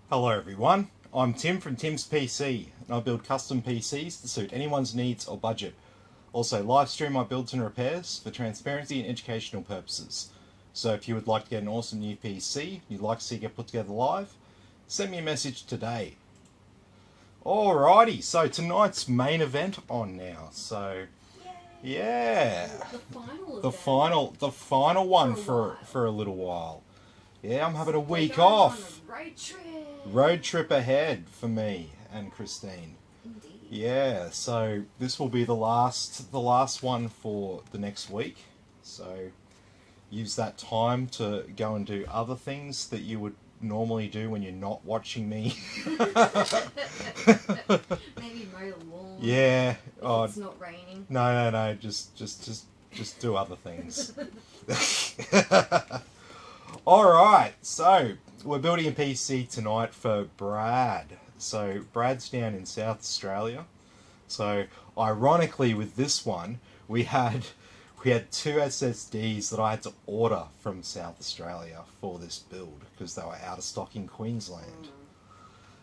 Hello everyone, I'm Tim from Tim's PC, and I build custom PCs to suit anyone's needs or budget. Also live stream my builds and repairs for transparency and educational purposes. So if you would like to get an awesome new PC you'd like to see get put together live, send me a message today. Alrighty, so tonight's main event on now, so yeah, the final one for a little while. Yeah, I'm having a week off. Road trip ahead for me and Christine. Indeed. Yeah, so this will be the last one for the next week. So use that time to go and do other things that you would normally do when you're not watching me. Maybe mow the lawn. Yeah. If it's not raining. No. Just do other things. Alright, so we're building a PC tonight for Brad. So Brad's down in South Australia. So ironically with this one, we had two SSDs that I had to order from South Australia for this build because they were out of stock in Queensland.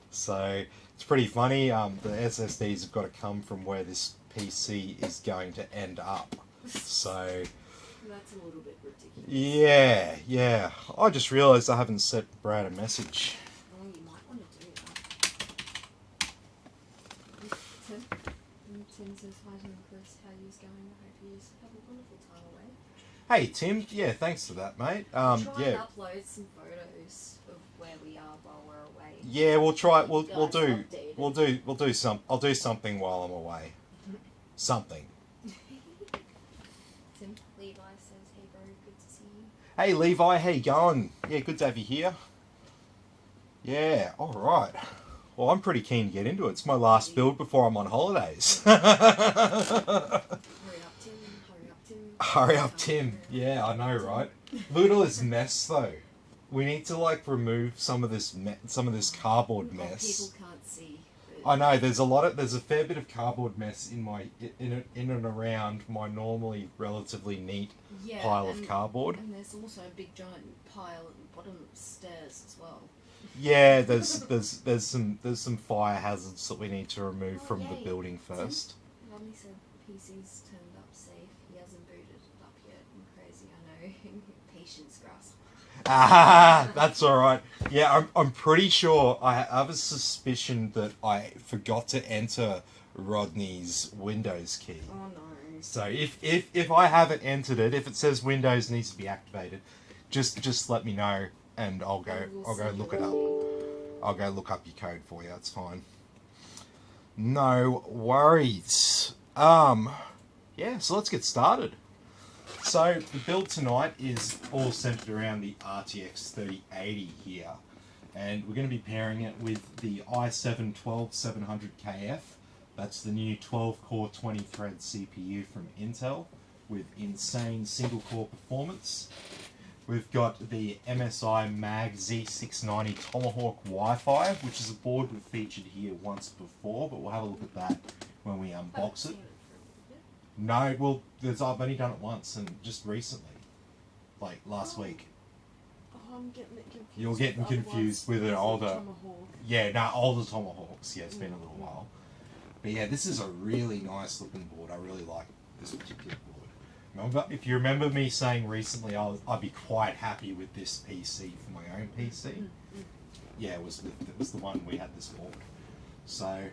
So it's pretty funny. The SSDs have got to come from where this PC is going to end up. So that's a little bit ridiculous. Yeah. I just realised I haven't sent Brad a message. Oh, you might want to do that. Tim says hi to Chris. How you's going? I hope you have a wonderful time away. Hey Tim, yeah, thanks for that, mate. Try and upload some photos of where we are while we're away. Yeah, we'll try. I'll do something while I'm away. Something. Levi says, hey bro, good to see you. Hey Levi, how you going? Yeah, good to have you here. Yeah, alright. Well, I'm pretty keen to get into it. It's my last build before I'm on holidays. Hurry up, Tim. Hurry up, Tim. Yeah, I know, right? Look at all this mess, though. We need to, like, remove some of this cardboard mess. People can't see. I know, there's a fair bit of cardboard mess in and around my normally relatively neat pile of cardboard. And there's also a big giant pile at the bottom of the stairs as well. Yeah, there's some fire hazards that we need to remove from the building first. Rodney said PC's turned up safe. He hasn't booted it up yet. I'm crazy, I know. Patience, grass. Ah, that's alright. Yeah, I'm pretty sure I have a suspicion that I forgot to enter Rodney's Windows key. Oh no. So if I haven't entered it, if it says Windows needs to be activated, just let me know and I'll go look it up. I'll go look up your code for you, that's fine. No worries. Yeah, so let's get started. So the build tonight is all centered around the RTX 3080 here, and we're going to be pairing it with the i7-12700KF. That's the new 12-core 20-thread CPU from Intel with insane single-core performance. We've got the MSI Mag Z690 Tomahawk Wi-Fi, which is a board we've featured here once before, but we'll have a look at that when we unbox it. No, well, I've only done it once, and just recently, like last week. Oh, I'm getting it confused. You're getting confused with an older... Tomahawk. Yeah, no, older Tomahawks. Yeah, it's been a little while. But yeah, this is a really nice looking board. I really like this particular board. Remember, if you remember me saying recently I'd be quite happy with this PC for my own PC. Yeah, it was the one we had this board. So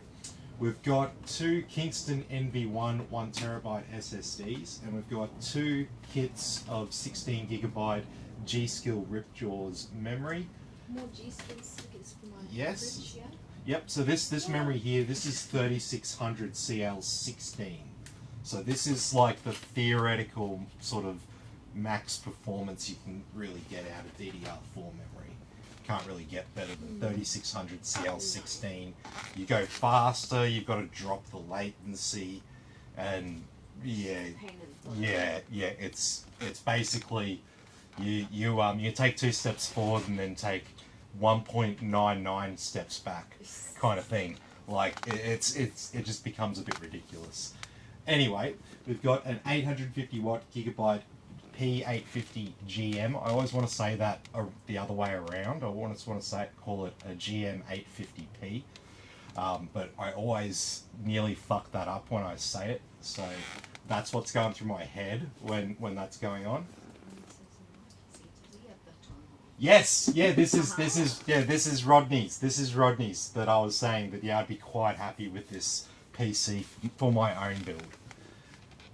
we've got two Kingston NV1 1TB SSDs, and we've got two kits of 16GB G-Skill Ripjaws memory. More G-Skill stickers for my yes. Yep, so this memory here, this is 3600 CL16. So this is like the theoretical sort of max performance you can really get out of DDR4 memory. Can't really get better than 3600 CL16. You go faster, you've got to drop the latency, and it's basically you take 2 steps forward and then take 1.99 steps back, kind of thing. Like it just becomes a bit ridiculous. Anyway, we've got an 850 watt gigabyte P850GM. I always want to say that the other way around. I want to say call it a GM850P. But I always nearly fuck that up when I say it. So that's what's going through my head when that's going on. Yes, yeah, this is Rodney's. This is Rodney's that I was saying that I'd be quite happy with this PC for my own build.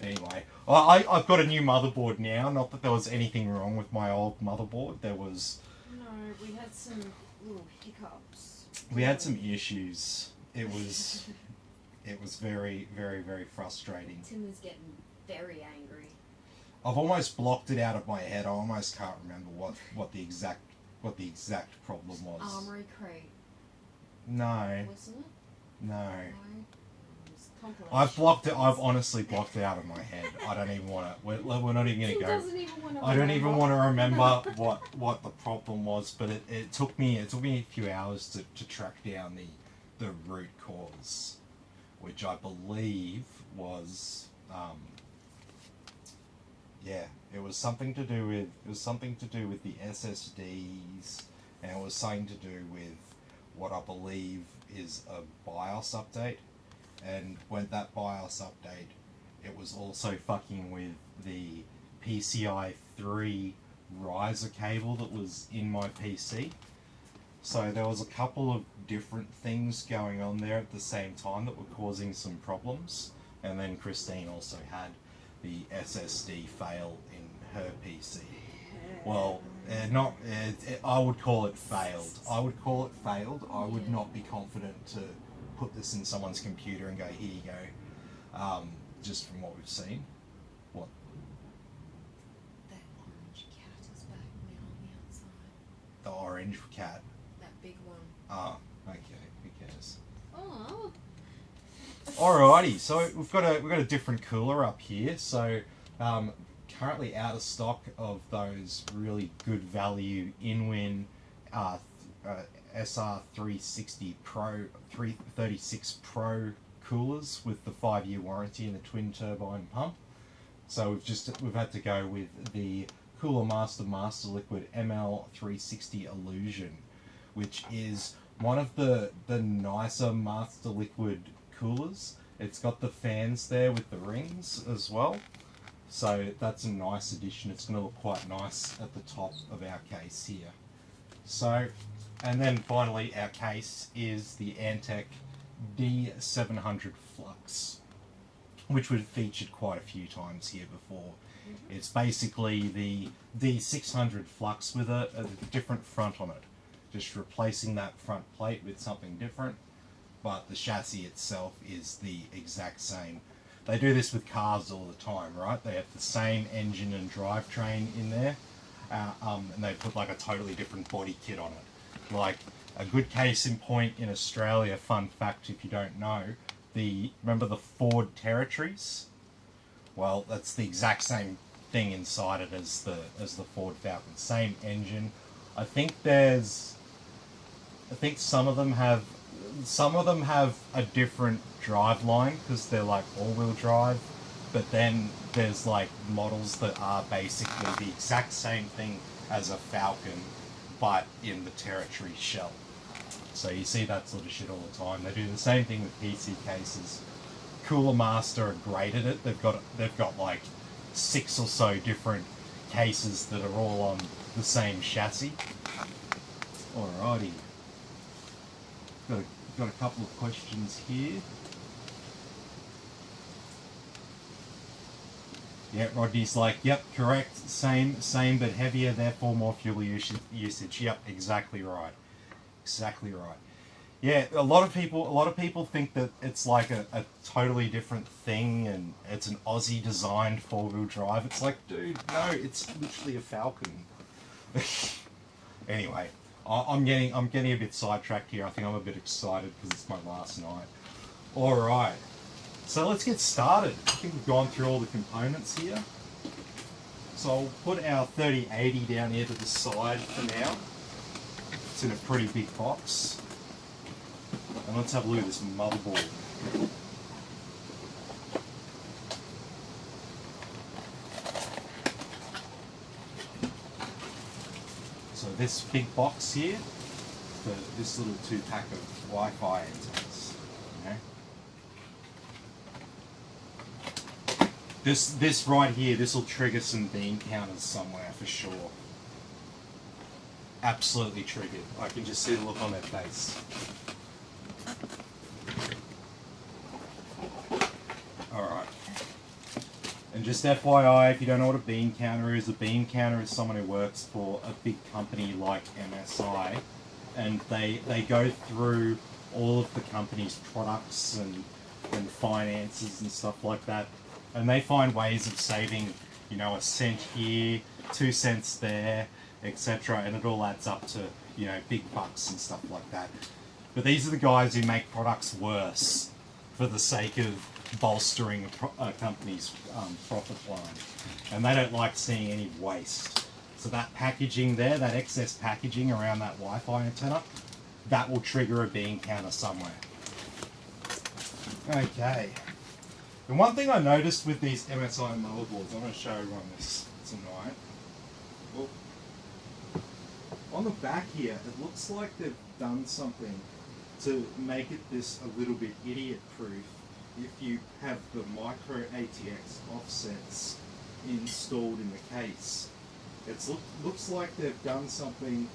Anyway, I've got a new motherboard now. Not that there was anything wrong with my old motherboard. There was... No, we had some little hiccups. We had some issues. It was very, very, very frustrating. Tim was getting very angry. I've almost blocked it out of my head. I almost can't remember what the exact problem was. Armory crate. No. Wasn't it? No. Compilation. I've honestly blocked it out of my head. I don't even want to. We're not even going to go. I don't even want to remember what the problem was. But it took me a few hours to track down the root cause, which I believe was it was something to do with the SSDs, and it was something to do with what I believe is a BIOS update. And when that BIOS update, it was also fucking with the PCI 3 riser cable that was in my PC. So there was a couple of different things going on there at the same time that were causing some problems. And then Christine also had the SSD fail in her PC. Well, I would call it failed. I would not be confident to put this in someone's computer and go, here you go, just from what we've seen. What? That orange cat is back now on the outside. The orange cat? That big one. Ah, okay, who cares? Oh. Alrighty, so we've got a different cooler up here. So currently out of stock of those really good value InWin SR360 Pro 336 Pro coolers with the 5-year warranty and the twin turbine pump. So we've had to go with the Cooler Master Liquid ML360 Illusion, which is one of the nicer Master Liquid coolers. It's got the fans there with the rings as well. So that's a nice addition. It's going to look quite nice at the top of our case here. So, and then finally our case is the Antec D700 Flux, which we've featured quite a few times here before. It's basically the D600 Flux with a different front on it. Just replacing that front plate with something different, but the chassis itself is the exact same. They do this with cars all the time, right? They have the same engine and drivetrain in there, and they put like a totally different body kit on it. Like a good case in point in Australia, fun fact if you don't know, remember the Ford Territories? Well, that's the exact same thing inside it as the Ford Falcon. Same engine. I think some of them have a different drive line because they're like all-wheel drive, but then there's like models that are basically the exact same thing as a Falcon, but in the Territory shell. So you see that sort of shit all the time. They do the same thing with PC cases. Cooler Master are great at it. They've got like 6 or so different cases that are all on the same chassis. Alrighty. Got a couple of questions here. Yeah, Rodney's like, yep, correct, same but heavier, therefore more fuel usage. Yep, exactly right. Exactly right. Yeah, a lot of people think that it's like a totally different thing and it's an Aussie designed 4-wheel drive. It's like, dude, no, it's literally a Falcon. Anyway, I'm getting a bit sidetracked here. I think I'm a bit excited because it's my last night. Alright, so let's get started. I think we've gone through all the components here. So I'll put our 3080 down here to the side for now. It's in a pretty big box. And let's have a look at this motherboard. So this big box here, for this little 2-pack of Wi-Fi antennas. Okay. This right here, this will trigger some beam counters somewhere for sure. Absolutely triggered. I can just see the look on their face. Alright. And just FYI, if you don't know what a beam counter is, a beam counter is someone who works for a big company like MSI, and they go through all of the company's products and finances and stuff like that, and they find ways of saving, you know, a cent here, 2 cents there, etc., and it all adds up to, you know, big bucks and stuff like that. But these are the guys who make products worse for the sake of bolstering a company's profit line, and they don't like seeing any waste. So that packaging there, that excess packaging around that Wi-Fi antenna, that will trigger a beam counter somewhere. Okay. And one thing I noticed with these MSI motherboards, I'm going to show everyone this tonight. Well, on the back here, it looks like they've done something to make it this a little bit idiot-proof if you have the micro ATX offsets installed in the case. It looks like they've done something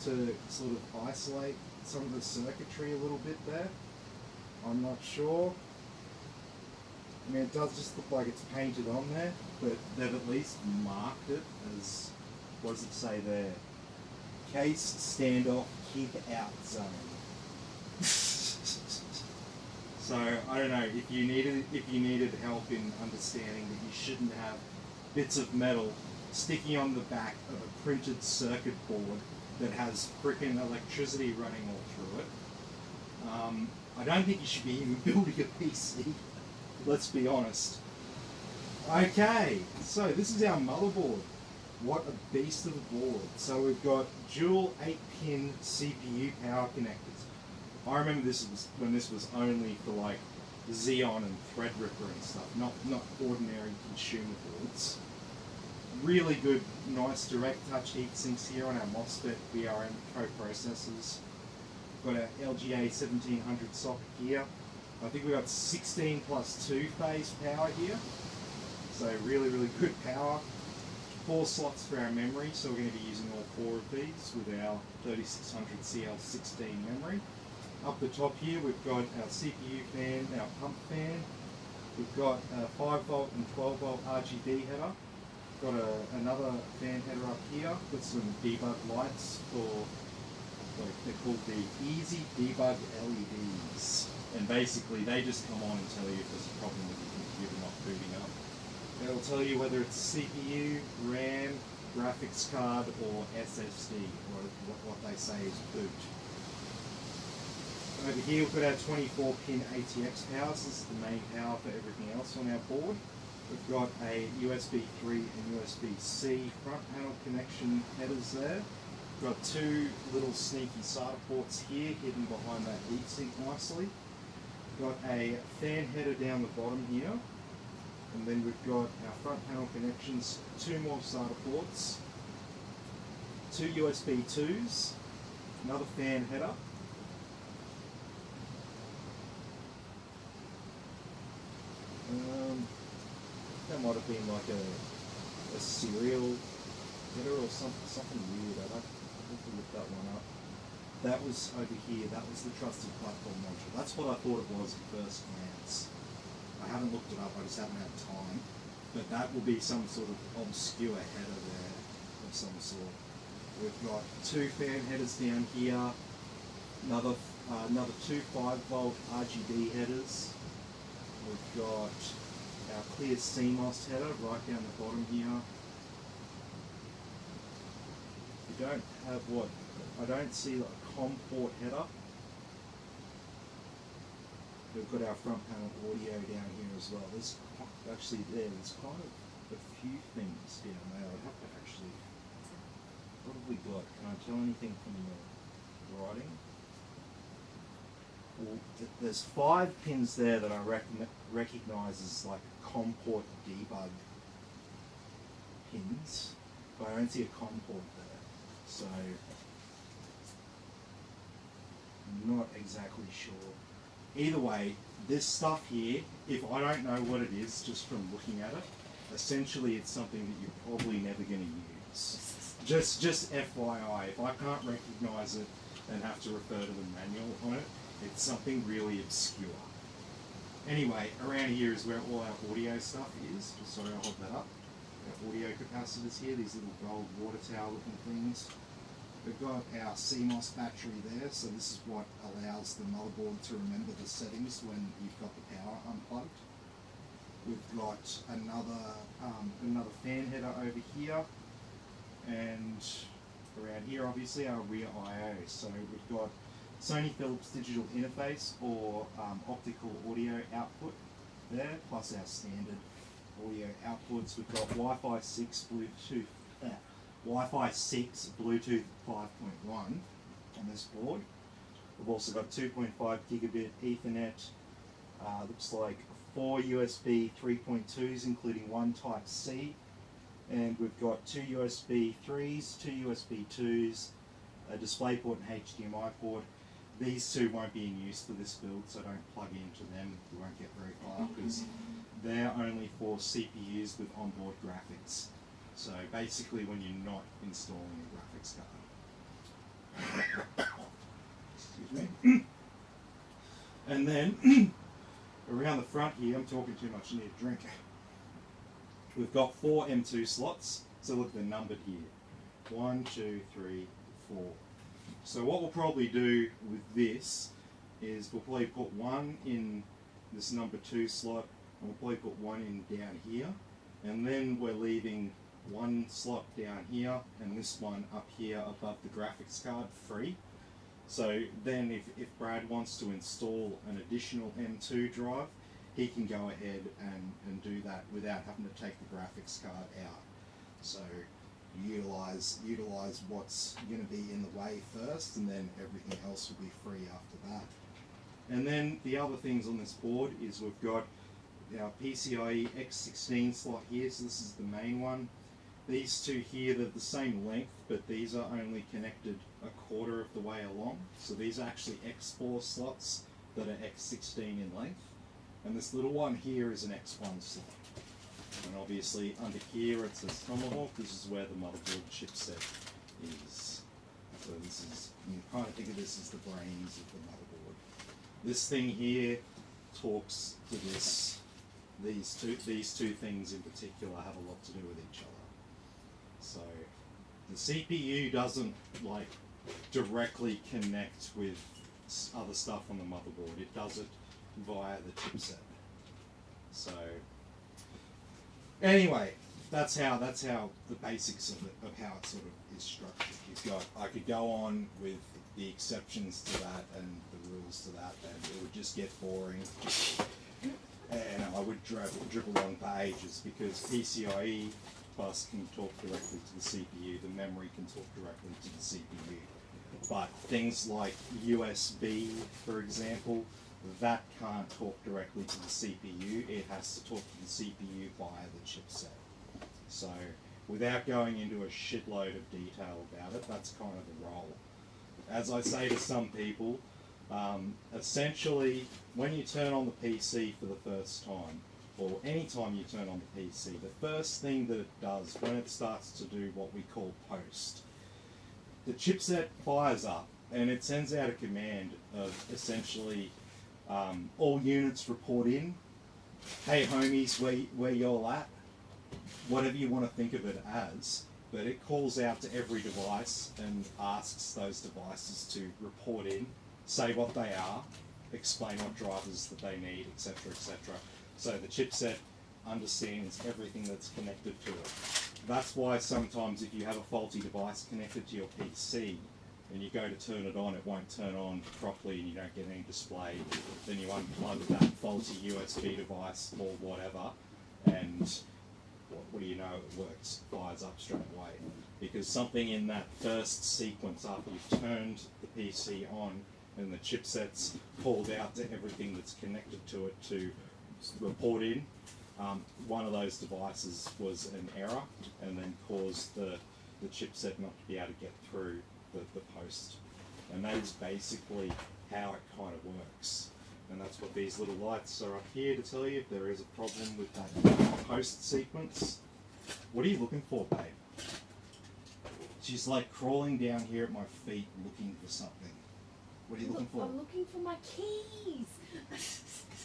to sort of isolate some of the circuitry a little bit there. I'm not sure. I mean, it does just look like it's painted on there, but they've at least marked it as, what does it say there? Case standoff keep out zone. So I don't know if you needed help in understanding that you shouldn't have bits of metal sticking on the back of a printed circuit board that has frickin' electricity running all through it. I don't think you should be even building a PC. Let's be honest. Okay, so this is our motherboard. What a beast of a board. So we've got dual 8-pin CPU power connectors. I remember this was when this was only for like Xeon and Threadripper and stuff, not ordinary consumer boards. Really good, nice direct touch heat sinks here on our MOSFET VRM co-processors. Got our LGA 1700 socket here. I think we've got 16 plus 2 phase power here. So really, really good power. 4 slots for our memory, so we're going to be using all 4 of these with our 3600 CL16 memory. Up the top here we've got our CPU fan, our pump fan. We've got a 5 volt and 12 volt RGB header. Got another fan header up here with some debug lights for, they're called the Easy Debug LEDs. And basically they just come on and tell you if there's a problem with your computer not booting up. They'll tell you whether it's CPU, RAM, graphics card, or SSD, or what they say is boot. Over here we've got our 24-pin ATX power. This is the main power for everything else on our board. We've got a USB 3 and USB-C front panel connection headers there. We've got 2 little sneaky SATA ports here hidden behind that heatsink nicely. We've got a fan header down the bottom here. And then we've got our front panel connections, 2 more SATA ports, 2 USB 2s, another fan header. That might have been like a serial header or something weird. I'd have to look that one up. That was over here. That was the trusted platform module. That's what I thought it was at first glance. I haven't looked it up. I just haven't had time. But that will be some sort of obscure header there of some sort. We've got 2 fan headers down here. Another 2 5-volt RGB headers. We've got our clear CMOS header right down the bottom here. We don't have I don't see like a COM port header. We've got our front panel audio down here as well. There's kind of a few things down there. I'd have to actually, what have we got? Can I tell anything from the writing? Well, there's 5 pins there that I recognise as like COM port debug pins, but I don't see a COM port there. So, I'm not exactly sure. Either way, this stuff here, if I don't know what it is just from looking at it, essentially it's something that you're probably never going to use. Just FYI, if I can't recognise it and have to refer to the manual on it, it's something really obscure. Anyway, around here is where all our audio stuff is. Just sorry, I'll hold that up. Our audio capacitors here, these little gold water tower looking things. We've got our CMOS battery there, so this is what allows the motherboard to remember the settings when you've got the power unplugged. We've got another fan header over here, and around here obviously our rear I/O. So we've got Sony Philips digital interface or optical audio output there, plus our standard audio outputs. We've got Wi-Fi 6 Bluetooth 5.1 on this board. We've also got 2.5 gigabit Ethernet. Looks like 4 USB 3.2s, including one Type-C, and we've got 2 USB 3s, 2 USB 2s, a DisplayPort and HDMI port. These two won't be in use for this build, so don't plug into them. You won't get very far because they're only for CPUs with onboard graphics. So basically when you're not installing a graphics card. Excuse me. And then around the front here, I'm talking too much, I need a drink. We've got 4 M2 slots, so look, they're numbered here. 1, 2, 3, 4. So what we'll probably do with this is we'll probably put one in this number 2 slot, and we'll probably put one in down here, and then we're leaving one slot down here and this one up here above the graphics card free. So then if Brad wants to install an additional M2 drive, he can go ahead and do that without having to take the graphics card out. So utilize what's going to be in the way first, and then everything else will be free after that. And then the other things on this board is we've got our PCIe X16 slot here, so this is the main one. These two here, they're the same length, but these are only connected a quarter of the way along. So these are actually X4 slots that are X16 in length. And this little one here is an X1 slot. And obviously under here it says Tomahawk. This is where the motherboard chipset is. So this is, you kind of think of this as the brains of the motherboard. This thing here talks to this. These two things in particular have a lot to do with each other. So the CPU doesn't like directly connect with other stuff on the motherboard. It does it via the chipset. So anyway, that's how the basics of how it sort of is structured. You've got, I could go on with the exceptions to that and the rules to that, and it would just get boring. And I would dribble on for ages, because PCIe bus can talk directly to the CPU, the memory can talk directly to the CPU. But things like USB, for example, that can't talk directly to the CPU, it has to talk to the CPU via the chipset. So without going into a shitload of detail about it, that's kind of the role. As I say to some people, essentially when you turn on the PC for the first time, or any time you turn on the PC, the first thing that it does when it starts to do what we call post, the chipset fires up and it sends out a command of essentially all units report in, hey homies, where y'all at, whatever you want to think of it as, but it calls out to every device and asks those devices to report in, say what they are, explain what drivers that they need, etc., etc. So the chipset understands everything that's connected to it. That's why sometimes if you have a faulty device connected to your PC and you go to turn it on, it won't turn on properly and you don't get any display. Then you unplug that faulty USB device or whatever, and what do you know, it works, fires up straight away. Because something in that first sequence after you've turned the PC on and the chipset's called out to everything that's connected to it to report in, one of those devices was an error and then caused the the chipset not to be able to get through the post. And that is basically how it kind of works. And that's what these little lights are up here to tell you if there is a problem with that post sequence. What are you looking for, babe? She's like crawling down here at my feet looking for something. What are you looking for? I'm looking for my keys.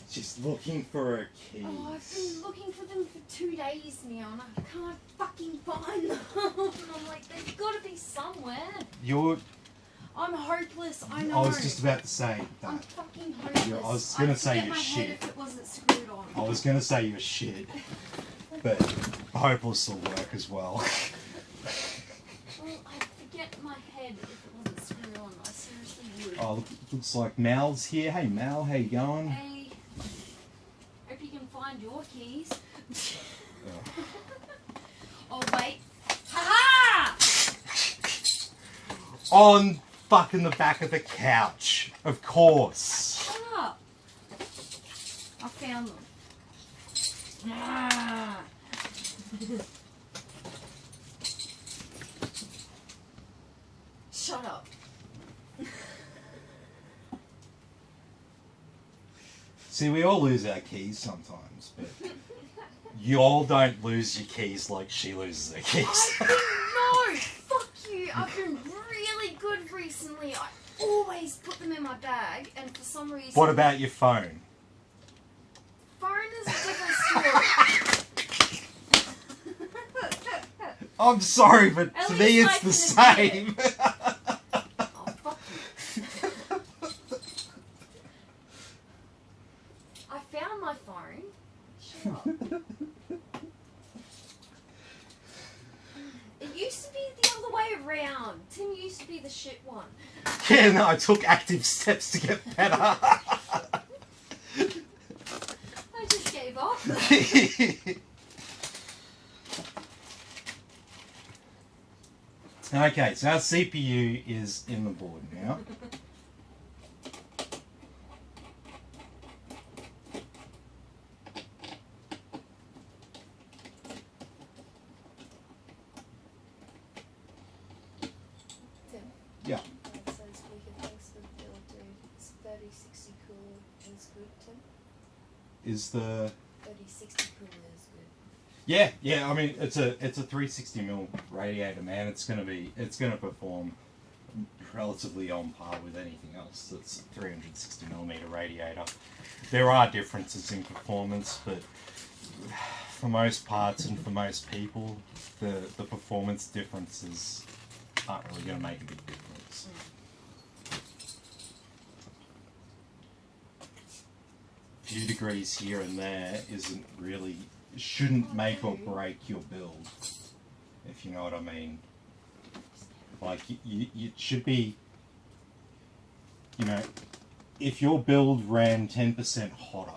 She's looking for her keys. Oh, I've been looking for them for 2 days now and I can't fucking find them. And I'm like, they've got to be somewhere. I'm hopeless, I know. I was just about to say that. I'm fucking hopeless. I was going to say you're my shit. head if it wasn't screwed on. I was going to say you're shit. But hopeless will work as well. Well, I'd forget my head if it wasn't screwed on. I seriously would. Oh, look, looks like Mal's here. Hey Mal, how you going? Hey. Hope you can find your keys. Oh, wait. Ha-ha! On fucking the back of the couch. Of course. Shut up. I found them. Ah. Shut up. See, we all lose our keys sometimes, but you all don't lose your keys like she loses her keys. No, fuck you. I've been really good recently. I always put them in my bag, and for some reason... What about your phone? Phone is a different story. I'm sorry, but At to least me I it's the can same. Oh, fuck you. I found my phone. Shut up. It used to be the other way around. Tim used to be the shit one. Yeah, no, I took active steps to get better. I just gave up. Okay, so our CPU is in the board now. Tim. Yeah. It says we can thanks for the bill, dude. It's 3060 cooler is good, Tim. Is the 3060 cooler is good. yeah, I mean it's a 360mm radiator, man. It's gonna perform relatively on par with anything else that's a 360mm radiator. There are differences in performance, but for most parts and for most people, the performance differences aren't really going to make a big difference. A few degrees here and there shouldn't make or break your build, if you know what I mean. Like, you should be, you know, if your build ran 10% hotter,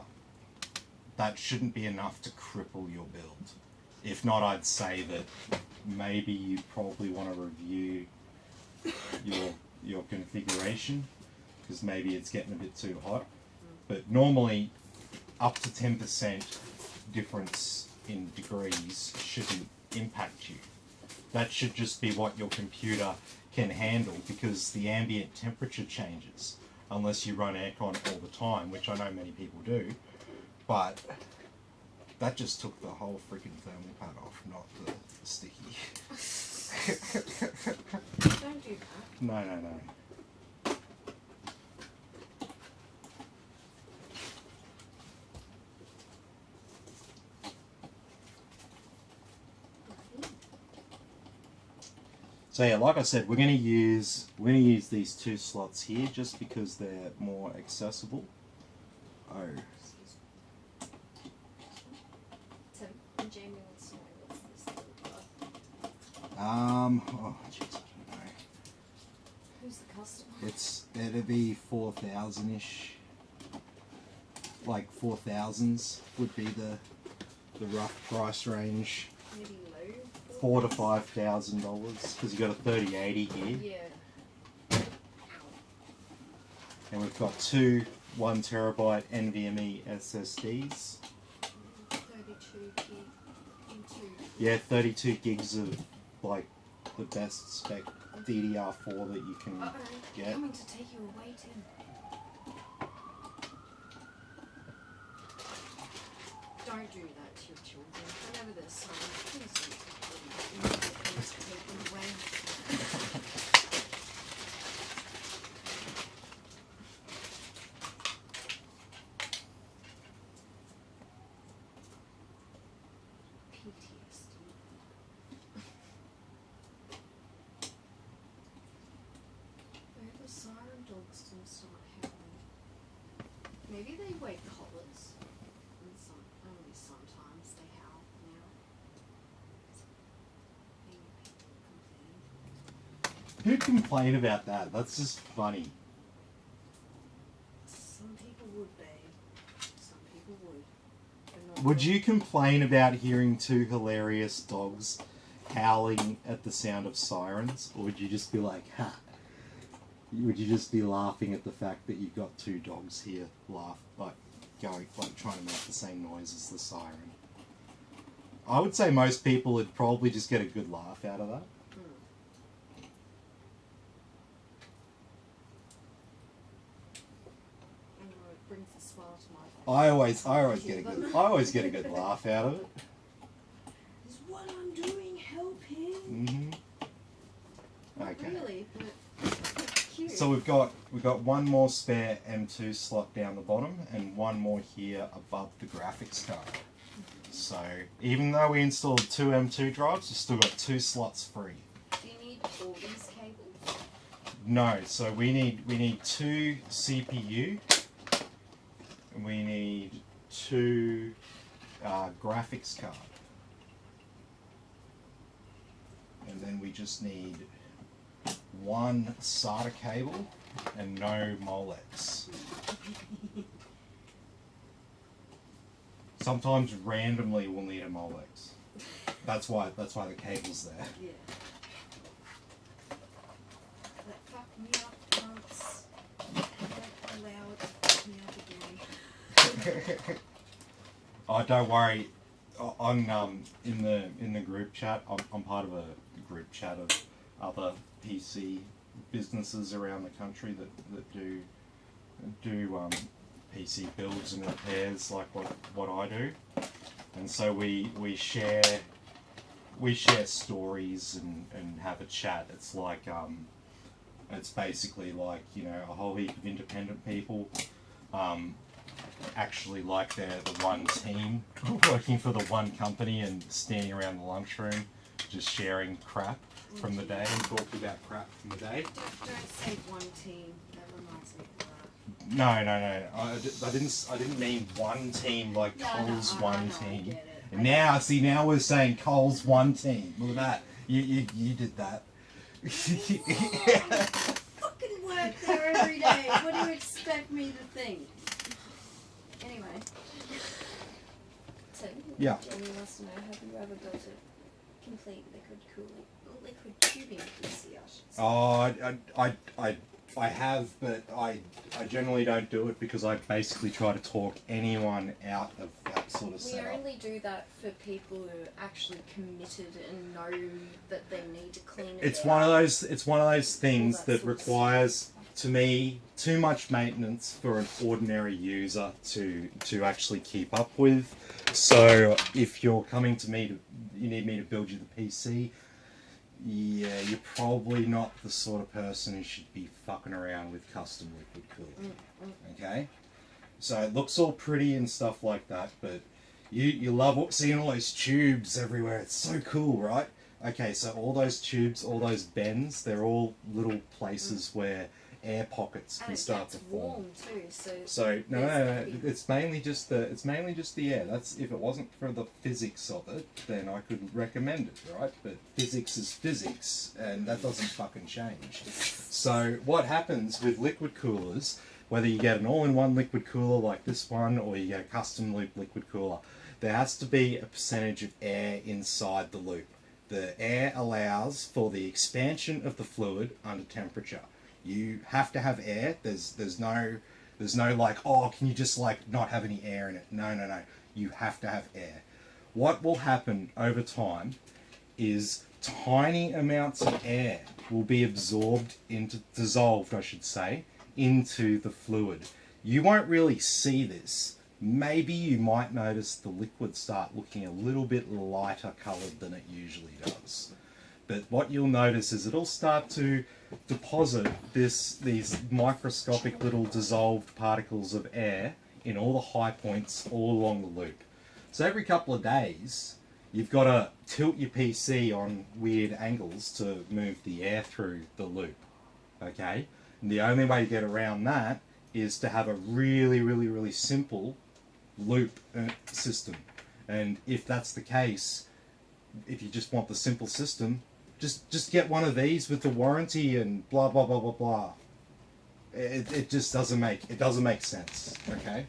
that shouldn't be enough to cripple your build. If not, I'd say that maybe you probably want to review your configuration, because maybe it's getting a bit too hot. But normally, up to 10% difference in degrees shouldn't impact you. That should just be what your computer can handle, because the ambient temperature changes unless you run aircon all the time, which I know many people do. But that just took the whole freaking thermal pad off, not the sticky. Don't do that. No. So yeah, like I said, we're gonna use these two slots here just because they're more accessible. Oh. Tim, and Jamie wants to know what's this little guy. Oh, jeez, I don't know. Who's the customer? It's better be 4,000-ish. Like 4,000s would be the rough price range. Maybe low? $4,000 to $5,000 because you got a 3080 here. Yeah. And we've got two 1TB NVMe SSDs. 32 gig into. Yeah, 32 gigs of like the best spec DDR4 that you can get. Coming to take you away, Tim. Don't do that to your children. Whenever they're silent, please don't take them away. PTSD. Where the siren dogs don't start howling. Maybe they wear collars. And only sometimes they howl now. Maybe people complain. Who'd complain about that? That's just funny. Some people would be. Some people would. But not Would all. you complain about hearing two hilarious dogs howling at the sound of sirens? Or would you just be like, ha? Would you just be laughing at the fact that you've got two dogs here trying to make the same noise as the siren? I would say most people would probably just get a good laugh out of that. It brings a smile to my face. I always get a good laugh out of it. Is what I'm doing helping? Mhm. Not Okay. really, but cute. So we've got one more spare M2 slot down the bottom and one more here above the graphics card. So even though we installed two M2 drives, we've still got two slots free. Do you need all these cables? No, so we need two CPU. And we need two graphics card. And then we just need one SATA cable and no Molex. Sometimes randomly we'll need a Molex. That's why the cable's there. Yeah. That fucked me up once. Don't allow it to fuck me up again. Oh, don't worry. In the group chat, I'm part of a group chat of other PC businesses around the country that do PC builds and repairs like what I do, and so we share stories and have a chat. It's like it's basically like, you know, a whole heap of independent people. Actually, like they're the one team working for the one company and standing around the lunchroom just sharing crap from the day and talking about crap from the day. Don't say one team. That reminds me of that. No. I didn't mean one team like Cole's one team. I get it. And now we're saying Cole's one team. Look at that. You did that. I fucking work there every day. What do you expect me to think? Anyway. Tim, Yeah. Jamie wants to know, have you ever built a complete liquid tubing PC, I should say? Oh, I have, but I generally don't do it because I basically try to talk anyone out of that sort of We setup. only do that for people who are actually committed and know that they need to clean it It's out. one of those things All that that sort of requires, to me, too much maintenance for an ordinary user to actually keep up with. So if you're coming to me you need me to build you the PC, yeah, you're probably not the sort of person who should be fucking around with custom liquid cooling. Okay? So it looks all pretty and stuff like that, but you love seeing all those tubes everywhere. It's so cool, right? Okay, so all those tubes, all those bends, they're all little places where air pockets can start to form. Warm too, So no, it's mainly just the air. That's, if it wasn't for the physics of it, then I could recommend it, right? But physics is physics, and that doesn't fucking change. So what happens with liquid coolers, whether you get an all-in-one liquid cooler like this one, or you get a custom loop liquid cooler, there has to be a percentage of air inside the loop. The air allows for the expansion of the fluid under temperature. You have to have air. There's no like, oh, can you just like not have any air in it? No. You have to have air. What will happen over time is tiny amounts of air will be dissolved, I should say, into the fluid. You won't really see this. Maybe you might notice the liquid start looking a little bit lighter coloured than it usually does. But what you'll notice is it'll start to deposit these microscopic little dissolved particles of air in all the high points all along the loop. So every couple of days, you've got to tilt your PC on weird angles to move the air through the loop, okay? And the only way to get around that is to have a really simple loop system. And if that's the case, if you just want the simple system, just get one of these with the warranty and blah blah blah blah blah. It just doesn't make sense, okay?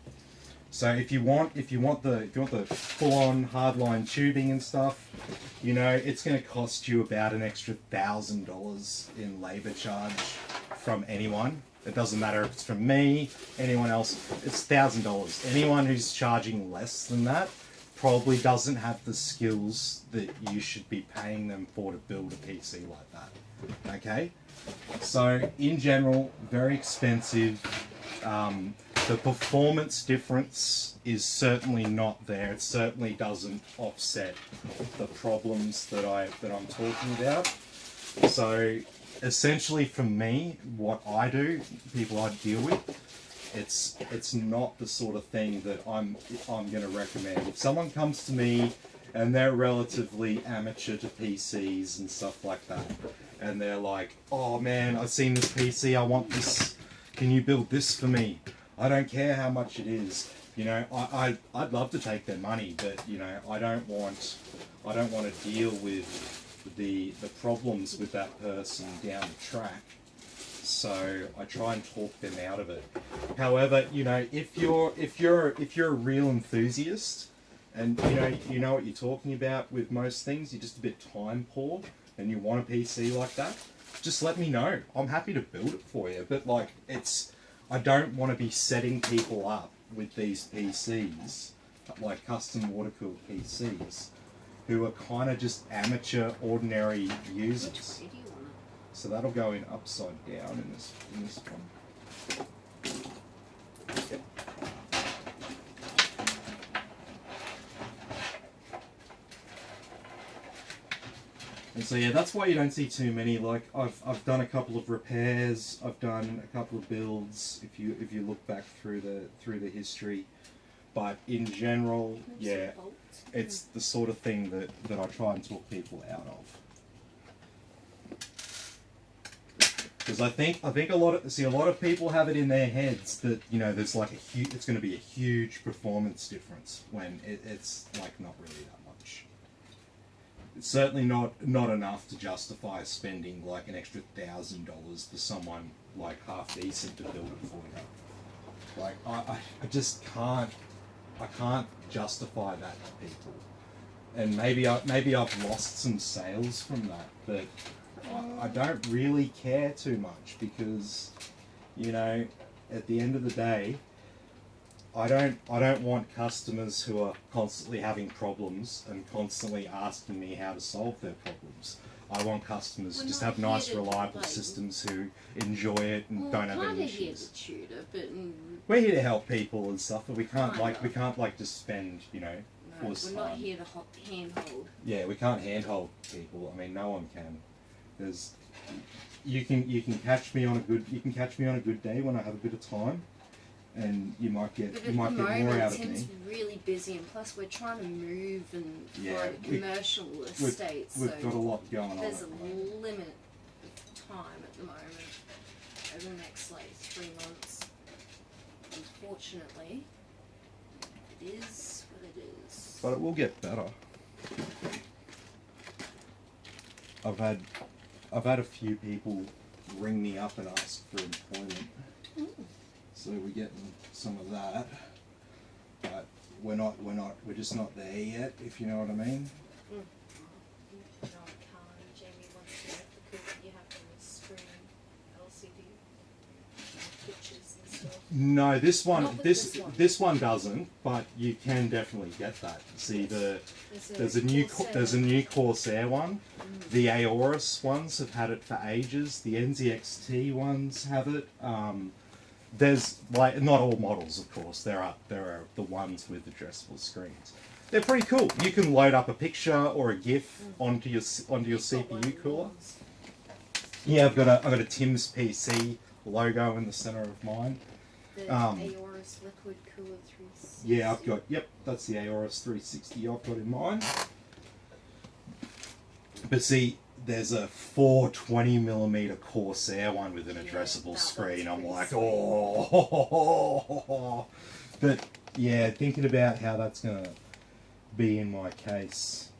So if you want the full-on hardline tubing and stuff, you know, it's going to cost you about an extra $1,000 in labour charge from anyone. It doesn't matter if it's from me, anyone else. It's $1,000. Anyone who's charging less than that probably doesn't have the skills that you should be paying them for to build a PC like that. Okay? So in general, very expensive. The performance difference is certainly not there. It certainly doesn't offset the problems that I'm talking about. So essentially for me, what I do, people I deal with, it's not the sort of thing that I'm going to recommend. If someone comes to me and they're relatively amateur to PCs and stuff like that, and they're like, oh man, I've seen this PC, I want this, can you build this for me? I don't care how much it is. You know, I'd love to take their money, but you know, I don't want to deal with the problems with that person down the track. So I try and talk them out of it. However, you know, if you're a real enthusiast, and you know what you're talking about with most things, you're just a bit time poor, and you want a PC like that, just let me know. I'm happy to build it for you. But like, I don't want to be setting people up with these PCs, like custom water-cooled PCs, who are kind of just amateur, ordinary users. So that'll go in upside down in this one. Yep. And so yeah, that's why you don't see too many. Like I've done a couple of repairs, I've done a couple of builds. If you look back through the history, but in general, yeah, it's the sort of thing that I try and talk people out of. Because I think a lot of people have it in their heads that, you know, there's like it's going to be a huge performance difference when it's like not really that much. It's certainly not enough to justify spending like an extra $1,000 for someone like half decent to build it for you. Like I just can't justify that to people, and maybe I've lost some sales from that, but I don't really care too much because, you know, at the end of the day, I don't want customers who are constantly having problems and constantly asking me how to solve their problems. I want customers to just have nice, reliable systems who enjoy it and don't have any issues. Here to tutor, but we're here to help people and stuff, but we can't just spend, you know. No, we're not here to handhold. Yeah, we can't handhold people. I mean, no one can. There's, you can catch me on a good day when I have a bit of time, and you might get more out of me. It tends to be really busy, and plus we're trying to move and find commercial estates. We've got a lot going on. There's a limit of time at the moment. Over the next like 3 months, unfortunately, it is what it is. But it will get better. I've had a few people ring me up and ask for employment. So we're getting some of that, but we're just not there yet, if you know what I mean. No, I can't. Jamie wants to because you have to screen LCD pictures and stuff. No, this one doesn't, but you can definitely get that. See, there's a new Corsair one, The Aorus ones have had it for ages. The NZXT ones have it. There's like not all models, of course. There are the ones with addressable screens. They're pretty cool. You can load up a picture or a GIF onto your CPU cooler. Yeah, I've got a Tim's PC logo in the center of mine. The Aorus Liquid Cooler 360. Yeah, I've got, yep, that's the Aorus 360 I've got in mine. But see, there's a 420mm Corsair one with an addressable screen. I'm like, oh. But yeah, thinking about how that's going to be in my case.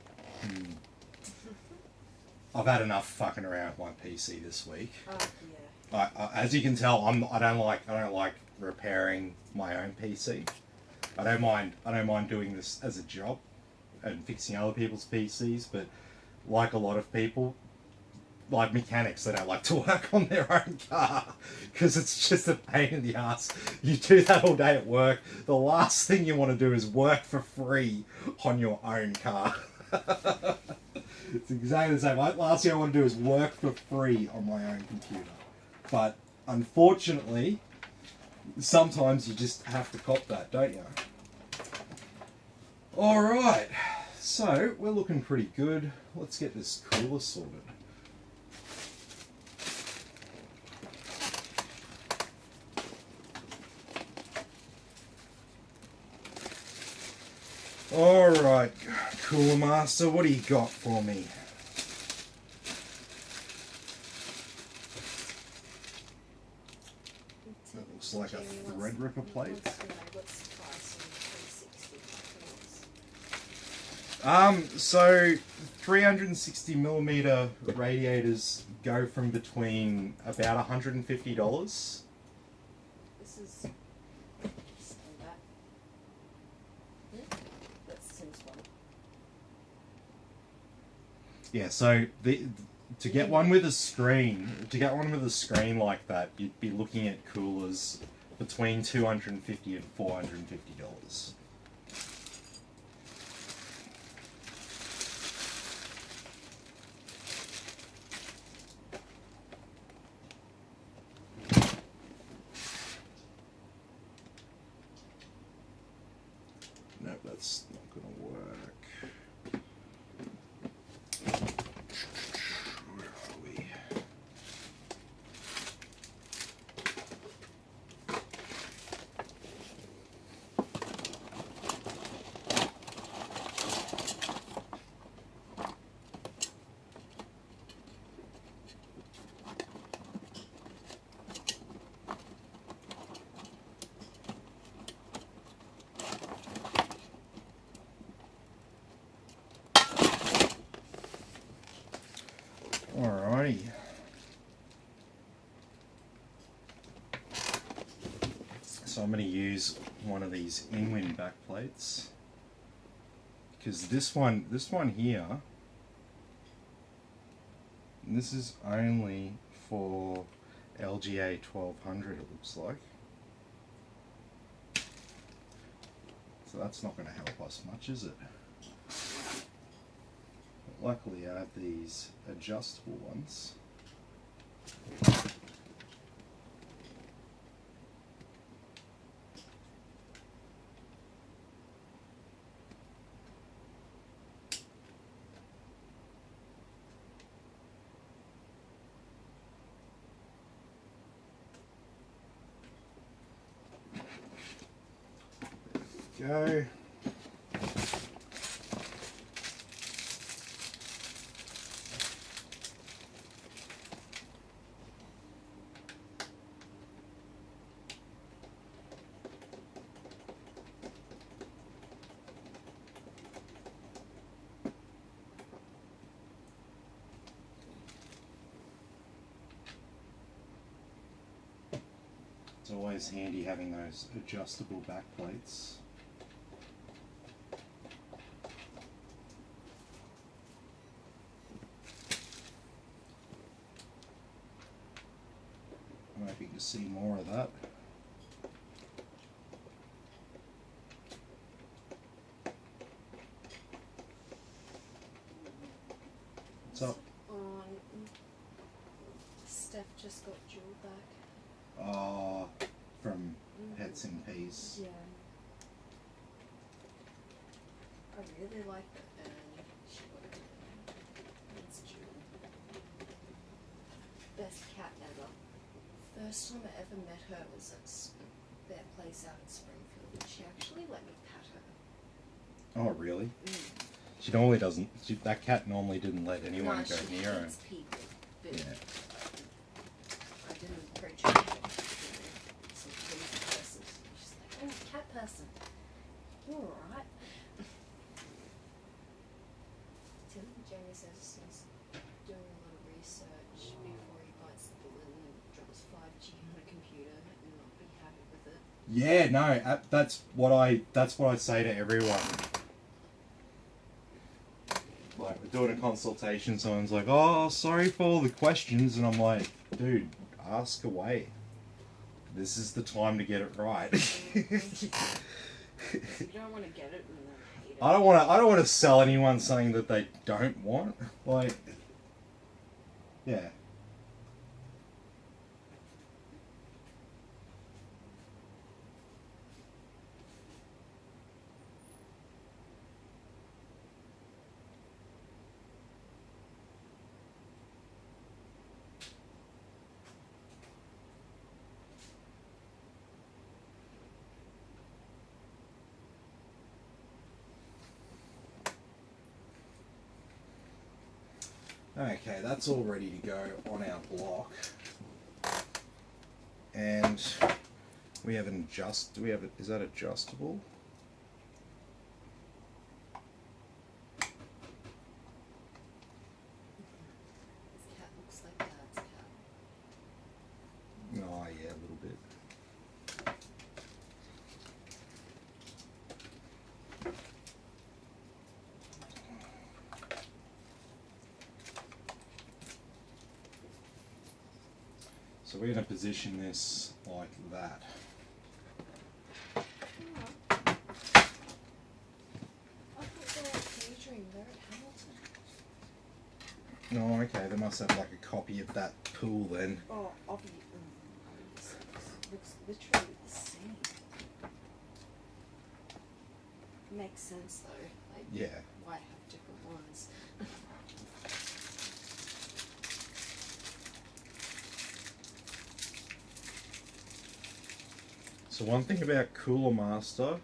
I've had enough fucking around with my PC this week. Yeah. As you can tell, I don't like repairing my own PC. I don't mind doing this as a job and fixing other people's PCs, but like a lot of people, like mechanics, they don't like to work on their own car because it's just a pain in the ass. You do that all day at work. The last thing you want to do is work for free on your own car. It's exactly the same. Last thing I want to do is work for free on my own computer. But unfortunately, sometimes you just have to cop that, don't you? Alright, so we're looking pretty good. Let's get this cooler sorted. Alright, Cooler Master, what do you got for me? That looks like a Threadripper plate. What's the price on 360? So 360mm radiators go from between about $150. This is that. That's the Sims one. Yeah, so to get one with a screen, like that, you'd be looking at coolers between $250 and $450. Nope, that's not going to work. Where are we? Alrighty. So I'm going to use one of these in-wind backplates because this one here, this is only for LGA 1200. It looks like. So that's not going to help us much, is it? Luckily, I have these adjustable ones. There we go. It's always handy having those adjustable back plates. I'm hoping to see more of that. What's up? just got Jewel back. Oh, from Pets in Peace. Yeah. I really like the urn she got it. It's Jewel. Best cat ever. First time I ever met her was at their place out in Springfield, and she actually let me pat her. Oh, really? Mm. She normally doesn't. That cat normally didn't let anyone No, go she near her. hates people, but Yeah. I didn't approach her. Some crazy person. She's like, oh, cat person. You alright? Jamie says he's doing a lot of research before he bites the bullet and drops 5G on a computer and not be happy with it. Yeah, no, that's what I say to everyone. Like, we're doing a consultation, someone's like, oh, sorry for all the questions, and I'm like, dude, ask away. This is the time to get it right. You don't want to get it and then hate it. I don't want to sell anyone something that they don't want. Like, yeah. Okay, that's all ready to go on our block. And we have an adjust. Do we have it? Is that adjustable? This cat looks like Dad's cat. Oh yeah, a little bit. So we're going to position this like that. I thought they were at Daydream. They're at Hamilton. No, okay, they must have like a copy of that pool then. Oh, obviously. Looks literally the same. Makes sense though. Like, Yeah. why have different ones? So one thing about Cooler Master,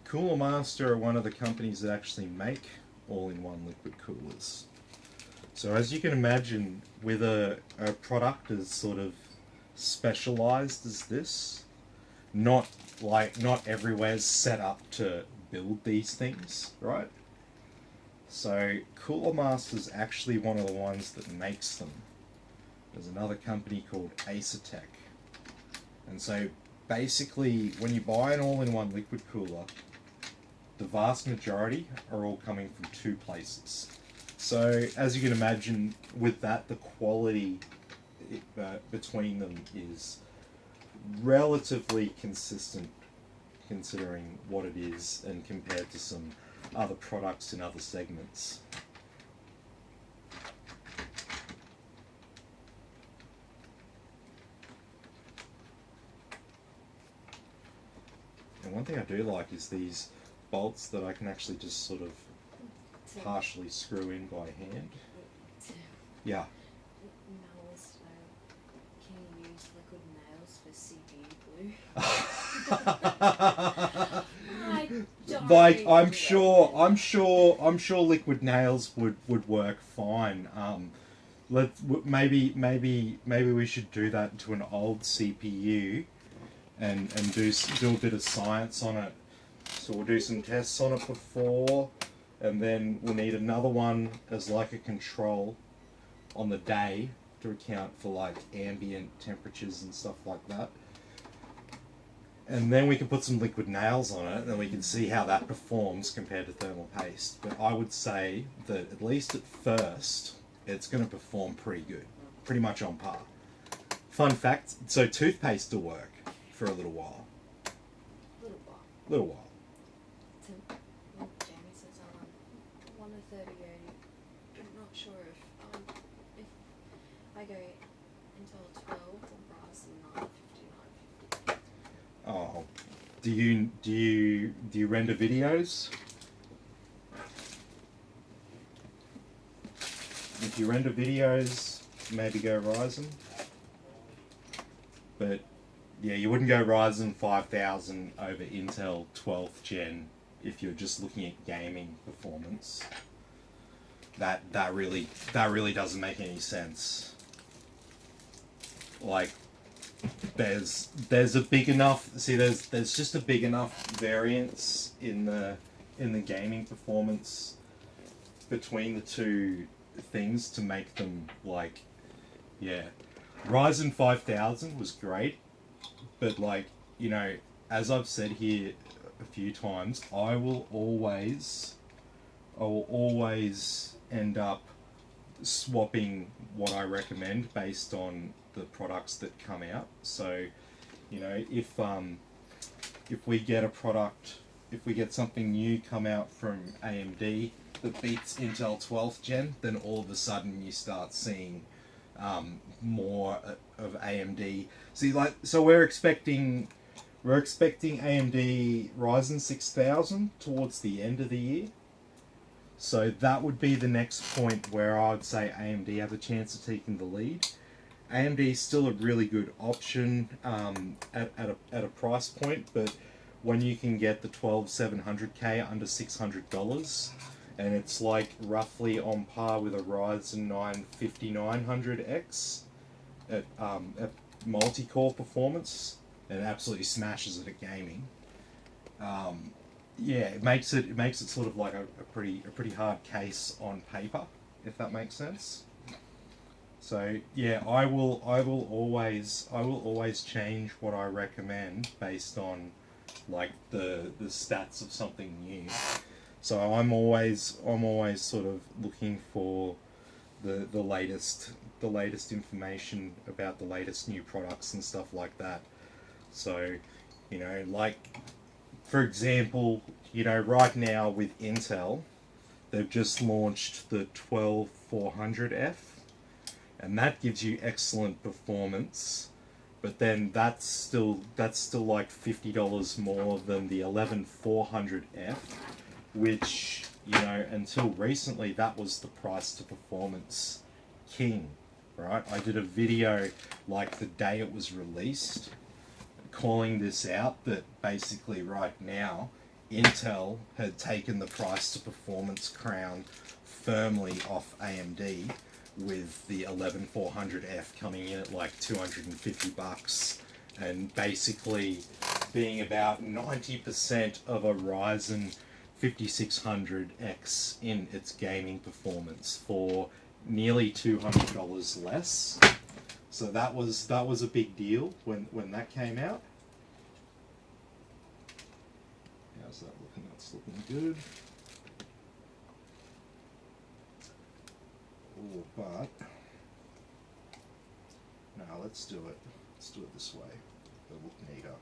Cooler Master are one of the companies that actually make all-in-one liquid coolers. So as you can imagine, with a product as sort of specialized as this, not everywhere's set up to build these things, right? So Cooler Master's actually one of the ones that makes them. There's another company called Acertech. And so basically, when you buy an all-in-one liquid cooler, the vast majority are all coming from two places. So as you can imagine, with that, the quality between them is relatively consistent, considering what it is and compared to some other products in other segments. And one thing I do like is these bolts that I can actually just sort of partially screw in by hand. Yeah. Nails, can you use liquid nails for CPU glue? Like I'm sure liquid nails would work fine. Maybe we should do that to an old CPU and do a bit of science on it. So we'll do some tests on it before, and then we'll need another one as like a control on the day to account for like ambient temperatures and stuff like that. And then we can put some liquid nails on it, and then we can see how that performs compared to thermal paste. But I would say that at least at first, it's going to perform pretty good, pretty much on par. Fun fact, so toothpaste will work for a little while. Little while. Jamie says I'm on a 3080. I'm not sure if I go Intel 12 or Ryzen 9 5950. Oh, do you render videos? If you render videos, maybe go Ryzen. But yeah, you wouldn't go Ryzen 5000 over Intel 12th gen if you're just looking at gaming performance. That really doesn't make any sense. Like, there's a big enough, see, there's just a big enough variance in the gaming performance between the two things to make them, like, yeah, Ryzen 5000 was great, but, like, you know, as I've said here a few times, I will always end up swapping what I recommend based on the products that come out. So, you know, if we get a product, if we get something new come out from AMD that beats Intel 12th gen, then all of a sudden you start seeing more of AMD. See, like, so we're expecting AMD Ryzen 6000 towards the end of the year. So that would be the next point where I would say AMD have a chance of taking the lead. AMD is still a really good option at a price point, but when you can get the 12700K under $600, and it's like roughly on par with a Ryzen 9 5900X at multi-core performance, and it absolutely smashes it at gaming. Yeah, it makes it sort of like a pretty hard case on paper, if that makes sense. So yeah, I will always change what I recommend based on, like, the stats of something new. So I'm always sort of looking for the latest information about the latest new products and stuff like that. So, you know, like, for example, you know, right now with Intel, they've just launched the 12400F, and that gives you excellent performance, but then that's still like $50 more than the 11400F, which, you know, until recently that was the price to performance king, right? I did a video like the day it was released calling this out, that basically right now Intel had taken the price to performance crown firmly off AMD, with the 11400F coming in at like $250 and basically being about 90% of a Ryzen 5600X in its gaming performance for nearly $200 less. So that was a big deal when that came out. How's that looking? That's looking good. Oh, but no, let's do it. Let's do it this way. It'll look neater.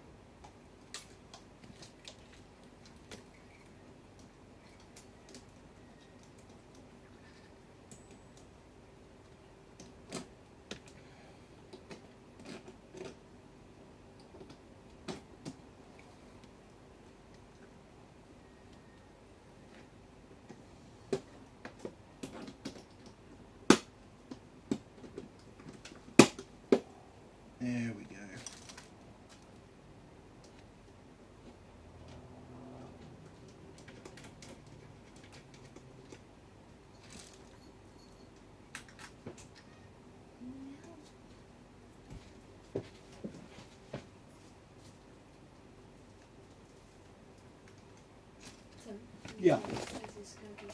There we go. So, Yeah. is this going to be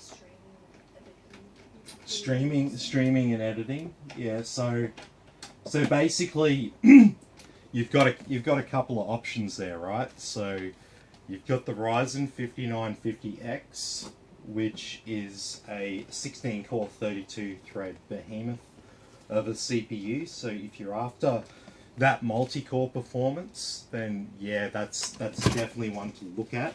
Streaming and editing. Yeah, so basically you've got a couple of options there, right? So you've got the Ryzen 5950X, which is a 16-core 32-thread behemoth of a CPU. So if you're after that multi-core performance, then yeah, that's definitely one to look at.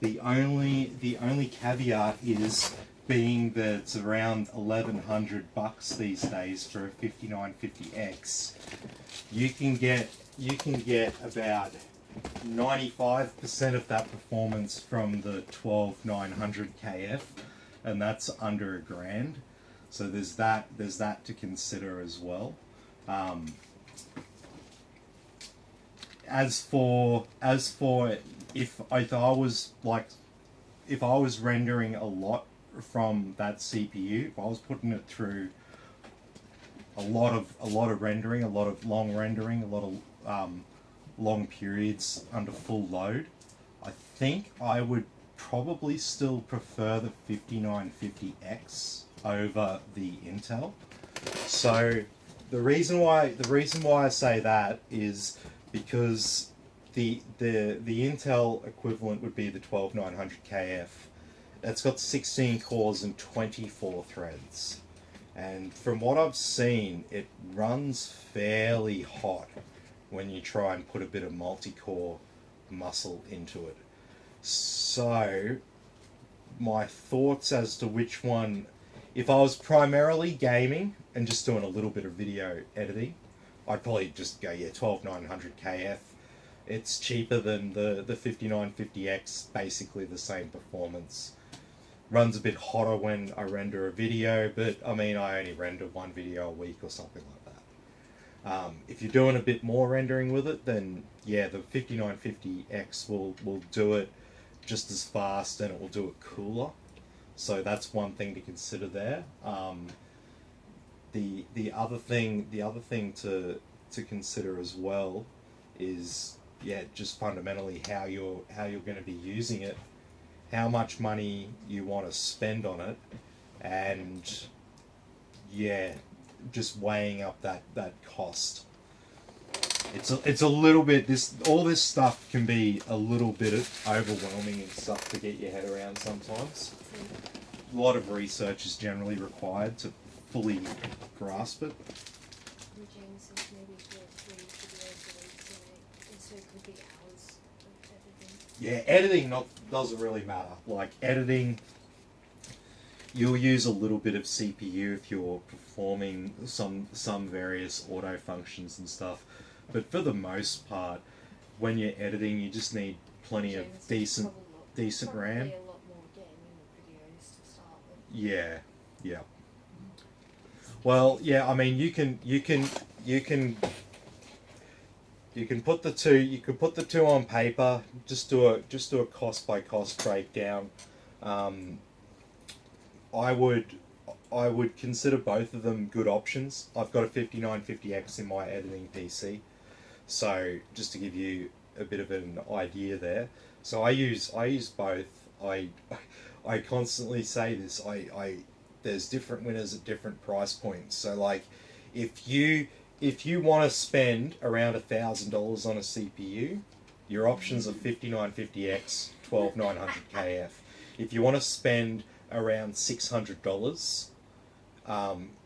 The only caveat is, being that it's around $1,100 these days for a 5950X, you can get about 95% of that performance from the 12900 KF, and that's under $1,000. So there's that to consider as well. As for if I was rendering a lot from that CPU, if I was putting it through a lot of rendering, a lot of long rendering, a lot of long periods under full load, I think I would probably still prefer the 5950X over the Intel. So the reason why I say that is because the Intel equivalent would be the 12900 KF. It's got 16 cores and 24 threads, and from what I've seen, it runs fairly hot when you try and put a bit of multi-core muscle into it. So my thoughts as to which one, if I was primarily gaming and just doing a little bit of video editing, I'd probably just go, yeah, 12900 KF. It's cheaper than the 5950X, basically the same performance. Runs a bit hotter when I render a video, but I mean, I only render one video a week or something like that. If you're doing a bit more rendering with it, then yeah, the 5950X will do it just as fast, and it will do it cooler. So that's one thing to consider there. The other thing to consider as well is, yeah, just fundamentally how you're going to be using it, how much money you want to spend on it, and yeah, just weighing up that cost. It's a little bit, all this stuff can be a little bit overwhelming and stuff to get your head around sometimes. A lot of research is generally required to fully grasp it. James says maybe 3 videos a week, so it could be hours of editing. Yeah, editing doesn't really matter. Like editing, you'll use a little bit of CPU if you're performing some various auto functions and stuff. But for the most part, when you're editing, you just need plenty of decent RAM. A lot more gaming videos to start with. Yeah, yeah. Well, yeah. I mean, you can put the two. You could put the two on paper. Just do a cost by cost breakdown. I would consider both of them good options. I've got a 5950X in my editing PC, so just to give you a bit of an idea there. So I use both. I constantly say this. There's different winners at different price points. So like, if you want to spend around $1,000 on a CPU, your options are 5950X, 12900 KF. If you want to spend around $600,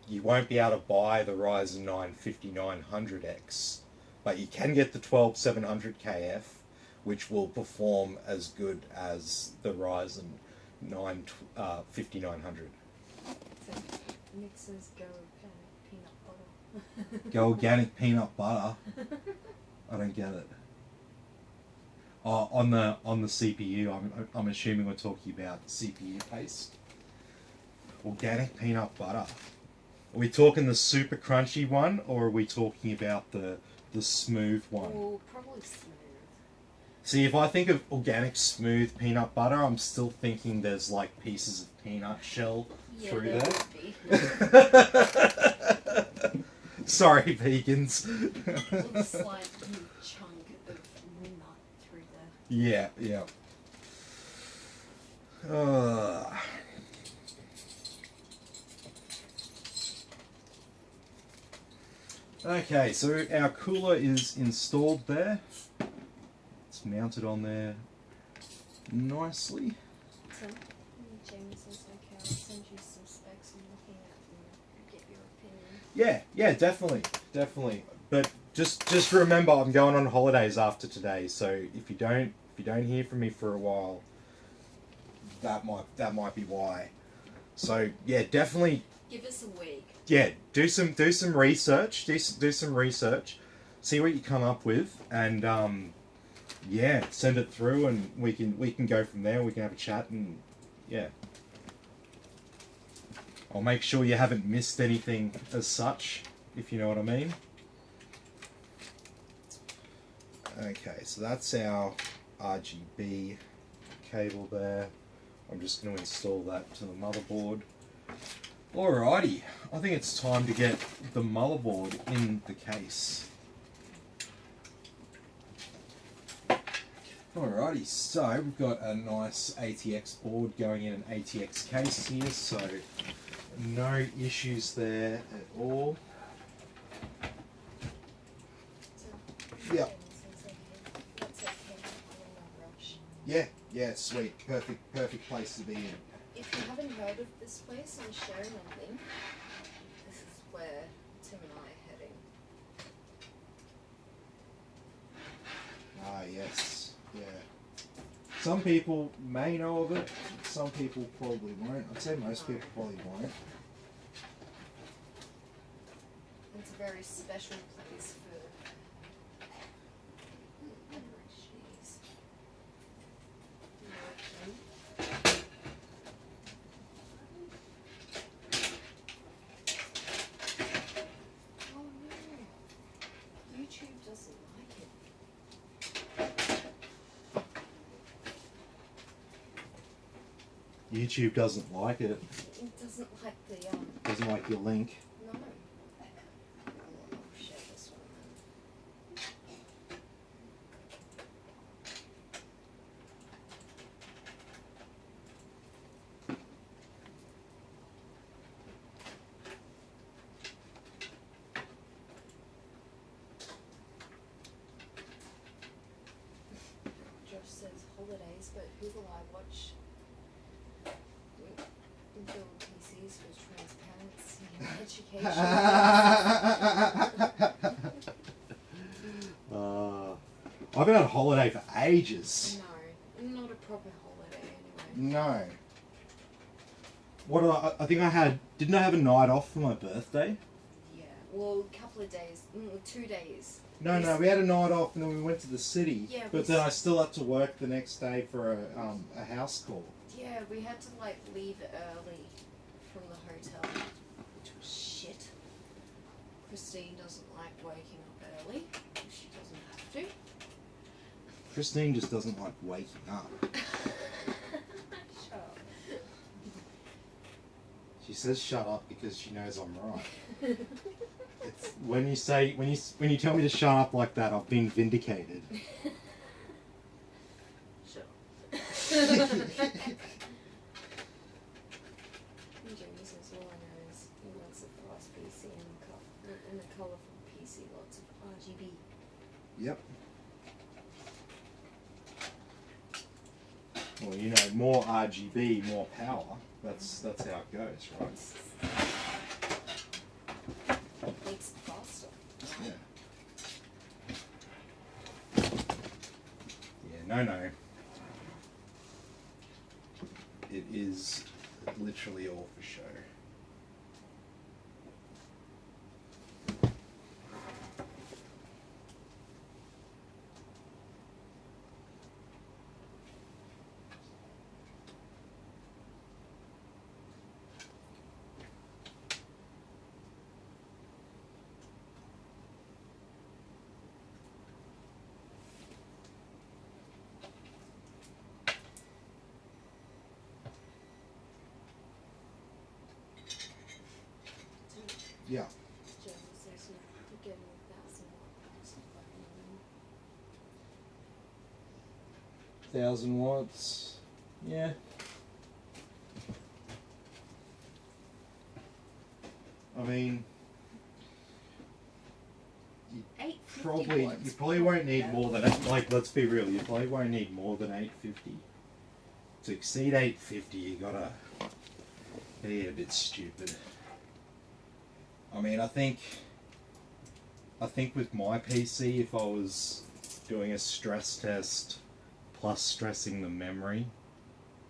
you won't be able to buy the Ryzen 9 5900X, but you can get the 12700 KF, which will perform as good as the Ryzen 9 5900. So mixes go organic peanut butter. Go organic peanut butter? I don't get it. Oh, on the CPU, I'm assuming we're talking about CPU paste. Organic peanut butter. Are we talking the super crunchy one, or are we talking about the smooth one? Oh, probably smooth. See, if I think of organic smooth peanut butter, I'm still thinking there's like pieces of peanut shell through there. Sorry, vegans. Looks like a chunk of nut through there. Yeah, yeah. Okay, so our cooler is installed there. It's mounted on there nicely. So, James says, okay, I'll send you some specs I'm looking at and get your opinion. Yeah, definitely. But just remember, I'm going on holidays after today, so if you don't hear from me for a while, that might be why. So yeah, definitely. Give us a week. Yeah, do some research. Do some research. See what you come up with, and yeah, send it through, and we can go from there. We can have a chat, and yeah, I'll make sure you haven't missed anything as such, if you know what I mean. Okay, so that's our RGB cable there. I'm just going to install that to the motherboard. Alrighty, I think it's time to get the motherboard in the case. Alrighty, so we've got a nice ATX board going in an ATX case here, so no issues there at all. Yeah. Yeah, sweet. Perfect place to be in. If you haven't heard of this place, I'm sharing a link. This is where Tim and I are heading. Ah, yes. Yeah. Some people may know of it, some people probably won't. I'd say most people probably won't. It's a very special place for... Cheese. Oh no. YouTube doesn't like it. YouTube doesn't like it. It doesn't like the Doesn't like your link. No. I'll share this one then. Josh says holidays, but who will I watch? Build PCs for transparency and education. I've been on holiday for ages. No, not a proper holiday anyway. No. What did I think I had, didn't I have a night off for my birthday? Yeah, well, a couple of days, 2 days. No, we had a night off and then we went to the city. Yeah, but then I still had to work the next day for a house call. Yeah, we had to like leave early from the hotel, which was shit. Christine doesn't like waking up early. She doesn't have to. Christine just doesn't like waking up. Shut up. She says shut up because she knows I'm right. It's, when you tell me to shut up like that, I've been vindicated. Shut up. James says all I know is he wants a fast PC and a colourful PC, lots of RGB. Yep. Well, you know, more RGB, more power. That's how it goes, right? Makes it faster. Yeah. Yeah, no. It is literally all for show. Yeah. James says you're getting 1,000 watts. 1,000 watts. Yeah. I mean, you probably won't need more than, like, let's be real, you probably won't need more than 850. To exceed 850, you gotta be a bit stupid. I mean, I think with my PC, if I was doing a stress test plus stressing the memory,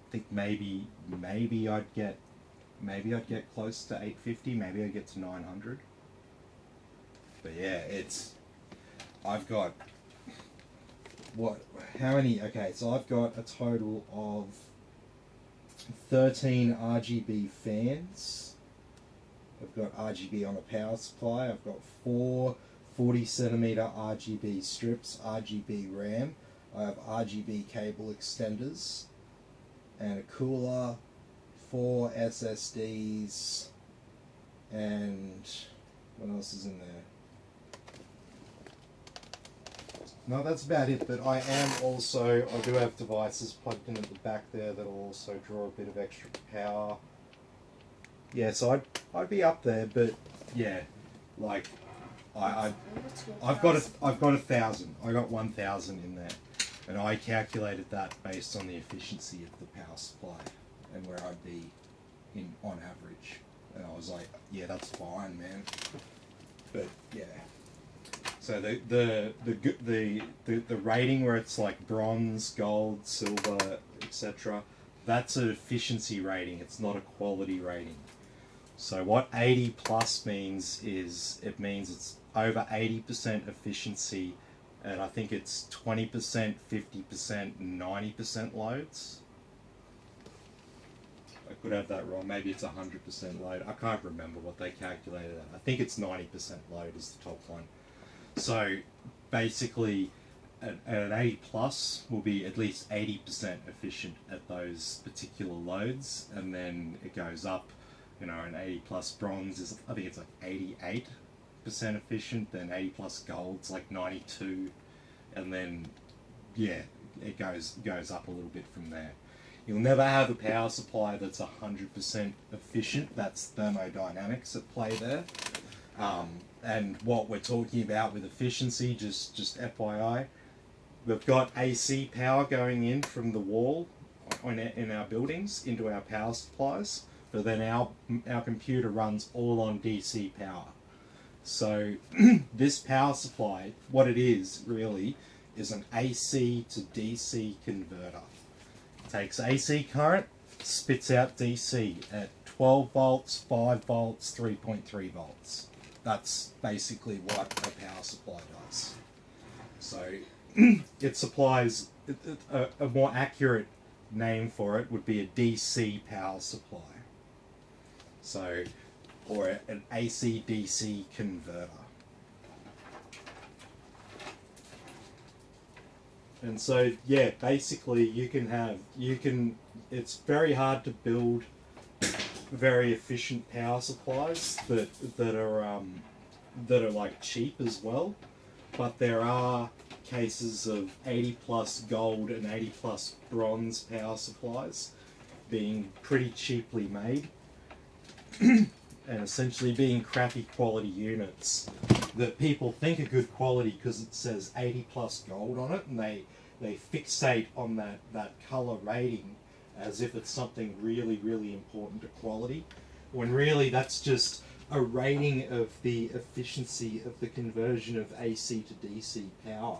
I think maybe I'd get maybe I'd get close to 850, maybe I'd get to 900. But yeah, I've got, how many, okay, so I've got a total of 13 RGB fans. I've got RGB on a power supply. I've got 4 40cm RGB strips, RGB RAM. I have RGB cable extenders and a cooler, 4 SSDs, and what else is in there? No, that's about it, but I do have devices plugged in at the back there that'll also draw a bit of extra power. Yeah, so I'd be up there, but yeah, like I've got 1,000. I got 1,000 in there, and I calculated that based on the efficiency of the power supply and where I'd be on average, and I was like, yeah, that's fine, man. But yeah. So the rating where it's like bronze, gold, silver, etc., that's an efficiency rating. It's not a quality rating. So what 80 plus means is it means it's over 80% efficiency, and I think it's 20%, 50%, 90% loads. I could have that wrong. Maybe it's 100% load. I can't remember what they calculated at. I think it's 90% load is the top one. So basically, an 80 plus will be at least 80% efficient at those particular loads, and then it goes up. You know, an 80 plus bronze is, I think it's like 88% efficient. Then 80 plus gold's like 92, and then yeah, it goes up a little bit from there. You'll never have a power supply that's 100% efficient. That's thermodynamics at play there. And what we're talking about with efficiency, just FYI, we've got AC power going in from the wall in our buildings into our power supplies, but then our computer runs all on DC power. So this power supply, what it is really, is an AC to DC converter. It takes AC current, spits out DC at 12 volts, 5 volts, 3.3 volts. That's basically what a power supply does. So it supplies, a more accurate name for it would be a DC power supply. So, or an AC-DC converter. And so, yeah, basically it's very hard to build very efficient power supplies that are like cheap as well, but there are cases of 80 plus gold and 80 plus bronze power supplies being pretty cheaply made and essentially being crappy quality units that people think are good quality because it says 80 plus gold on it, and they fixate on that color rating as if it's something really, really important to quality, when really that's just a rating of the efficiency of the conversion of AC to DC power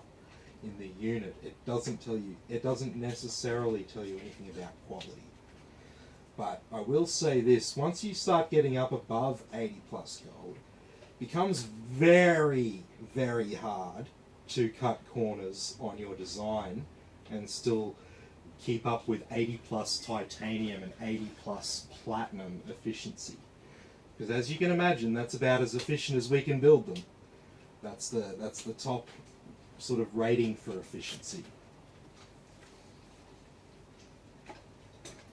in the unit. It doesn't necessarily tell you anything about quality. But I will say this, once you start getting up above 80 plus gold, it becomes very, very hard to cut corners on your design and still keep up with 80 plus titanium and 80 plus platinum efficiency. Because as you can imagine, that's about as efficient as we can build them. That's the top sort of rating for efficiency.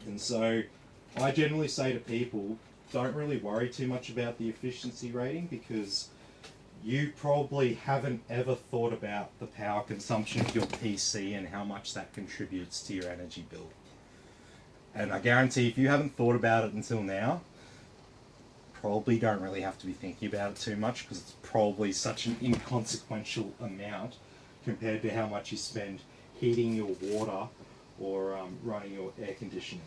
And so I generally say to people, don't really worry too much about the efficiency rating, because you probably haven't ever thought about the power consumption of your PC and how much that contributes to your energy bill. And I guarantee if you haven't thought about it until now, probably don't really have to be thinking about it too much, because it's probably such an inconsequential amount compared to how much you spend heating your water or running your air conditioning.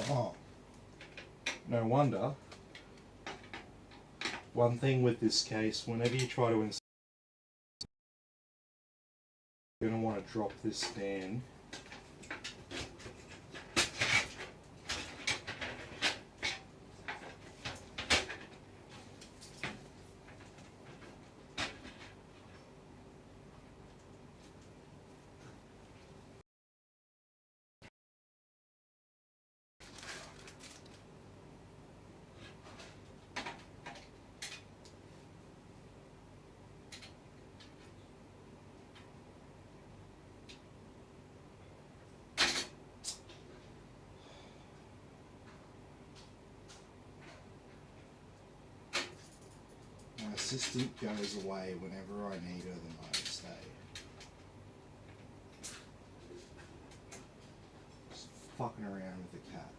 Oh, no wonder. One thing with this case, whenever you try to install, you're going to want to drop this fan. My assistant goes away whenever I need her the most, eh? Just fucking around with the cat.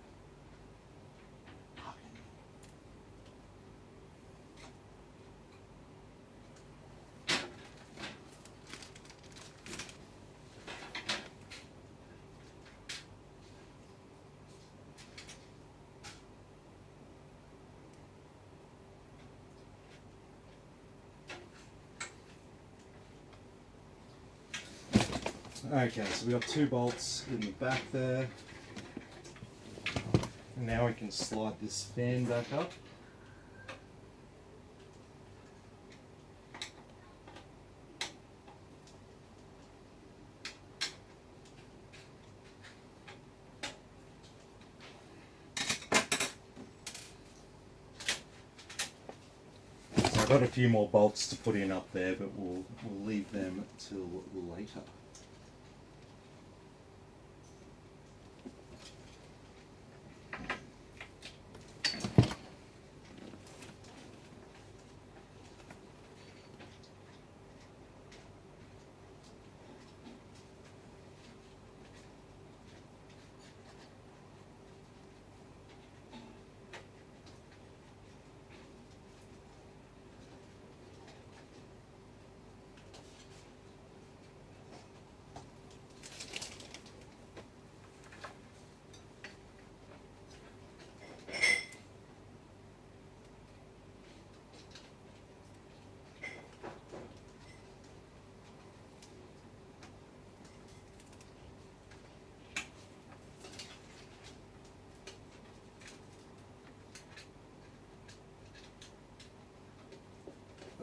Okay, so we got 2 bolts in the back there. And now we can slide this fan back up. So I've got a few more bolts to put in up there, but we'll leave them till later.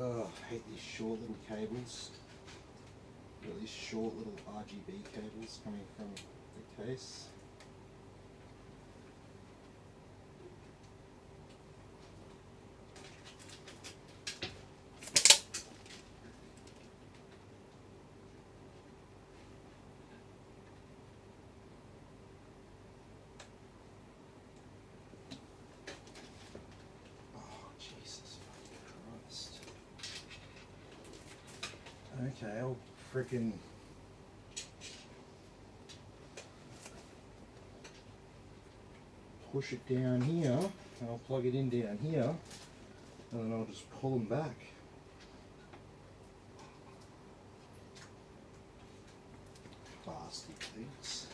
Oh, I hate these short little cables. Got these short little RGB cables coming from the case. Okay, I'll frickin' push it down here. I'll plug it in down here, and then I'll just pull them back. Bastard things.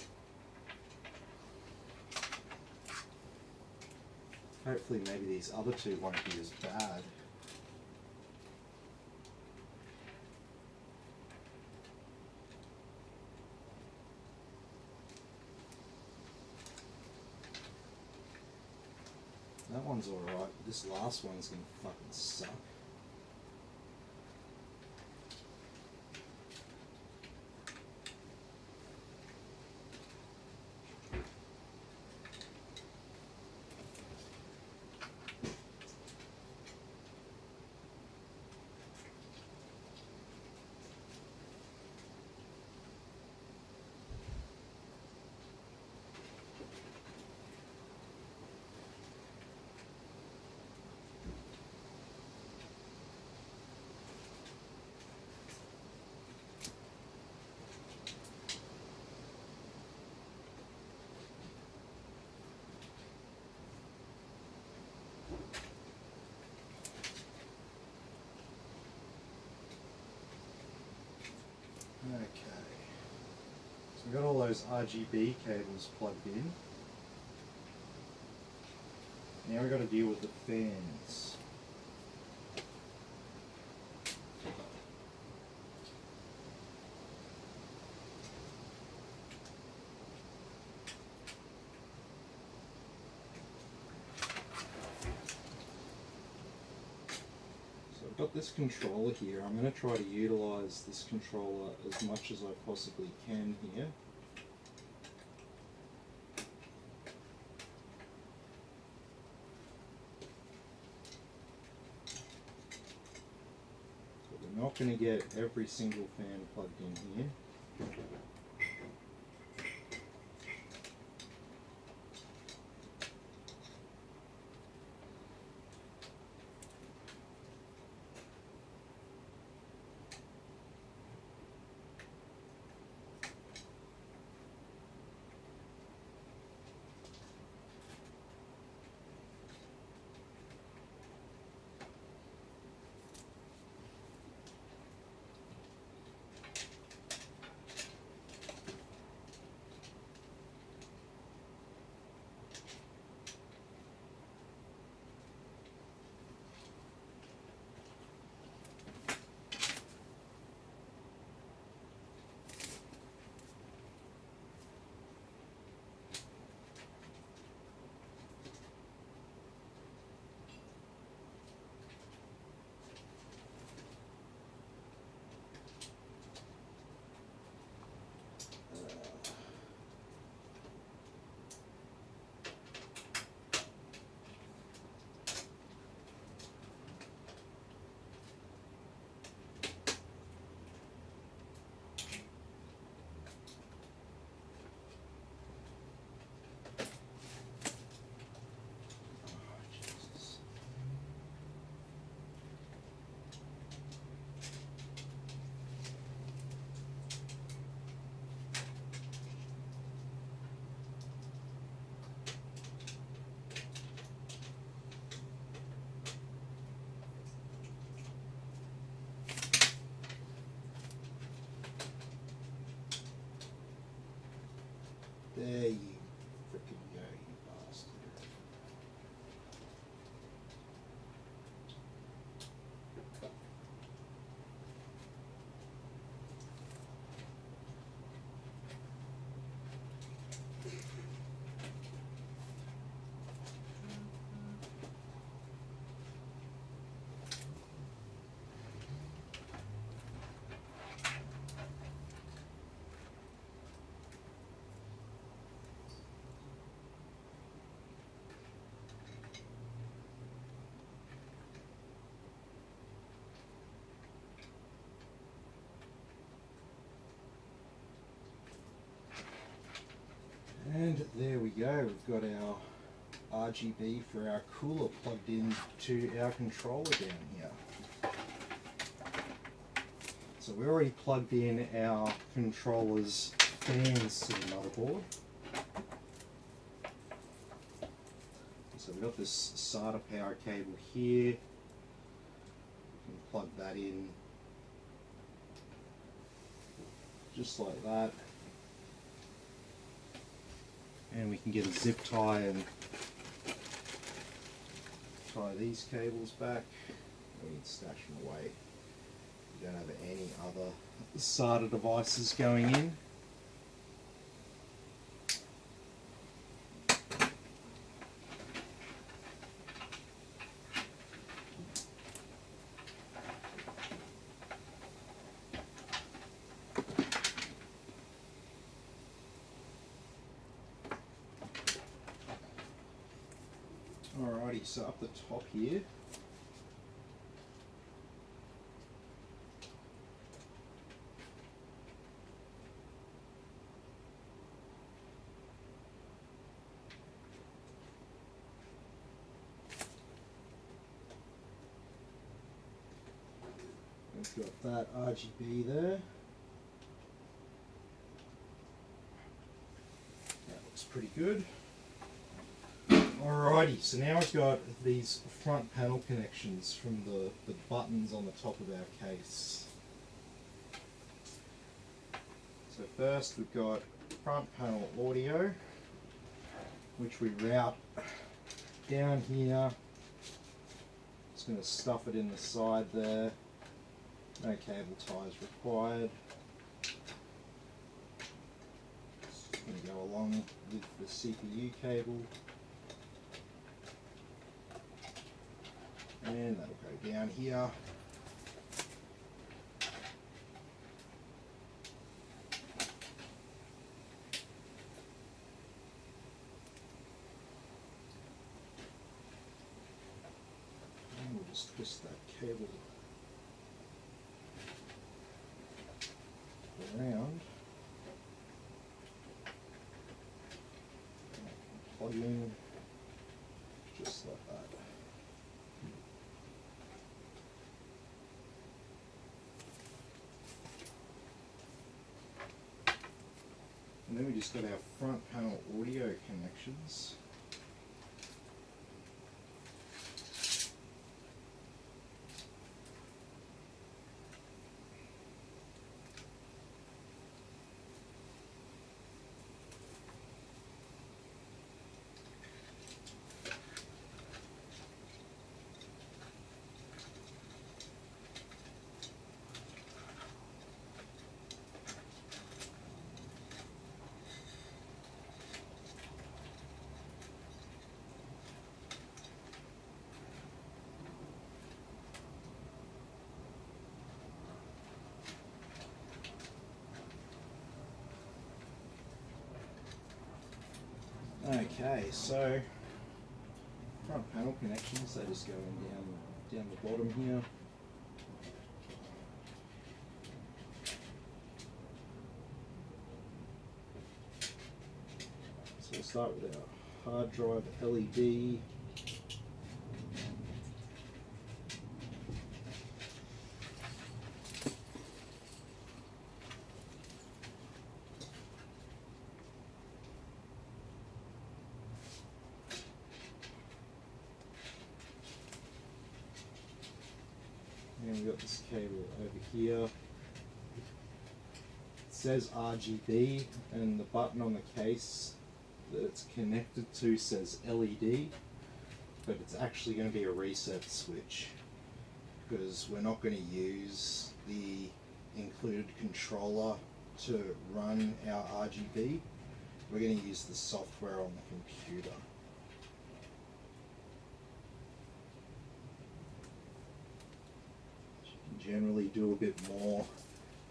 Hopefully maybe these other 2 won't be as bad. That one's alright, but this last one's gonna fucking suck. Okay, so we've got all those RGB cables plugged in. Now we've got to deal with the fans. So I've got this controller here. I'm going to try to utilize this controller as much as I possibly can here. We're not going to get every single fan plugged in here. There you frickin' go, you bastard. And there we go, we've got our RGB for our cooler plugged in to our controller down here. So we already plugged in our controller's fans to the motherboard. So we've got this SATA power cable here. We can plug that in just like that. And we can get a zip tie and tie these cables back. We can stash them away. We don't have any other SATA devices going in. Alrighty, so up the top here, we've got that RGB there. That looks pretty good. Alrighty, so now we've got these front panel connections from the buttons on the top of our case. So first we've got front panel audio, which we route down here. Just going to stuff it in the side there. No cable ties required. Just going to go along with the CPU cable. And that'll go down here. And we'll just twist that cable around. Plug in just like that. And then we just got our front panel audio connections. Okay, so front panel connections, they just go in down the bottom here. So we'll start with our hard drive LED. And we've got this cable over here. It says RGB, and the button on the case that it's connected to says LED, but it's actually going to be a reset switch because we're not going to use the included controller to run our RGB. We're going to use the software on the computer. Generally do a bit more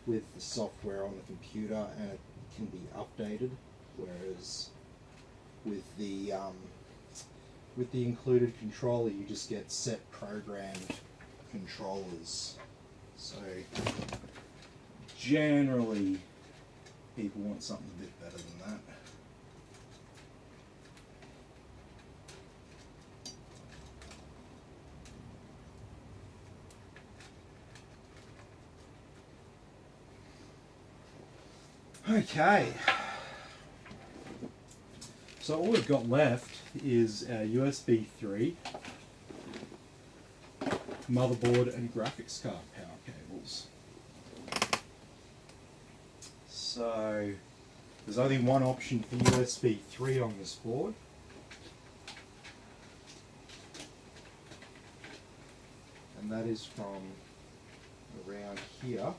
with the software on the computer and it can be updated, whereas with the included controller you just get set programmed controllers. So generally people want something a bit better than that. Okay, so all we've got left is our USB 3, motherboard and graphics card power cables. So there's only one option for USB 3 on this board. And that is from around here.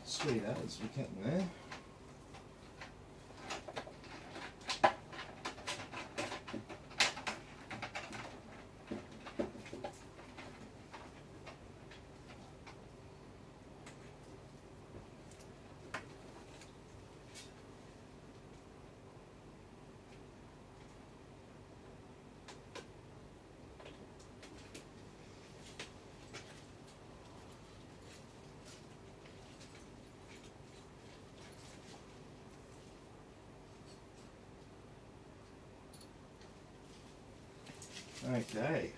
Sweet as we get there. Okay.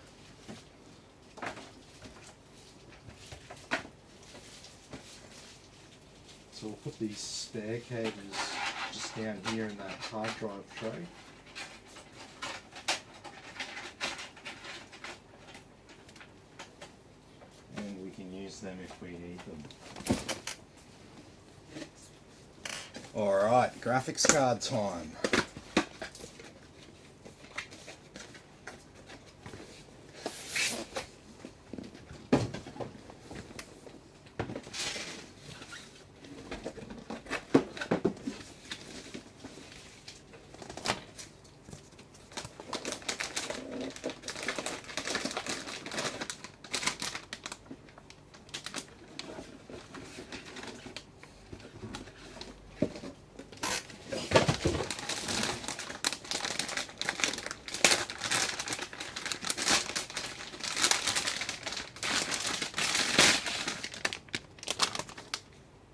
So we'll put these spare cables just down here in that hard drive tray. And we can use them if we need them. Alright, graphics card time.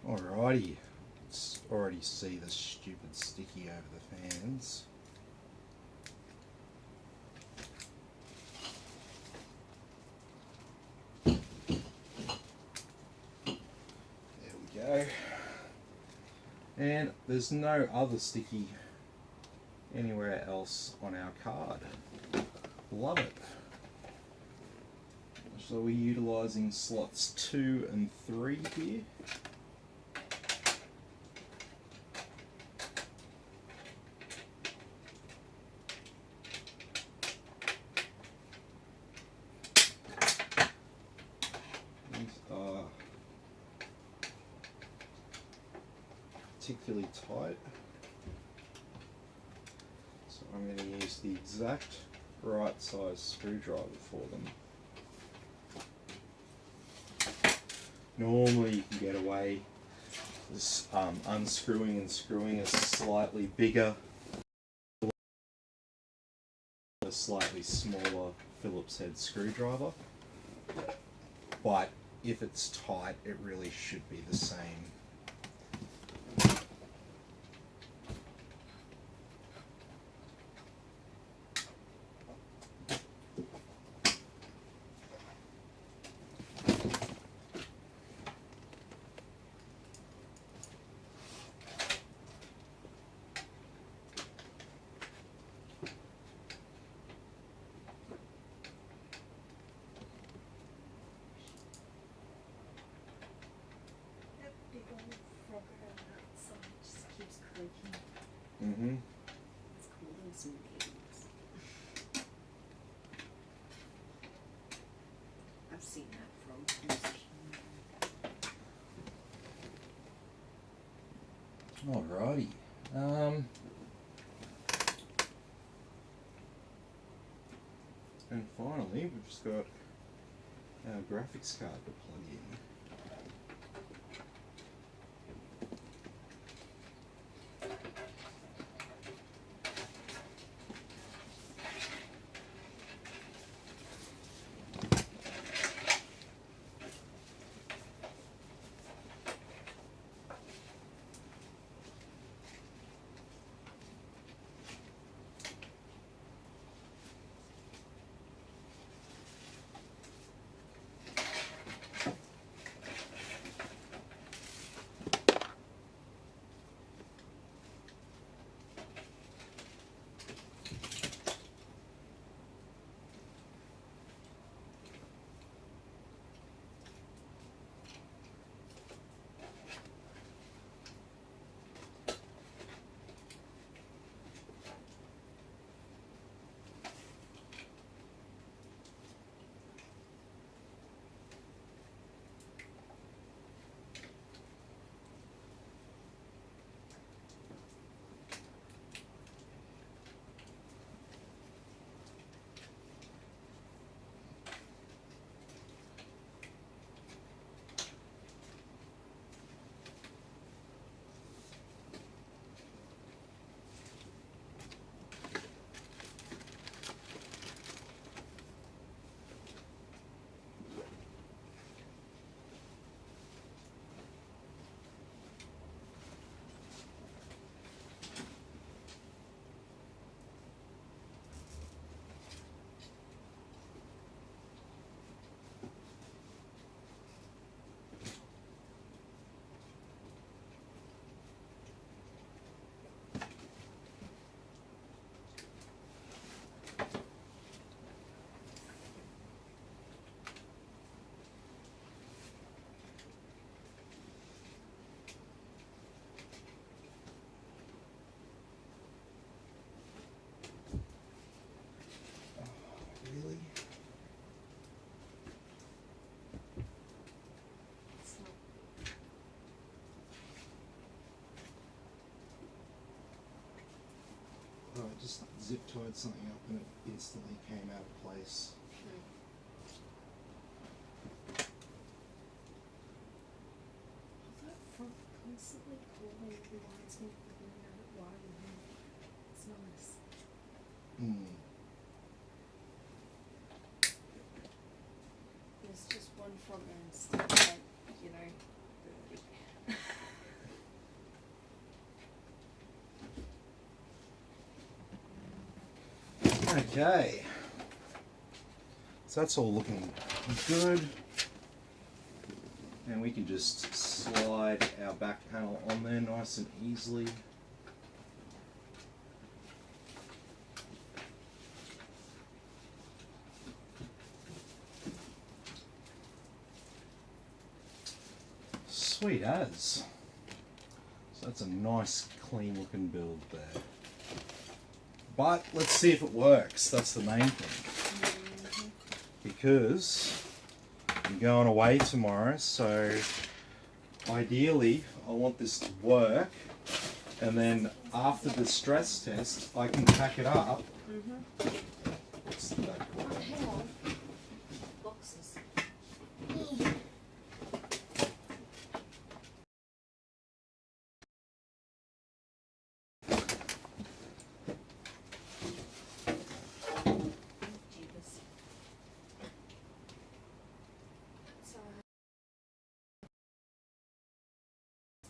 Alrighty, let's already see the stupid sticky over the fans. There we go. And there's no other sticky anywhere else on our card. Love it. So we're utilising slots 2 and 3 here. Particularly tight, so I'm going to use the exact right size screwdriver for them. Normally you can get away with unscrewing and screwing a slightly bigger, a slightly smaller Phillips head screwdriver, but if it's tight it really should be the same. Mm-hmm. It's cool and some games. I've seen that from Alrighty. And finally, we've just got our graphics card to plug in. just zip tied something up and it instantly came out of place. That front constantly calling reminds me of the wiring. It's nice. There's just one front end still like, you know, dirty. Okay. So that's all looking good. And we can just slide our back panel on there nice and easily. Sweet as. So that's a nice clean looking build there. But let's see if it works. That's the main thing. Because I'm going away tomorrow, so ideally I want this to work, and then after the stress test I can pack it up. What's that called? Oh, hang on. Boxes.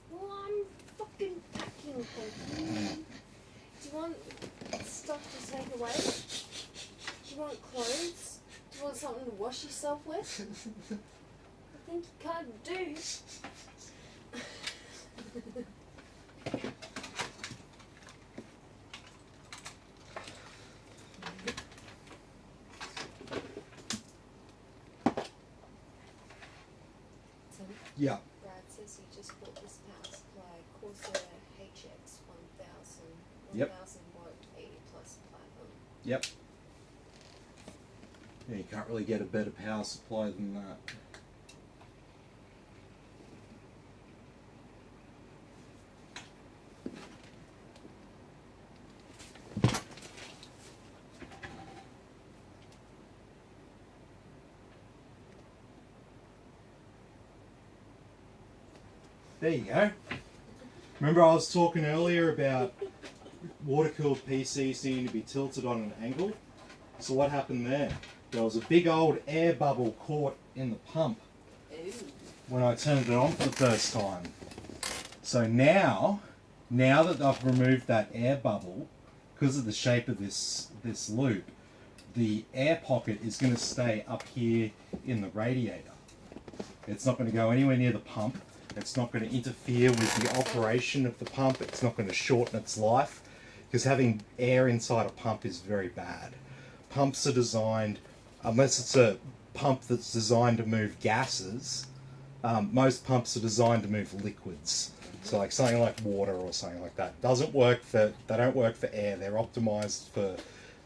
Well, I'm fucking packing for you. Do you want stuff to take away? Do you want clothes? Do you want something to wash yourself with? I think you can't do. So, Yeah. Brad says he just bought this power supply, Corsair HX 1000, Yep. 1000 watt 80 plus platinum. Yep. Yeah, you can't really get a better power supply than that. There you go. Remember I was talking earlier about water-cooled PCs needing to be tilted on an angle? So what happened there? There was a big old air bubble caught in the pump when I turned it on for the first time. So now that I've removed that air bubble, because of the shape of this loop, the air pocket is going to stay up here in the radiator. It's not going to go anywhere near the pump. It's not going to interfere with the operation of the pump. It's not going to shorten its life, because having air inside a pump is very bad. Pumps are designed, unless it's a pump that's designed to move gases, most pumps are designed to move liquids. So like something like water or something like that. They don't work for air. They're optimized for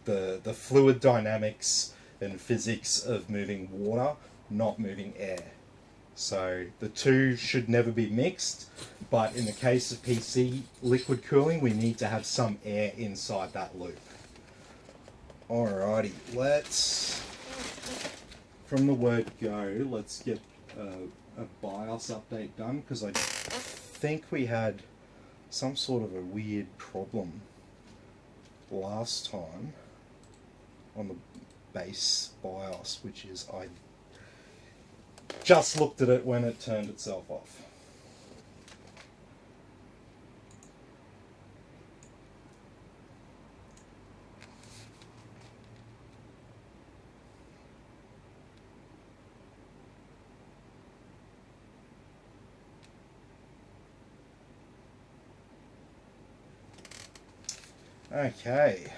the fluid dynamics and physics of moving water, not moving air. So the two should never be mixed, but in the case of PC liquid cooling, we need to have some air inside that loop. Alrighty, let's, from the word go, let's get a BIOS update done, because I think we had some sort of a weird problem last time on the base BIOS, which is I just looked at it when it turned itself off. Okay.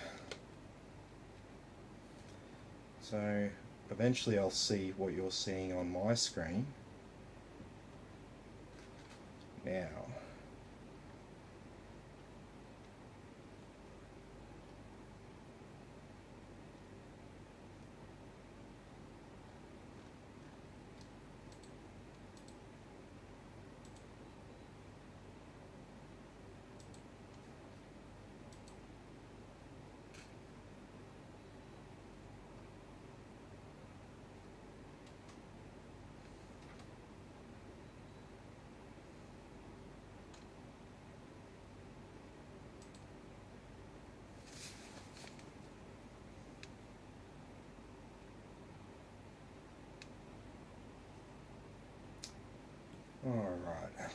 So eventually I'll see what you're seeing on my screen. Now, Alright.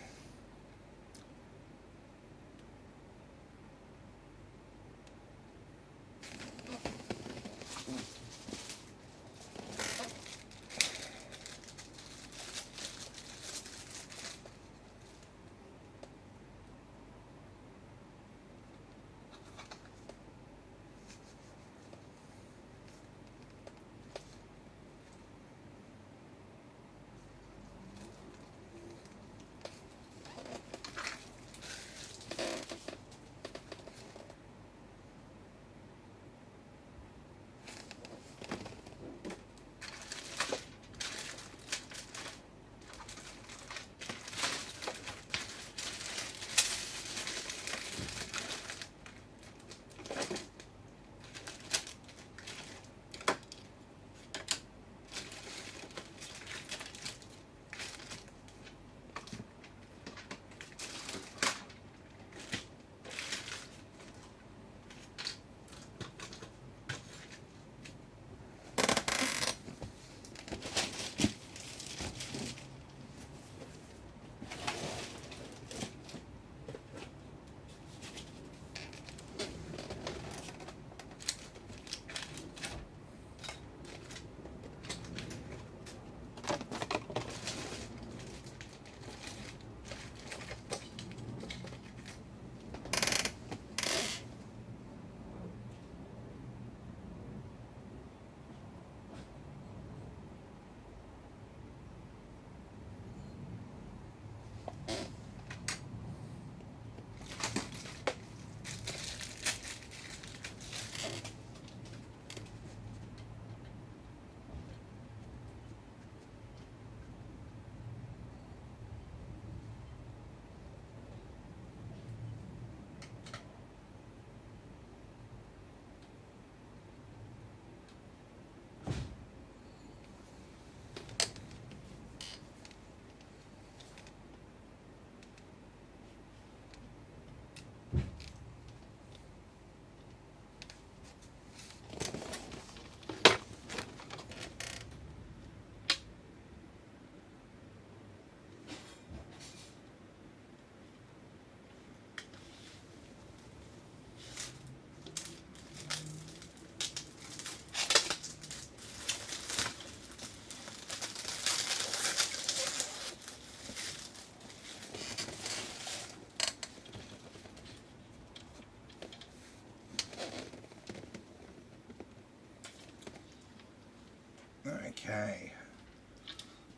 Okay,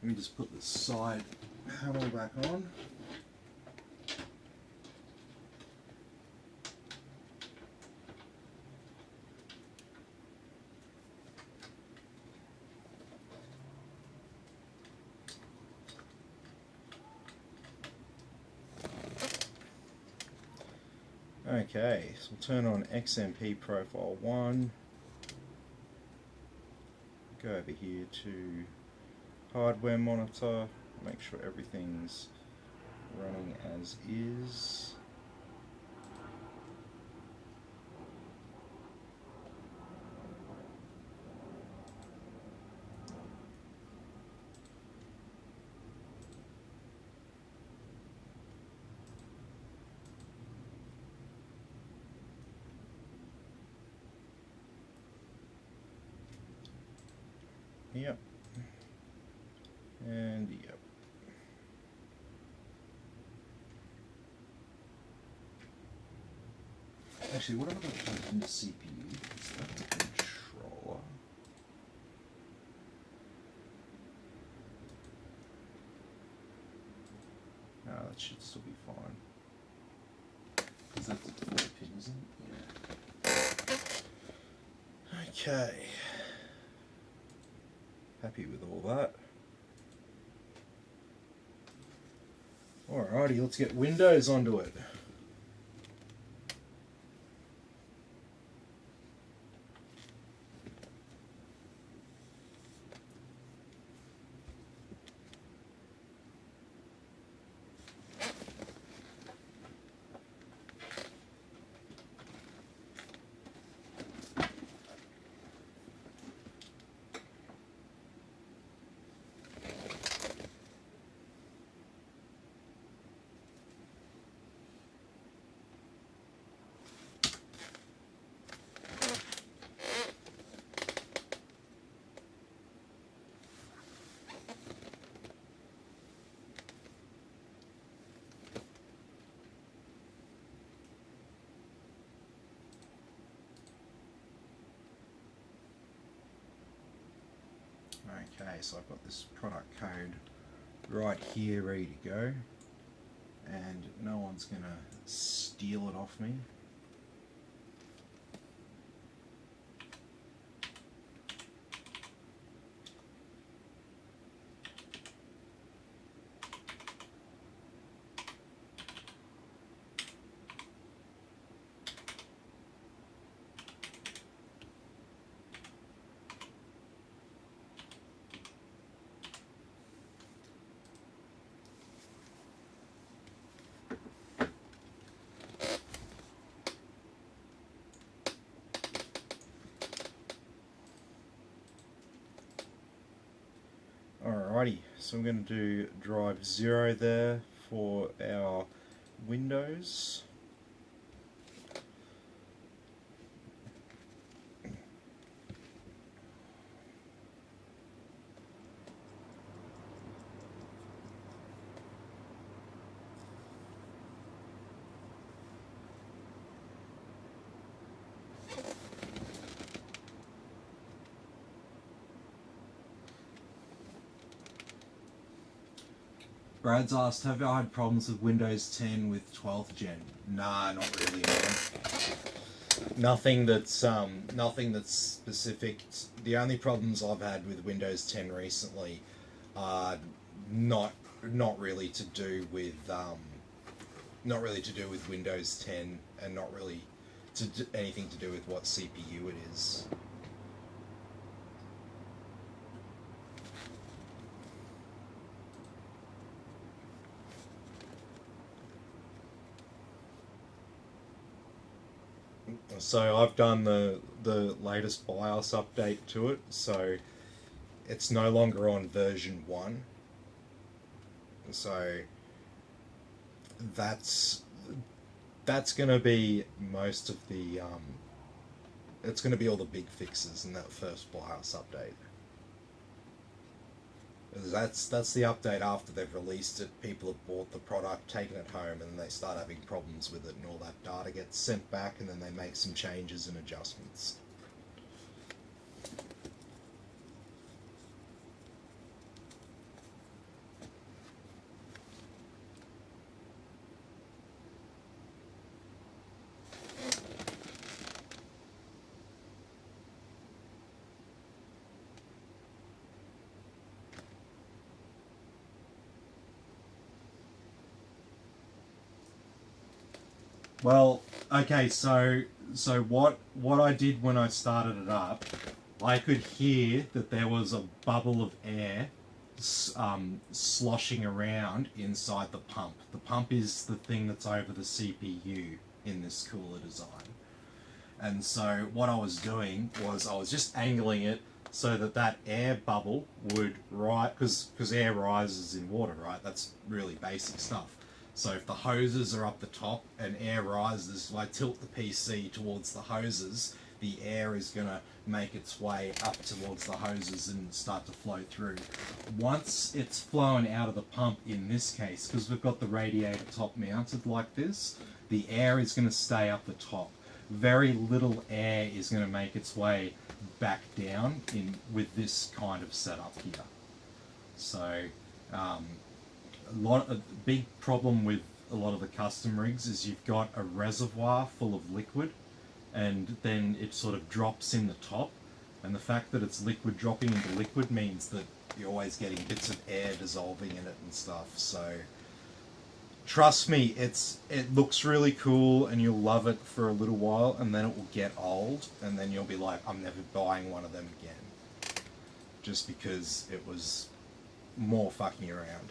let me just put the side panel back on. Okay, so we'll turn on XMP profile 1. Go over here to hardware monitor, make sure everything's running as is. Yep. And yep. Actually, what am I going to plug in the CPU? Is that the controller? No, that should still be fine. Is that the 4 pin, isn't it? Yeah. Okay. Happy with all that. Alrighty, let's get Windows onto it. Okay, so I've got this product code right here ready to go, and no one's going to steal it off me. Alrighty, so I'm going to do drive 0 there for our Windows. Brad's asked, have I had problems with Windows 10 with 12th gen? Nah, not really, man. Nothing that's specific. The only problems I've had with Windows 10 recently are not really to do with Windows 10, and not really anything to do with what CPU it is. So I've done the latest BIOS update to it, so it's no longer on version 1. So that's going to be most of the it's going to be all the big fixes in that first BIOS update. That's the update after they've released it. People have bought the product, taken it home, and then they start having problems with it, and all that data gets sent back, and then they make some changes and adjustments. Well, okay, so what I did when I started it up, I could hear that there was a bubble of air sloshing around inside the pump. The pump is the thing that's over the CPU in this cooler design. And so what I was doing was I was just angling it so that air bubble would rise, because air rises in water, right? That's really basic stuff. So if the hoses are up the top and air rises, if I tilt the PC towards the hoses, the air is going to make its way up towards the hoses and start to flow through. Once it's flown out of the pump, in this case, because we've got the radiator top mounted like this, the air is going to stay up the top. Very little air is going to make its way back down with this kind of setup here. So a big problem with a lot of the custom rigs is you've got a reservoir full of liquid, and then it sort of drops in the top, and the fact that it's liquid dropping into liquid means that you're always getting bits of air dissolving in it and stuff. So trust me, it looks really cool and you'll love it for a little while, and then it will get old, and then you'll be like, I'm never buying one of them again, just because it was more fucking around.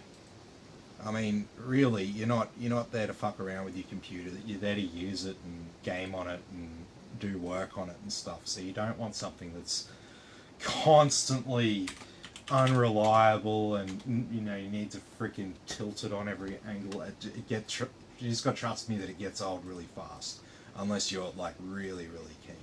I mean, really, you're not there to fuck around with your computer. You're there to use it and game on it and do work on it and stuff. So you don't want something that's constantly unreliable, and you need to freaking tilt it on every angle. You just got to trust me that it gets old really fast, unless you're like really, really keen.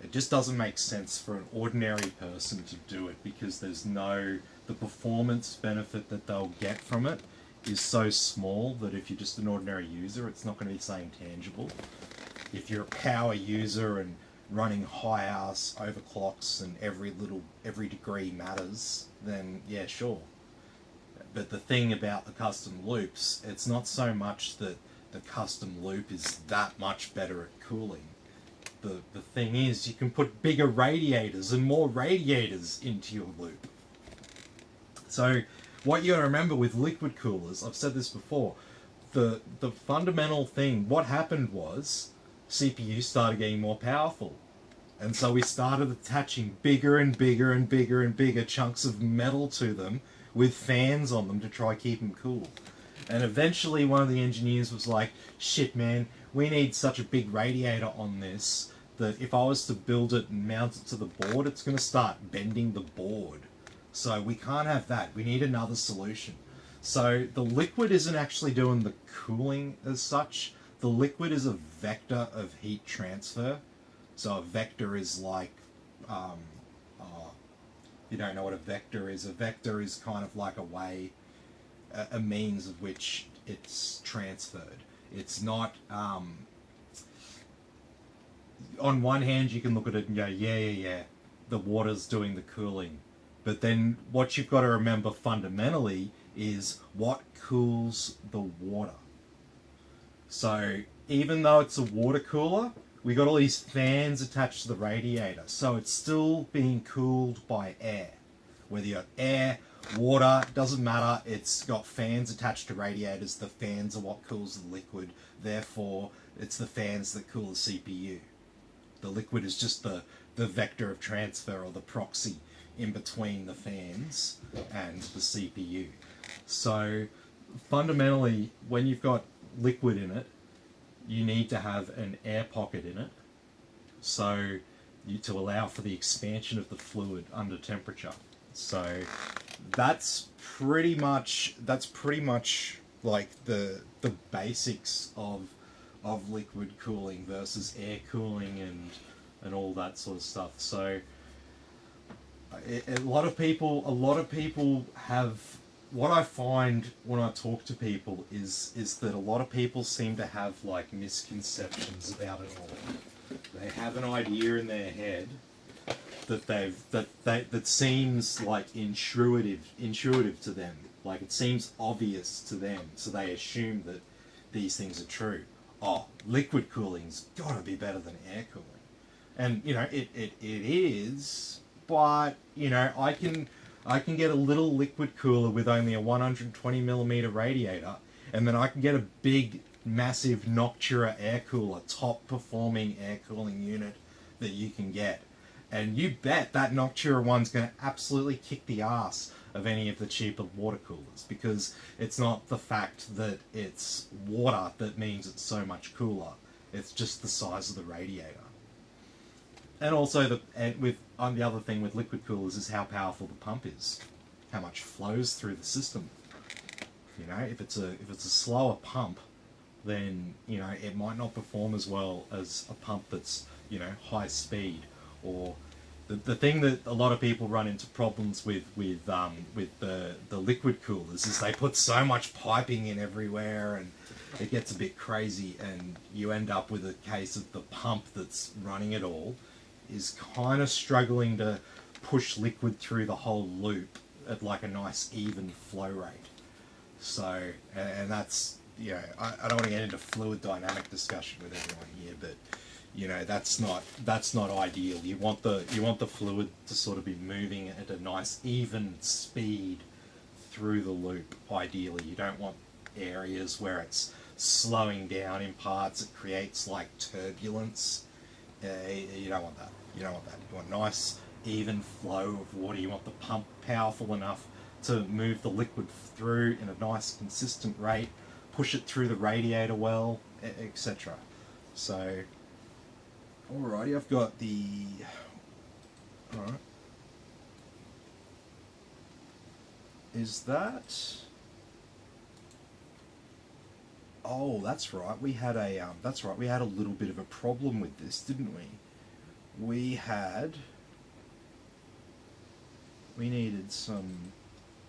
It just doesn't make sense for an ordinary person to do it, because the performance benefit that they'll get from it is so small that if you're just an ordinary user, it's not going to be something tangible. If you're a power user and running high ass overclocks and every degree matters, then yeah, sure. But the thing about the custom loops, it's not so much that the custom loop is that much better at cooling. The thing is, you can put bigger radiators and more radiators into your loop. So what you got to remember with liquid coolers, I've said this before, the fundamental thing, what happened was CPUs started getting more powerful. And so we started attaching bigger and bigger and bigger and bigger chunks of metal to them with fans on them to try keep them cool. And eventually one of the engineers was like, shit man, we need such a big radiator on this that if I was to build it and mount it to the board, it's going to start bending the board. So we can't have that. We need another solution. So the liquid isn't actually doing the cooling as such. The liquid is a vector of heat transfer. So a vector is like, you don't know what a vector is. A vector is kind of like a way, a means of which it's transferred. It's not, on one hand you can look at it and go, yeah, the water's doing the cooling. But then what you've got to remember fundamentally is what cools the water. So even though it's a water cooler, we got all these fans attached to the radiator. So it's still being cooled by air. Whether you got air, water, doesn't matter. It's got fans attached to radiators. The fans are what cools the liquid. Therefore, it's the fans that cool the CPU. The liquid is just the vector of transfer or the proxy in between the fans and the CPU. So fundamentally, when you've got liquid in it, you need to have an air pocket in it, so to allow for the expansion of the fluid under temperature. So that's pretty much like the basics of liquid cooling versus air cooling and all that sort of stuff. So a lot of people have, what I find when I talk to people is that a lot of people seem to have like misconceptions about it all. They have an idea in their head that seems like intuitive to them, like it seems obvious to them, so they assume that these things are true. Oh, liquid cooling's got to be better than air cooling, and you know it is, but you know I can get a little liquid cooler with only a 120mm radiator, and then I can get a big, massive Noctua air cooler, top performing air cooling unit that you can get. And you bet that Noctua one's going to absolutely kick the ass of any of the cheaper water coolers, because it's not the fact that it's water that means it's so much cooler. It's just the size of the radiator. And also the other thing with liquid coolers is how powerful the pump is, how much flows through the system. You know, if it's a slower pump, then you know it might not perform as well as a pump that's, you know, high speed. Or the thing that a lot of people run into problems with the liquid coolers is they put so much piping in everywhere, and it gets a bit crazy, and you end up with a case of the pump that's running it all is kind of struggling to push liquid through the whole loop at like a nice even flow rate. So, and that's, you know, I don't want to get into fluid dynamic discussion with everyone here, but you know, that's not ideal. You want the fluid to sort of be moving at a nice even speed through the loop. Ideally, you don't want areas where it's slowing down in parts. It creates like turbulence. You don't want that. You don't want that. You want a nice even flow of water. You want the pump powerful enough to move the liquid through in a nice consistent rate, push it through the radiator well, etc. So, alrighty, I've got the... Alright. Is that... Oh, that's right. We had a we had a little bit of a problem with this, didn't we? We needed some,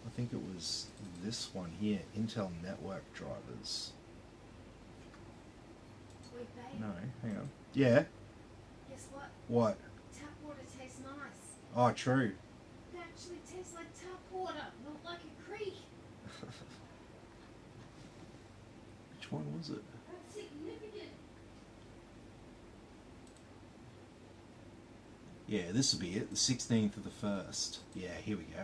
I think it was this one here, Intel network drivers. Wait, babe. No, hang on. Yeah. Guess what? What? Tap water tastes nice. Oh, true. It actually tastes like tap water, not like a creek. Which one was it? That's significant. Yeah, this will be it. The 16th of the 1st. Yeah, here we go.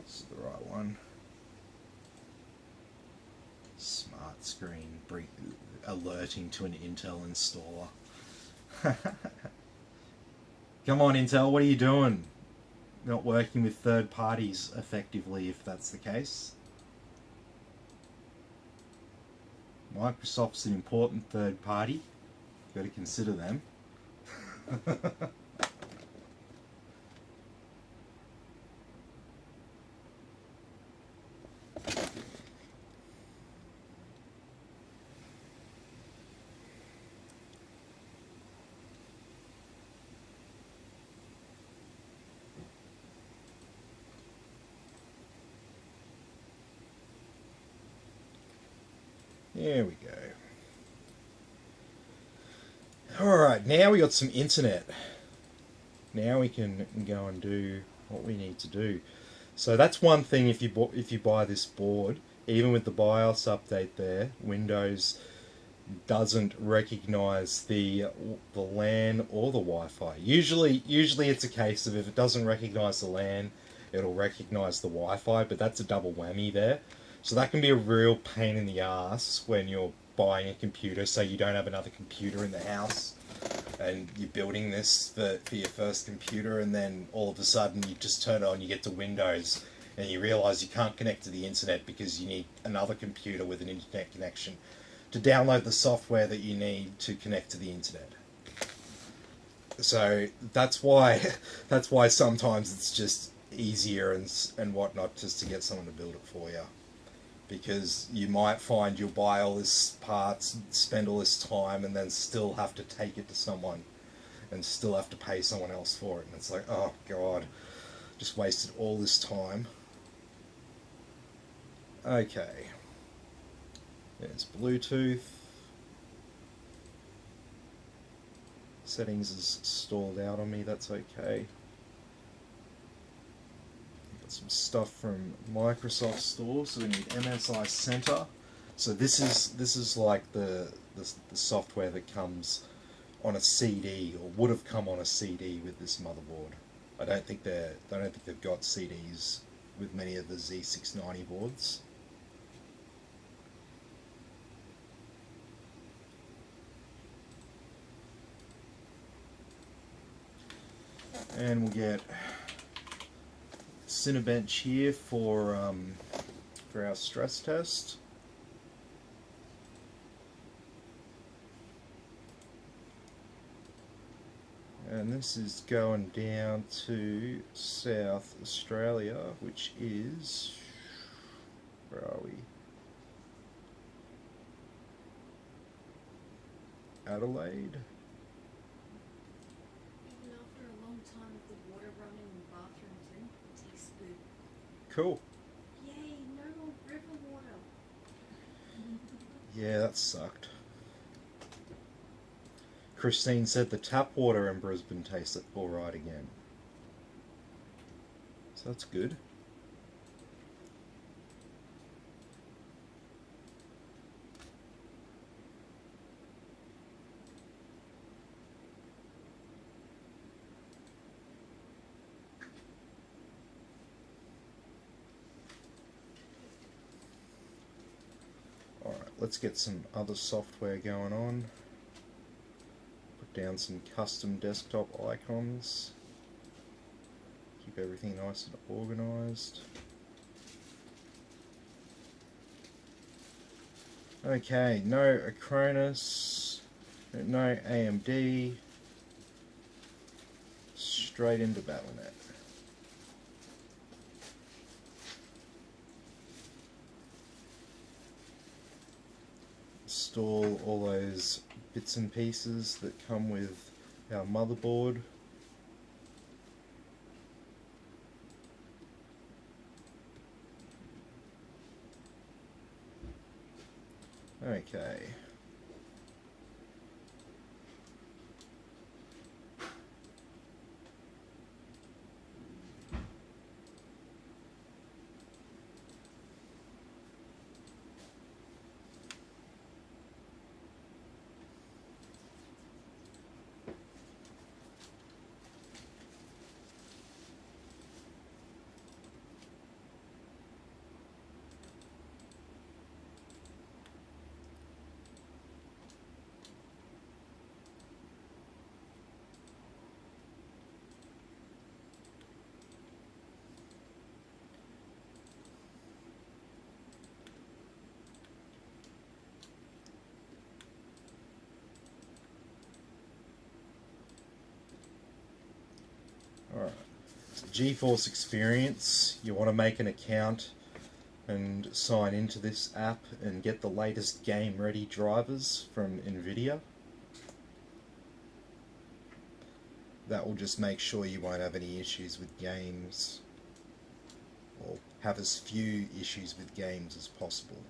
This is the right one. Smart screen alerting to an Intel installer. Come on, Intel, what are you doing? Not working with third parties effectively, if that's the case. Microsoft's an important third party. You've got to consider them. There we go. Alright, now we got some internet. Now we can go and do what we need to do. So that's one thing if you buy this board, even with the BIOS update there, Windows doesn't recognize the LAN or the Wi-Fi. Usually it's a case of if it doesn't recognize the LAN, it'll recognize the Wi-Fi, but that's a double whammy there. So that can be a real pain in the ass when you're buying a computer, so you don't have another computer in the house and you're building this for your first computer, and then all of a sudden you just turn it on, you get to Windows, and you realize you can't connect to the internet because you need another computer with an internet connection to download the software that you need to connect to the internet. So that's why sometimes it's just easier and whatnot just to get someone to build it for you. Because you might find you'll buy all this parts, spend all this time, and then still have to take it to someone and still have to pay someone else for it. And it's like, oh God, just wasted all this time. Okay. There's Bluetooth. Settings is stalled out on me, that's okay. Some stuff from Microsoft Store, so we need MSI Center. So this is like the software that comes on a CD, or would have come on a CD with this motherboard. I don't think they've got CDs with many of the Z690 boards. And we'll get Cinebench here for our stress test. And this is going down to South Australia, which is, where are we? Adelaide. Even after a long time of the water running in the bathroom too, it tastes good. Cool. Yay, no more river water. Yeah, that sucked. Christine said the tap water in Brisbane tastes alright again. So that's good. Alright, let's get some other software going on. Down some custom desktop icons. Keep everything nice and organized. Okay, no Acronis, no AMD, straight into Battle.net. Install all those bits and pieces that come with our motherboard. Okay. Geforce Experience. You want to make an account and sign into this app and get the latest game ready drivers from NVIDIA. That will just make sure you won't have any issues with games, or have as few issues with games as possible.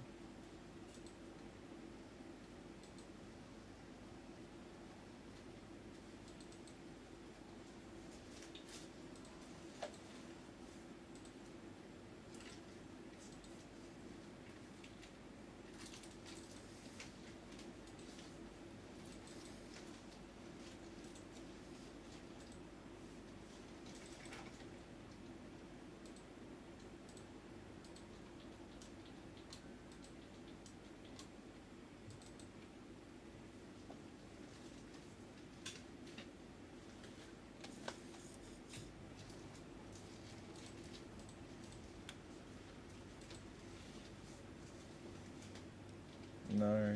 No.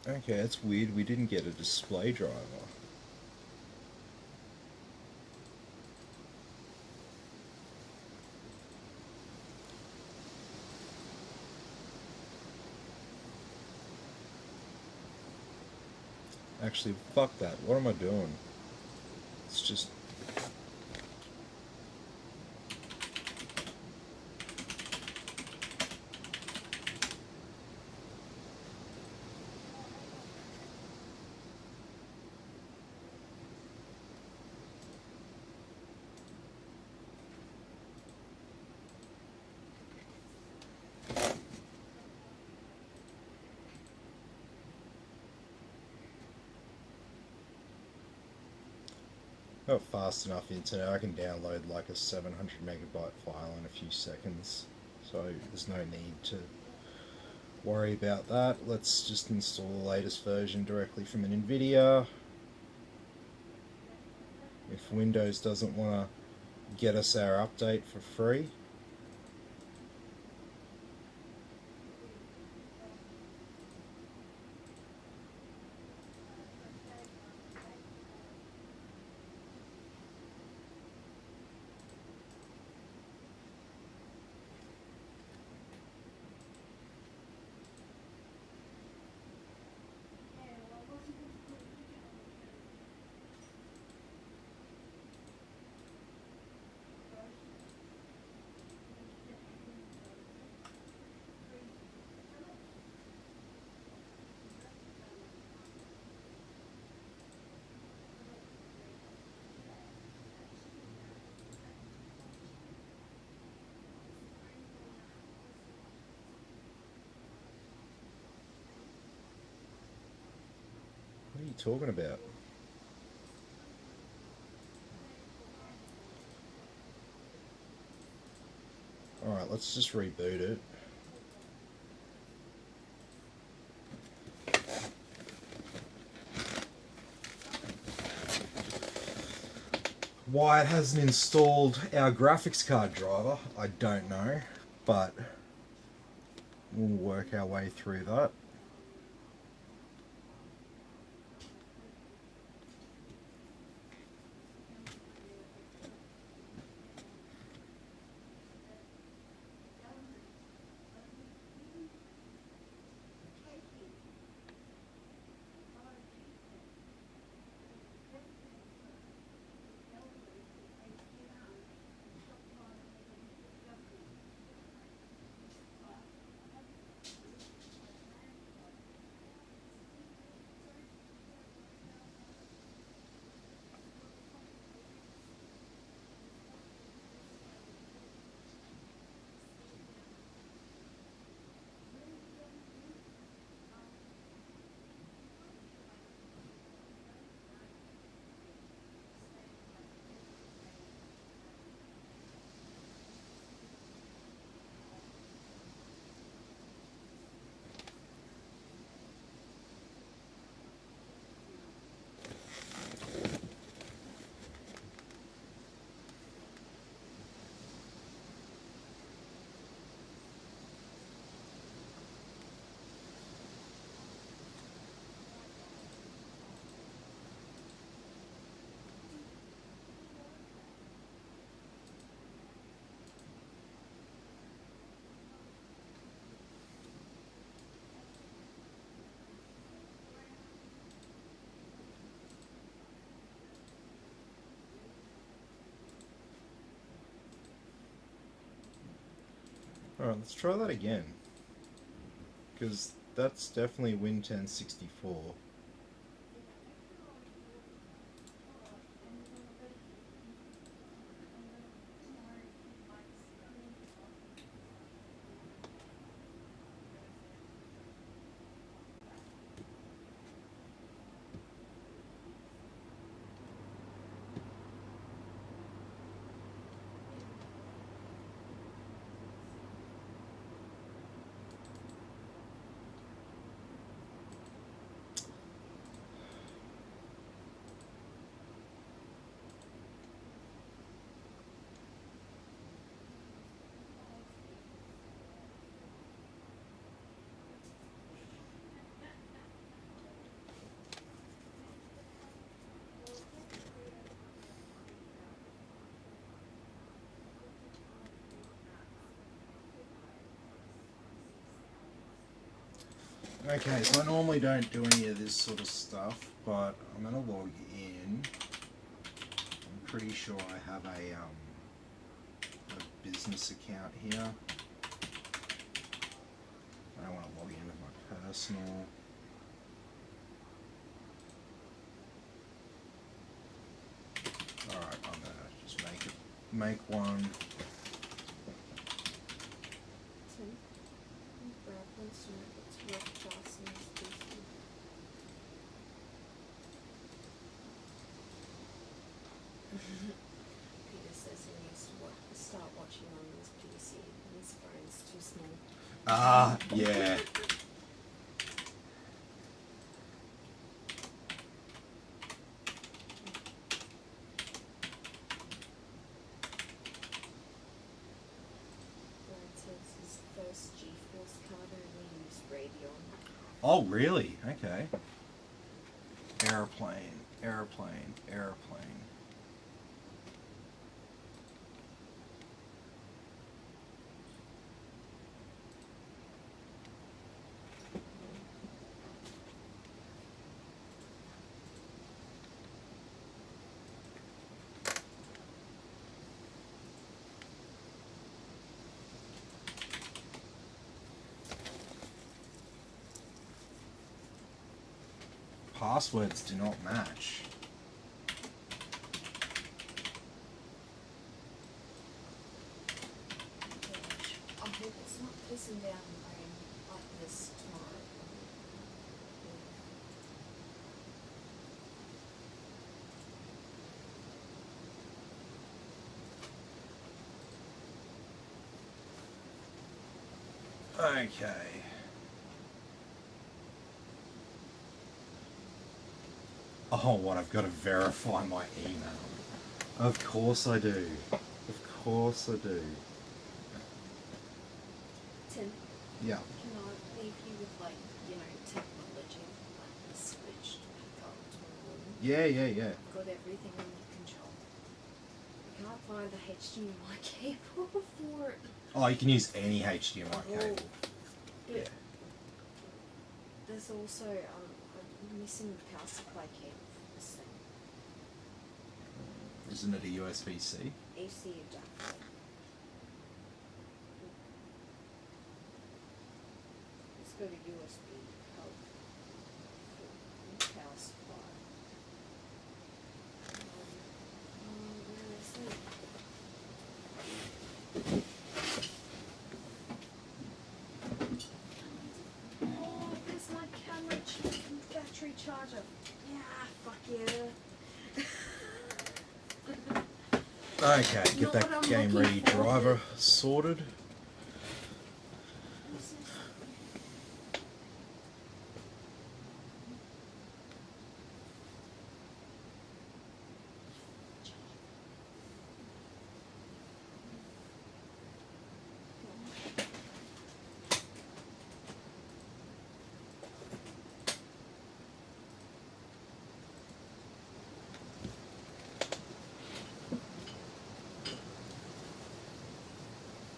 Okay, that's weird. We didn't get a display driver. Actually, fuck that. What am I doing? It's just... Got fast enough internet, I can download like a 700 megabyte file in a few seconds, so there's no need to worry about that. Let's just install the latest version directly from an NVIDIA. If Windows doesn't want to get us our update for free. What are you talking about? Alright, let's just reboot it. Why it hasn't installed our graphics card driver, I don't know, but we'll work our way through that. Alright, let's try that again. Because that's definitely Win1064. Okay, so I normally don't do any of this sort of stuff, but I'm going to log in. I'm pretty sure I have a business account here. I don't want to log in with my personal. Alright, I'm going to just make one. Ah, yeah. His first Geforce card only used Radeon. Oh, really? Okay. Airplane, airplane, airplane. Passwords do not match. I hope it's not pissing down rain like this tomorrow. Okay. Oh, what? I've got to verify my email. Of course I do. Of course I do. Tim, Yeah. can I leave you with, like, you know, technology, like the switch to pick up to a room? Yeah. I've got everything under control. I can't find the HDMI cable for it. Oh, you can use any HDMI cable. But Yeah. there's also, I'm missing the power supply cable for this thing. Isn't it a USB-C? AC adapter. It's got a USB hub for power supply. Where is it? Oh, there's my camera battery charger. Yeah, fuck yeah. Okay, get Not what that I'm game looking ready for. driver sorted.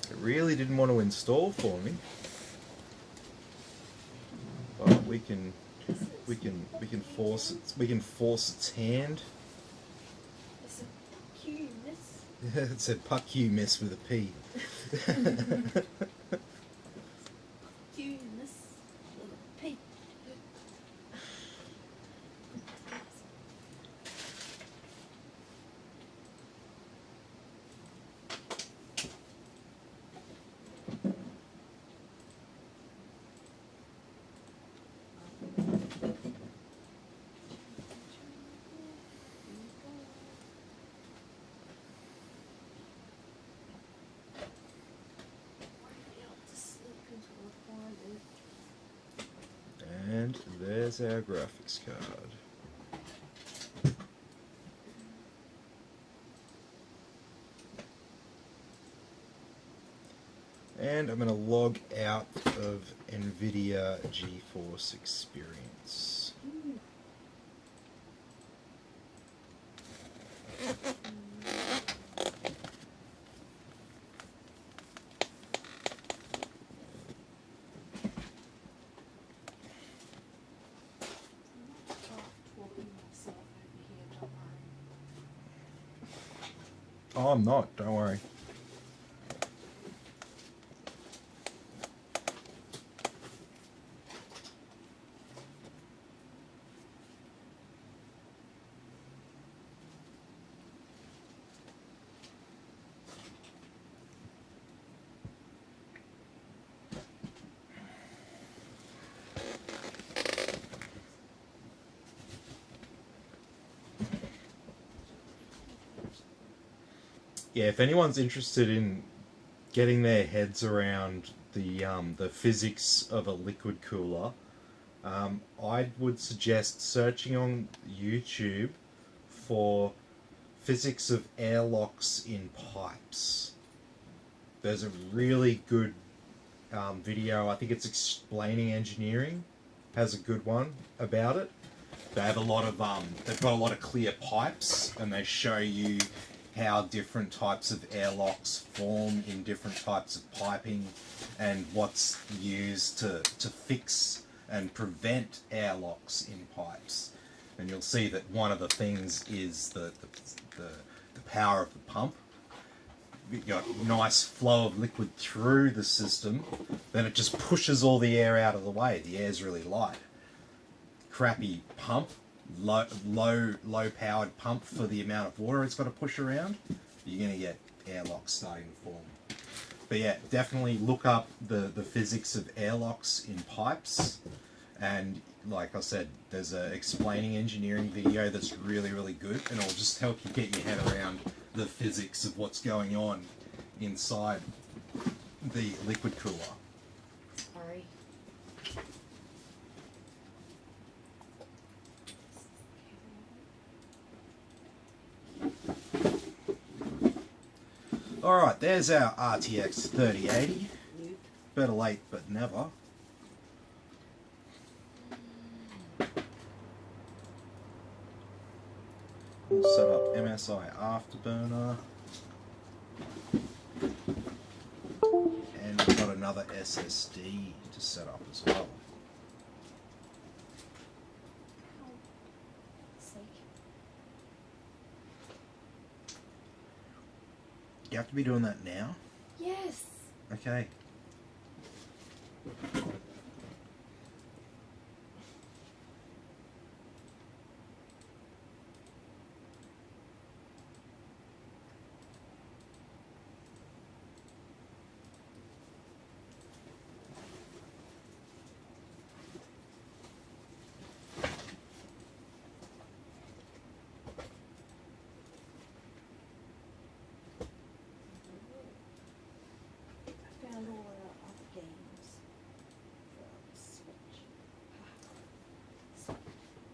It really didn't want to install for me. But we can force its hand. It's a fuck you, miss. It said "Puck you, miss" with a P. Fuck you, miss. With a P. And there's our graphics card. And I'm going to log out of NVIDIA Geforce Experience. Oh, I'm not, don't worry. Yeah, if anyone's interested in getting their heads around the physics of a liquid cooler, I would suggest searching on YouTube for physics of airlocks in pipes. There's a really good video, I think it's Explaining Engineering, has a good one about it. They have a lot of, they've got a lot of clear pipes, and they show you how different types of airlocks form in different types of piping, and what's used to fix and prevent airlocks in pipes. And you'll see that one of the things is the power of the pump. You've got a nice flow of liquid through the system, then it just pushes all the air out of the way. The air's really light. Crappy pump, low powered pump for the amount of water it's got to push around, you're going to get airlocks starting to form. But yeah, definitely look up the physics of airlocks in pipes, and like I said, there's a Explaining Engineering video that's really, really good, and it'll just help you get your head around the physics of what's going on inside the liquid cooler. Sorry. Alright, there's our RTX 3080. Better late but never. We'll set up MSI Afterburner. And we've got another SSD to set up as well. You have to be doing that now? Yes. Okay.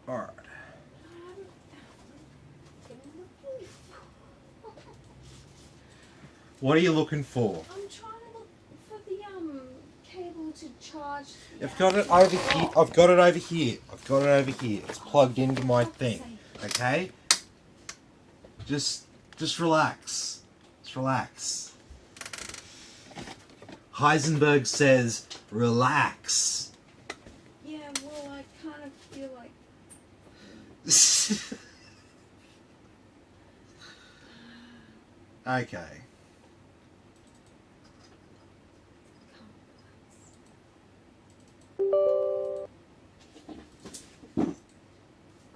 Alright. What are you looking for? I'm trying to look for the cable to charge. I've got it over here. I've got it over here. I've got it over here. It's plugged into my thing. Okay? Just relax. Just relax. Heisenberg says, relax. Yeah, well, I kind of feel like. Okay.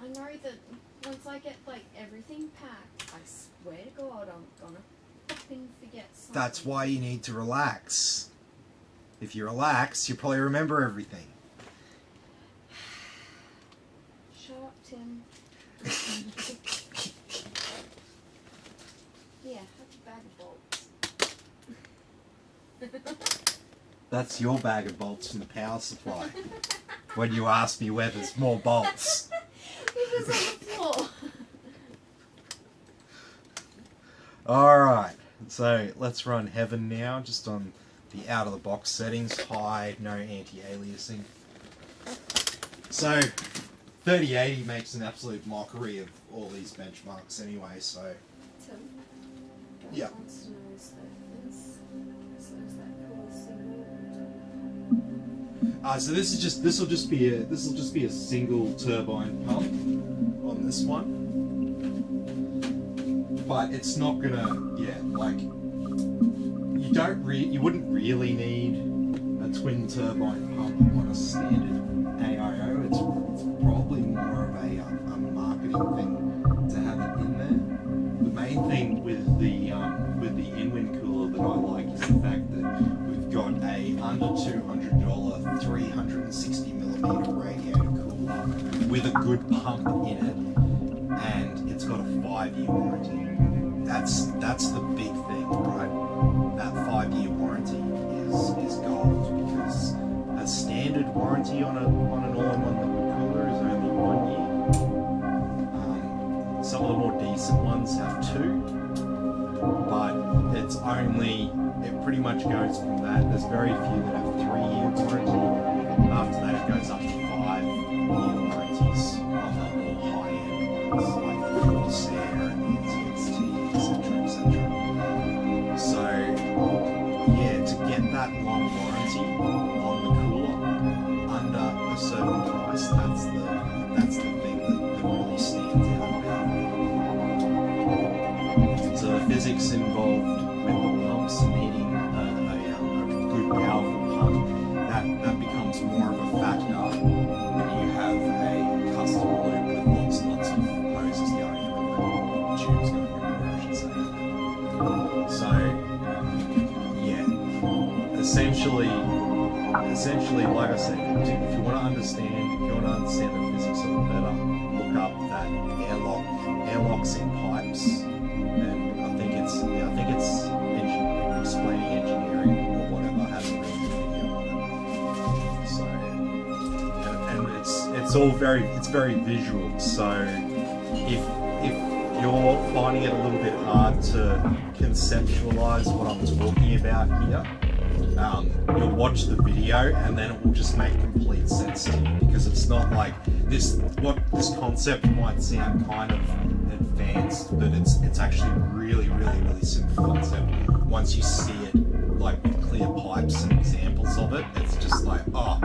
I know that once I get like everything packed, I swear to God, I'm gonna fucking forget something. That's why you need to relax. If you relax, you probably remember everything. Shut up, Tim. Yeah, have a bag of bolts. That's your bag of bolts from the power supply. When you ask me where there's more bolts. It was on the floor. Alright, so let's run Heaven now, just on the out-of-the-box settings. High, no anti-aliasing. So, 3080 makes an absolute mockery of all these benchmarks anyway, so... Tim, yeah. wants to know is that cool single. So this will just be a single turbine pump on this one. But it's not gonna, like, you wouldn't really need a twin turbine pump on a standard AIO. It's probably more of a marketing thing to have it in there. The main thing with the in-wind cooler that I like is the fact that we've got a under $200 360mm radiator cooler with a good pump in it, and it's got a 5-year warranty. That's the big thing, right? That 5-year warranty is gold. warranty on an all-in-one liquid cooler is only 1 year. Some of the more decent ones have 2, but it pretty much goes from that. There's very few that have 3-year warranty. After that, it goes up to 5-year warranties on the more high-end ones, like the Corsair and the NZXT, etc. So, yeah, to get that long warranty on the cooler under a certain price, that's the thing that really stands out about it. So the physics involved with the pumps and needing a good powerful pump, that becomes more of a factor when you have a custom loop with lots and lots of hoses going everywhere, tubes going everywhere, I should say. So, yeah, essentially, like I said, if you want to understand the physics a little better, look up that airlocks in pipes, and I think it's explaining engineering or whatever. I haven't read the video on it, so it's very visual. So if you're finding it a little bit hard to conceptualize what I'm talking about here, you'll watch the video and then it will just make complete sense to you, because it's not like this concept might sound kind of advanced, but it's actually really simple concept. Once you see it like with clear pipes and examples of it, it's just like, oh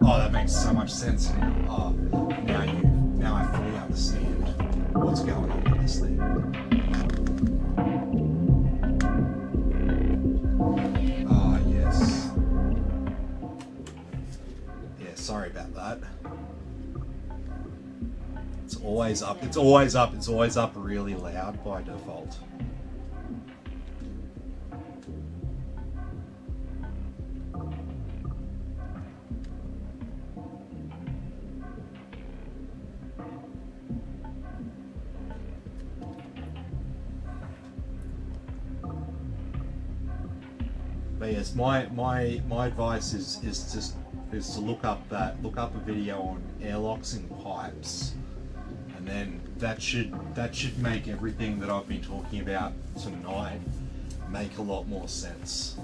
that makes so much sense now. Now I fully understand what's going on with this thing. Sorry about that. It's always up really loud by default. But yes, my advice is to look up a video on airlocks in pipes, and then that should make everything that I've been talking about tonight make a lot more sense.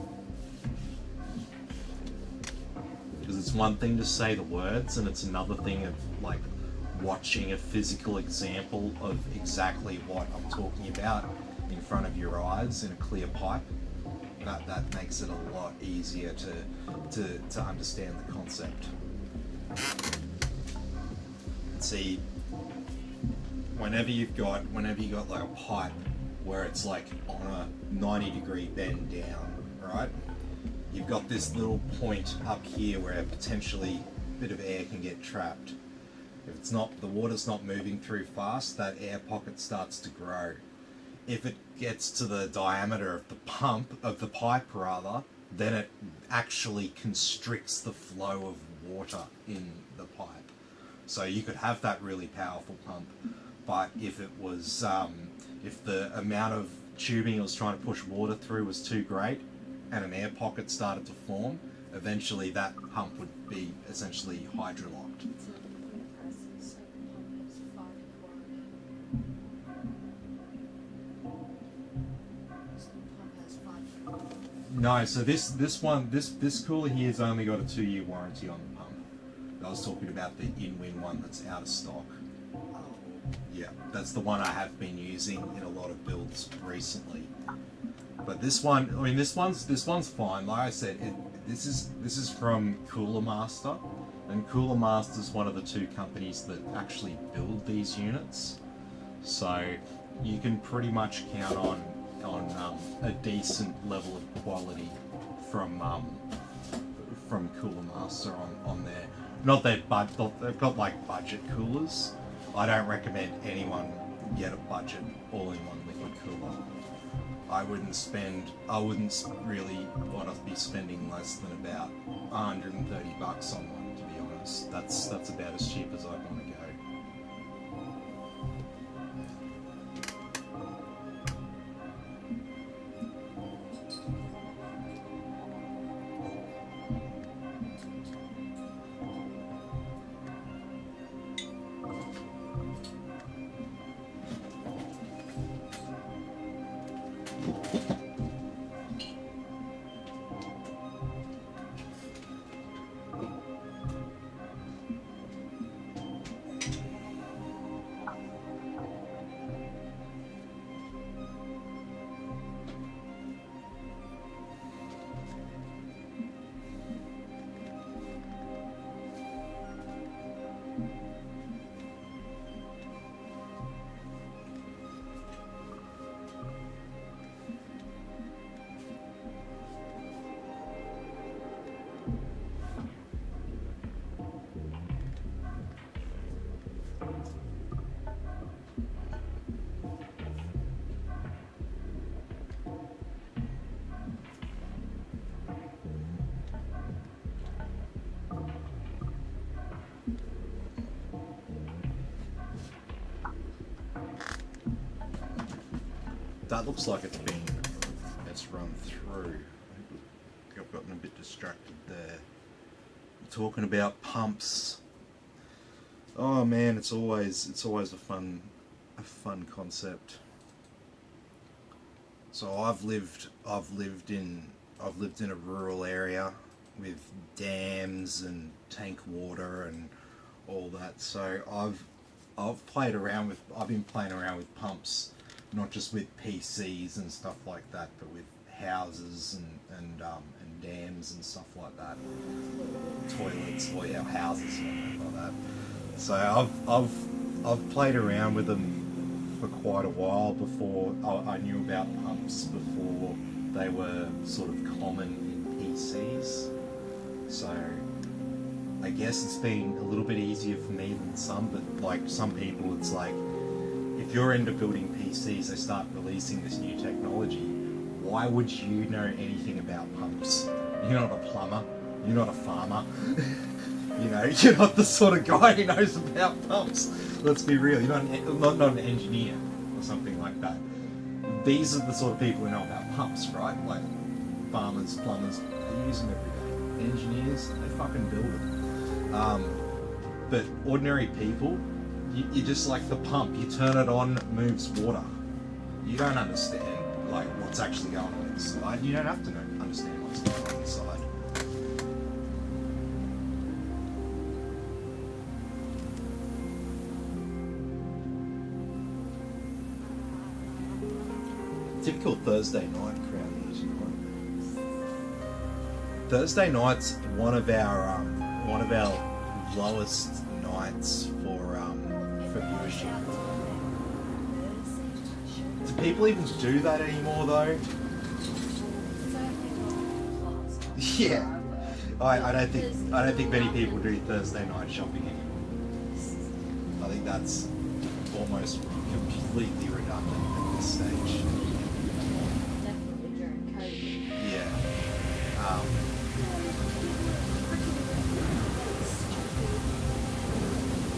Because it's one thing to say the words, and it's another thing of like watching a physical example of exactly what I'm talking about in front of your eyes in a clear pipe. That makes it a lot easier to understand the concept. See, whenever you got like a pipe where it's like on a 90-degree bend down, right? You've got this little point up here where potentially a bit of air can get trapped. If the water's not moving through fast, that air pocket starts to grow. If it gets to the diameter of the pipe, then it actually constricts the flow of water in the pipe. So you could have that really powerful pump, but if it was, if the amount of tubing it was trying to push water through was too great, and an air pocket started to form, eventually that pump would be essentially hydrolocked. No, so this cooler here has only got a 2-year warranty on the pump. I was talking about the in-win one that's out of stock. Yeah, that's the one I have been using in a lot of builds recently. But this one, I mean, this one's fine. Like I said, this is from Cooler Master, and Cooler Master is one of the 2 companies that actually build these units. So you can pretty much count on a decent level of quality from Cooler Master on there. Not that, but they've got like budget coolers. I don't recommend anyone get a budget all-in-one liquid cooler. I wouldn't really want to be spending less than about $130 on one, to be honest. That's about as cheap as I want to go. that looks like it's run through. I've gotten a bit distracted there. Talking about pumps. Oh man, it's always a fun concept. So I've lived in a rural area with dams and tank water and all that. So I've been playing around with pumps, not just with PCs and stuff like that, but with houses and dams and stuff like that, toilets, or yeah, houses and like that. So I've played around with them for quite a while before I knew about pumps, before they were sort of common in PCs. So I guess it's been a little bit easier for me than some, but like some people, it's like if you're into building PCs, they start releasing this new technology. Why would you know anything about pumps? You're not a plumber. You're not a farmer. You know, you're not the sort of guy who knows about pumps. Let's be real. You're not an engineer or something like that. These are the sort of people who know about pumps, right? Like farmers, plumbers, they use them every day. Engineers, they fucking build them. But ordinary people, you just like the pump. You turn it on, it moves water. You don't understand like what's actually going on inside. You don't have to understand what's going on inside. Typical Thursday night crowd here tonight. Thursday night's one of our lowest nights for viewership. Do people even do that anymore though? Yeah, I don't think many people do Thursday night shopping anymore. I think that's almost completely redundant at this stage. Definitely during COVID. Yeah.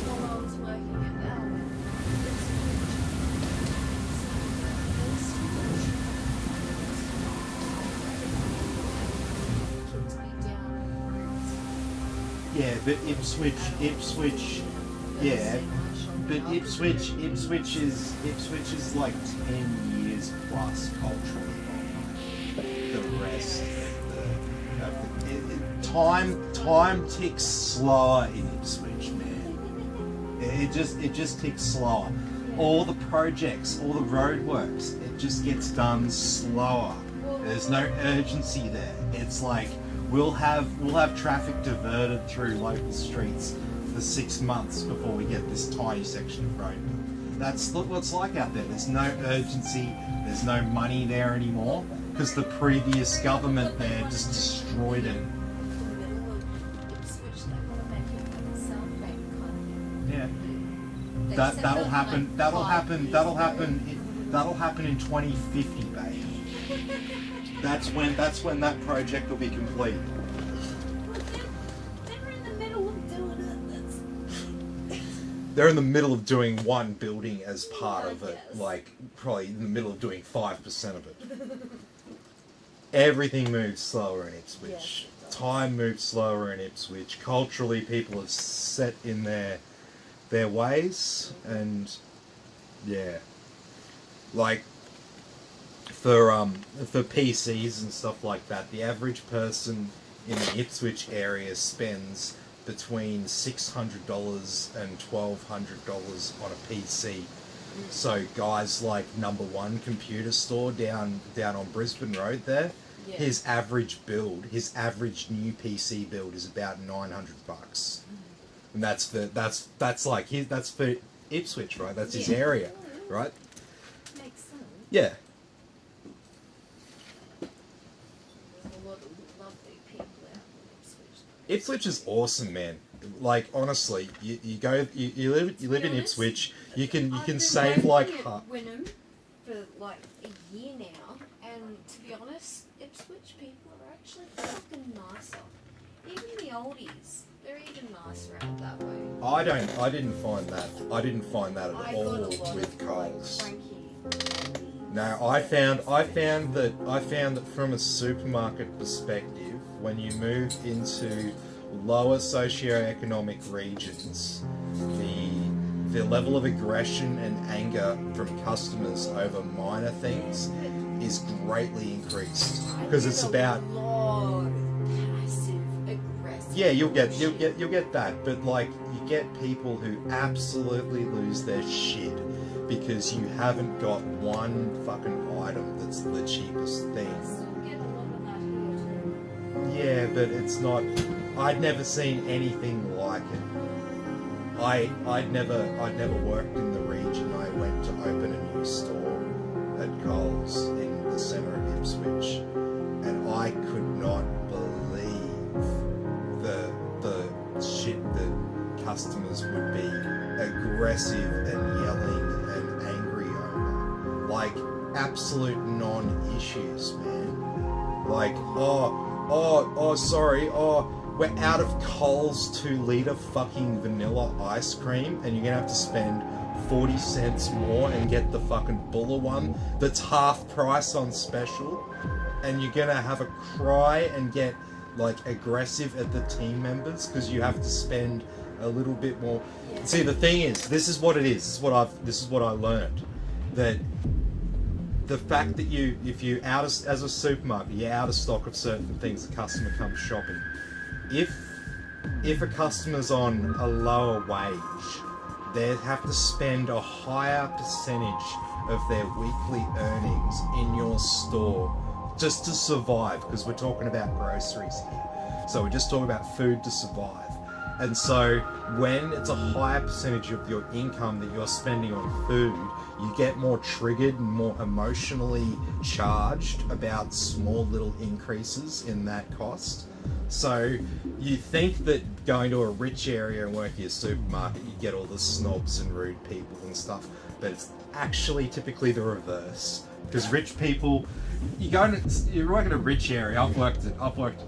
While I was working at Alvin, Yeah, but Ipswich, yeah, but Ipswich is like 10 years plus culturally behind the rest of the time ticks slower in Ipswich, man. It just ticks slower. All the projects, all the roadworks, it just gets done slower. There's no urgency there. It's like we'll have traffic diverted through local streets for 6 months before we get this tiny section of road. That's what it's like out there. There's no urgency. There's no money there anymore because the previous government there just destroyed it. Yeah. That'll happen. That'll happen in 2050, babe. That's when that project will be complete. They're in the middle of doing it. They're in the middle of doing one building as part of it, like probably in the middle of doing 5% of it. Everything moves slower in Ipswich. Yes, Time moves slower in Ipswich. Culturally, people are set in their ways, and yeah, like for PCs and stuff like that, the average person in the Ipswich area spends between $600 and $1,200 on a PC. So guys like Number One Computer Store down on Brisbane Road there, Yeah. his average new PC build is about $900, and that's for Ipswich, right? That's his area, right? Makes sense. Yeah. There's a lot of lovely people out in Ipswich. Ipswich is awesome, man. Like honestly, you live in Ipswich. You can save like Wynnum for like a year now, and to be honest, Ipswich people are actually fucking nicer. Even the oldies, they're even nicer out that way. I didn't find that at I all got a lot with of like Coles. cranky No, I found that from a supermarket perspective, when you move into lower socioeconomic regions, the level of aggression and anger from customers over minor things is greatly increased because it's about passive aggressive. yeah, you'll get that, but like you get people who absolutely lose their shit because you haven't got one fucking item that's the cheapest thing. Yeah, but it's not. I'd never seen anything like it. I'd never worked in the region. I went to open a new store at Coles in the centre of Ipswich, and I could not believe the shit that customers would be aggressive and yelling and angry over. Like absolute non-issues, man. Like, sorry, we're out of Coles 2-litre fucking vanilla ice cream and you're gonna have to spend 40 cents more and get the fucking Buller one that's half price on special, and you're gonna have a cry and get like aggressive at the team members because you have to spend a little bit more. Yeah. See, the thing is, this is what it is. This is what I learned, that the fact that if you as a supermarket, you're out of stock of certain things, the customer comes shopping. If a customer's on a lower wage, they have to spend a higher percentage of their weekly earnings in your store just to survive, because we're talking about groceries here. So we're just talking about food to survive. And so when it's a higher percentage of your income that you're spending on food, you get more triggered and more emotionally charged about small little increases in that cost. So you think that going to a rich area and working at a supermarket, you get all the snobs and rude people and stuff, but it's actually typically the reverse. Because rich people, you're working in a rich area. I've worked at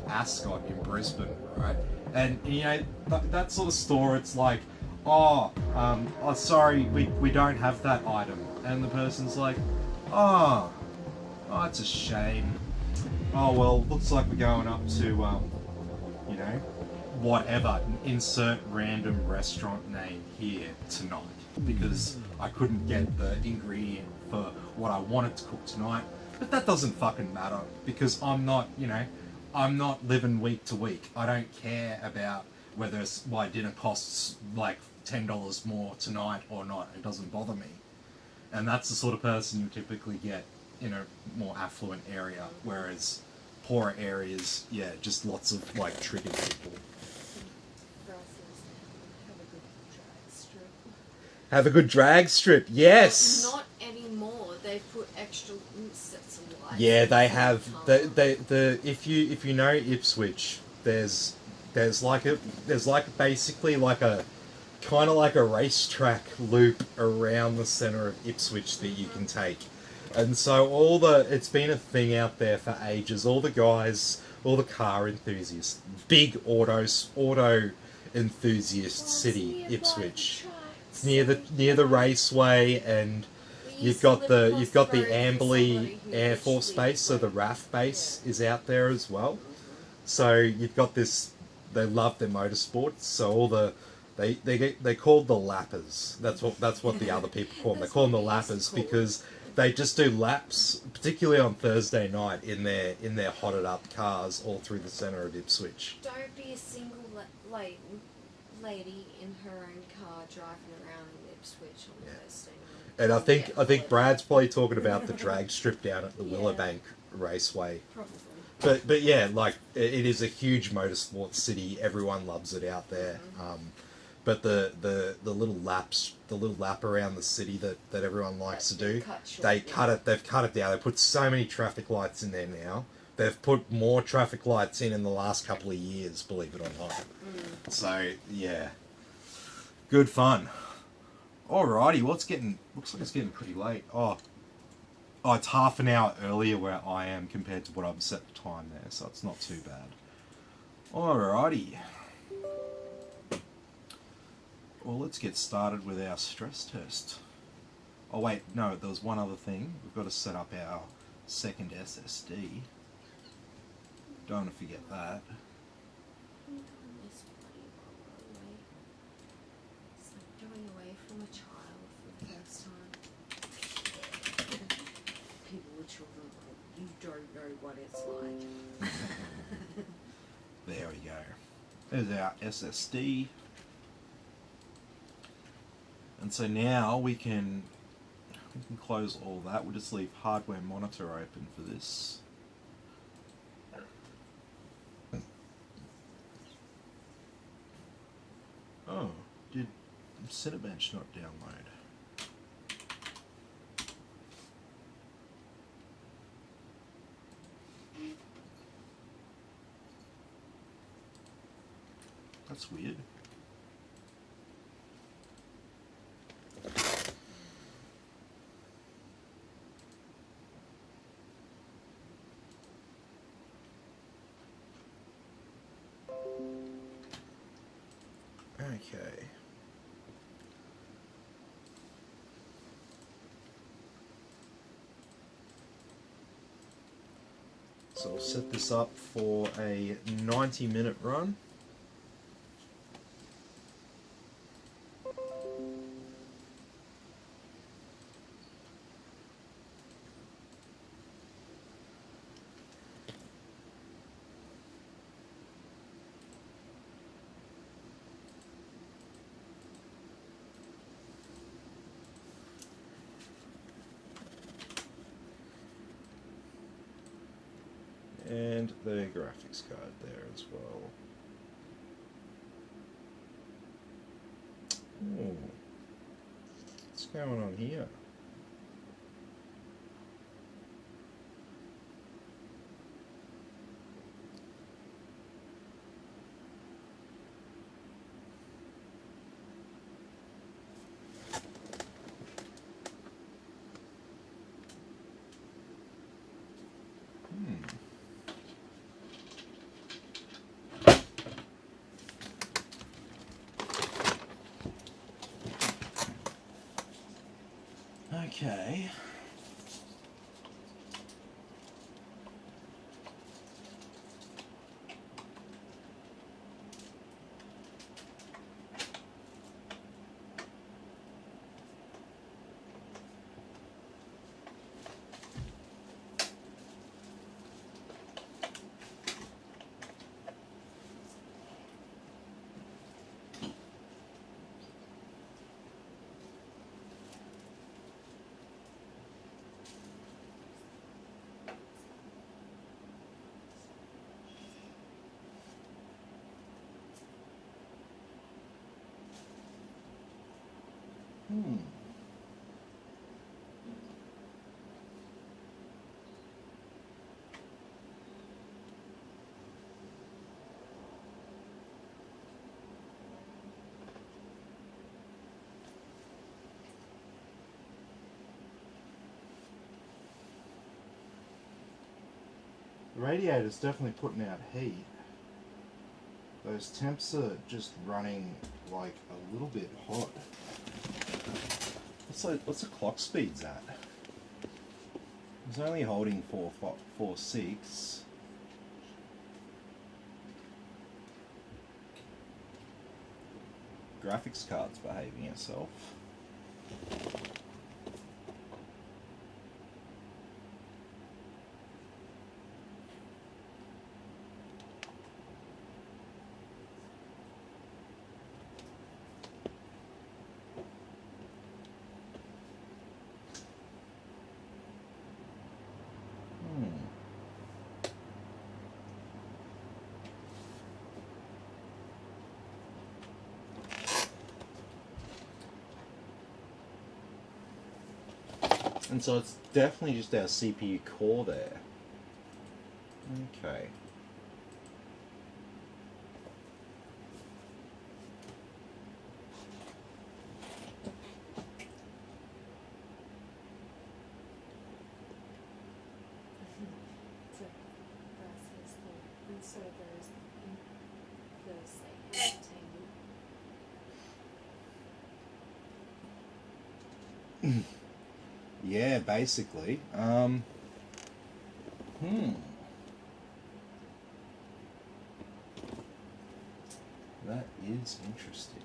Ascot in Brisbane, right? And you know that sort of store, it's like, sorry, we don't have that item, and the person's like, oh, it's a shame. Oh well, looks like we're going up to whatever, insert random restaurant name here tonight because I couldn't get the ingredient for what I wanted to cook tonight. But that doesn't fucking matter because I'm not living week to week. I don't care about whether my dinner costs like $10 more tonight or not. It doesn't bother me. And that's the sort of person you typically get in a more affluent area, whereas poorer areas, yeah, just lots of like triggered people. Have a good drag strip, yes. Not anymore. They put extra sets of lights. Yeah, they have. If you know Ipswich, there's basically like a kind of like a racetrack loop around the centre of Ipswich that you can take. And so it's been a thing out there for ages. All the guys, all the car enthusiasts, big auto enthusiast city, Ipswich. It's near the raceway, and you've got the Amberley Air Force Base, so the RAF base is out there as well. So you've got this. They love their motorsports. So all they're called the lappers. That's what the other people call them. They call them the lappers because they just do laps, particularly on Thursday night, in their hotted up cars all through the centre of Ipswich. Don't be a single lady in her own car driving around in Ipswich on Thursday night. And I think Brad's probably talking about the drag strip down at the Willowbank Raceway. Probably. But yeah, like it is a huge motorsports city. Everyone loves it out there. Mm-hmm. But the little lap around the city that everyone likes to do, they've cut it down. They put so many traffic lights in there now. They've put more traffic lights in the last couple of years, believe it or not. Mm. So yeah, good fun. Alrighty, looks like it's getting pretty late. Oh, it's half an hour earlier where I am compared to what I've set the time there, so it's not too bad. Alrighty. Well, let's get started with our stress test. Oh wait, no, there was one other thing. We've got to set up our second SSD. Don't want to forget that. This bloody away. It's like going away from a child for the first time. People with children, you don't know what it's like. There we go. There's our SSD. And so now we can close all that. We'll just leave hardware monitor open for this. Oh, did Cinebench not download? That's weird. Okay. So we'll set this up for a 90-minute run. And the graphics card there as well. Ooh. What's going on here? Okay. The radiator's definitely putting out heat. Those temps are just running like a little bit hot. What's the clock speeds at? It's only holding 4.6. Graphics card's behaving itself. And so it's definitely just our CPU core there. Okay. Yeah, basically. That is interesting.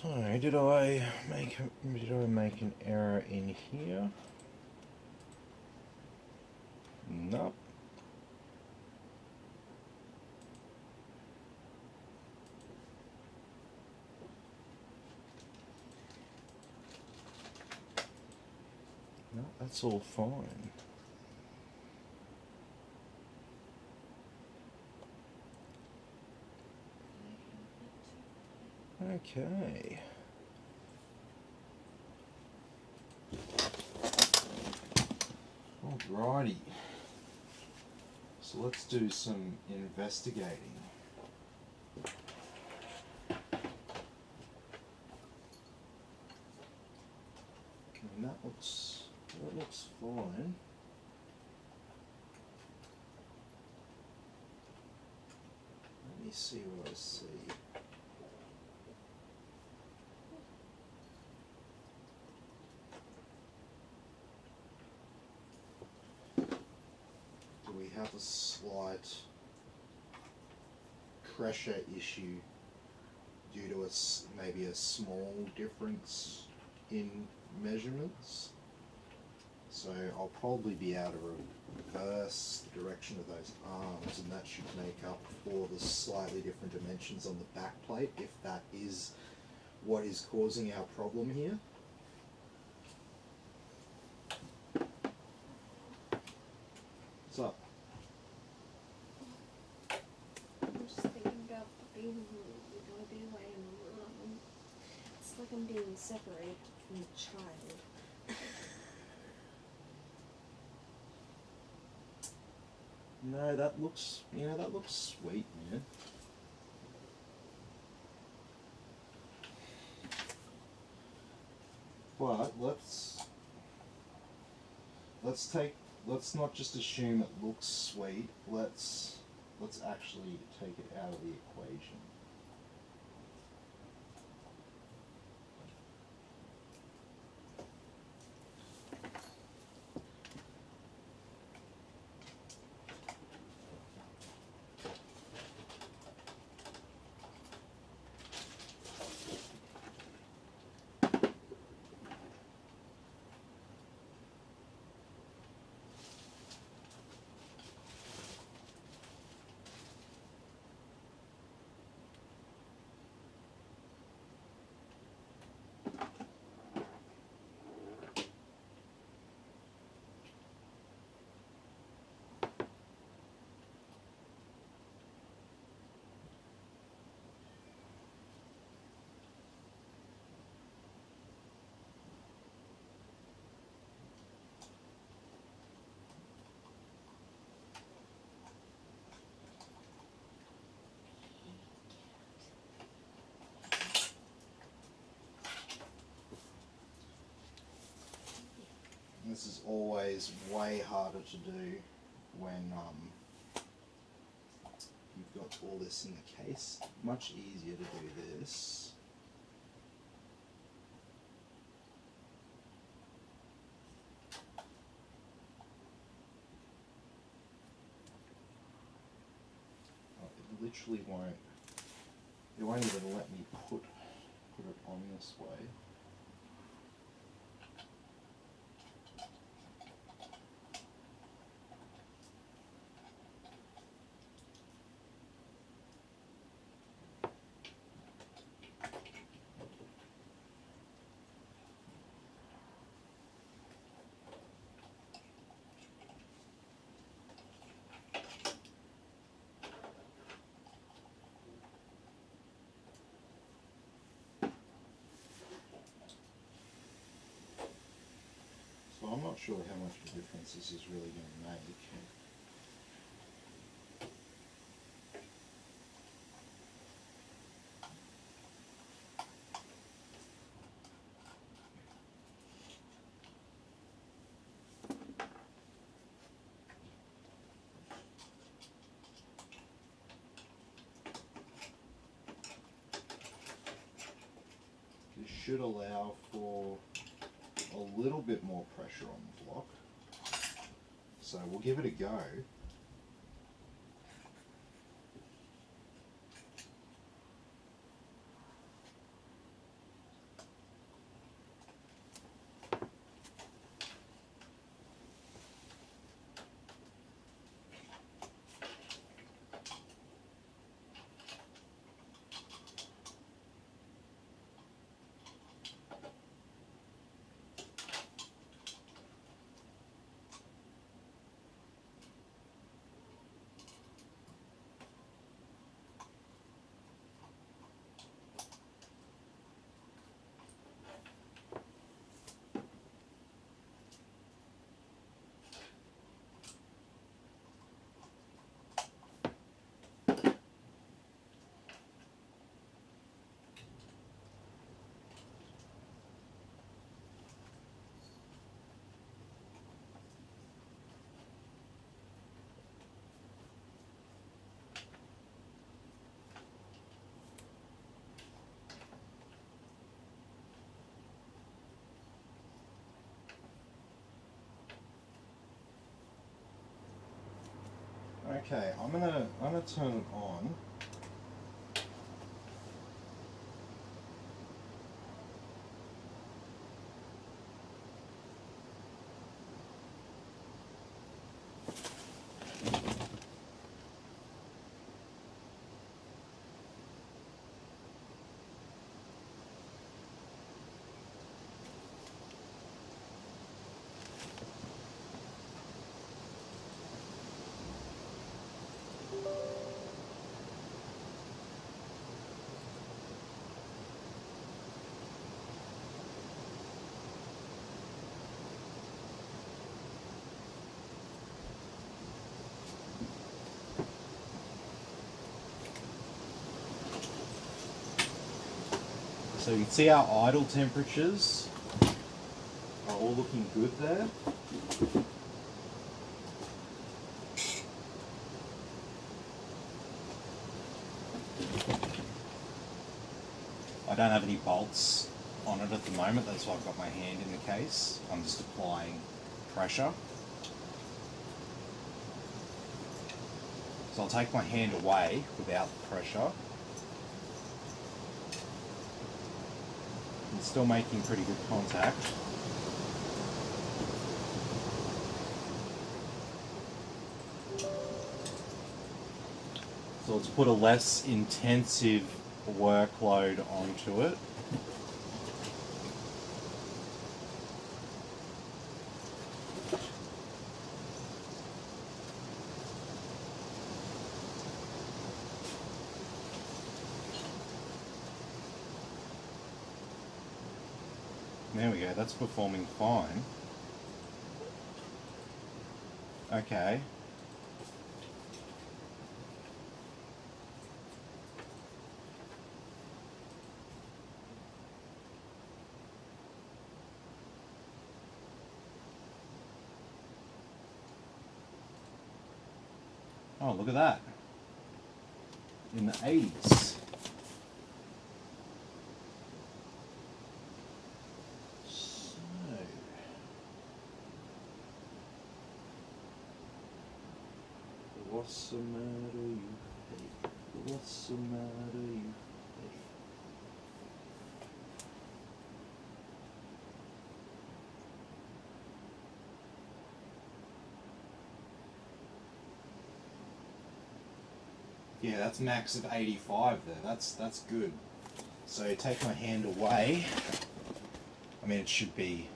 So, did I make an error in here? Nope. No, that's all fine. Okay. Alrighty. So let's do some investigating. And that looks fine. Let me see what I see. Do we have a slight pressure issue due to maybe a small difference in measurements? So I'll probably be able to reverse the direction of those arms, and that should make up for the slightly different dimensions on the back plate, if that is what is causing our problem here. What's up? I'm just thinking about being going to be away and it's like I'm being separated from a child. No, that looks sweet, man. But let's not just assume it looks sweet. Let's actually take it out of the equation. This is always way harder to do when you've got all this in the case. Much easier to do this literally won't. It won't even let me put it on this way. So I'm not sure how much of a difference this is really going to make. This should allow for a little bit more pressure on the block. So we'll give it a go. Okay, I'm gonna turn it on. So you can see our idle temperatures are all looking good there. I don't have any bolts on it at the moment, that's why I've got my hand in the case. I'm just applying pressure. So I'll take my hand away without the pressure. I'm still making pretty good contact. So let's put a less intensive workload onto it. There we go, that's performing fine. Okay. Oh, look at that. In the 80s. What's the matter, you hate? What's the matter, you? Yeah, that's max of 85 there. That's good. So take my hand away. I mean, it should be.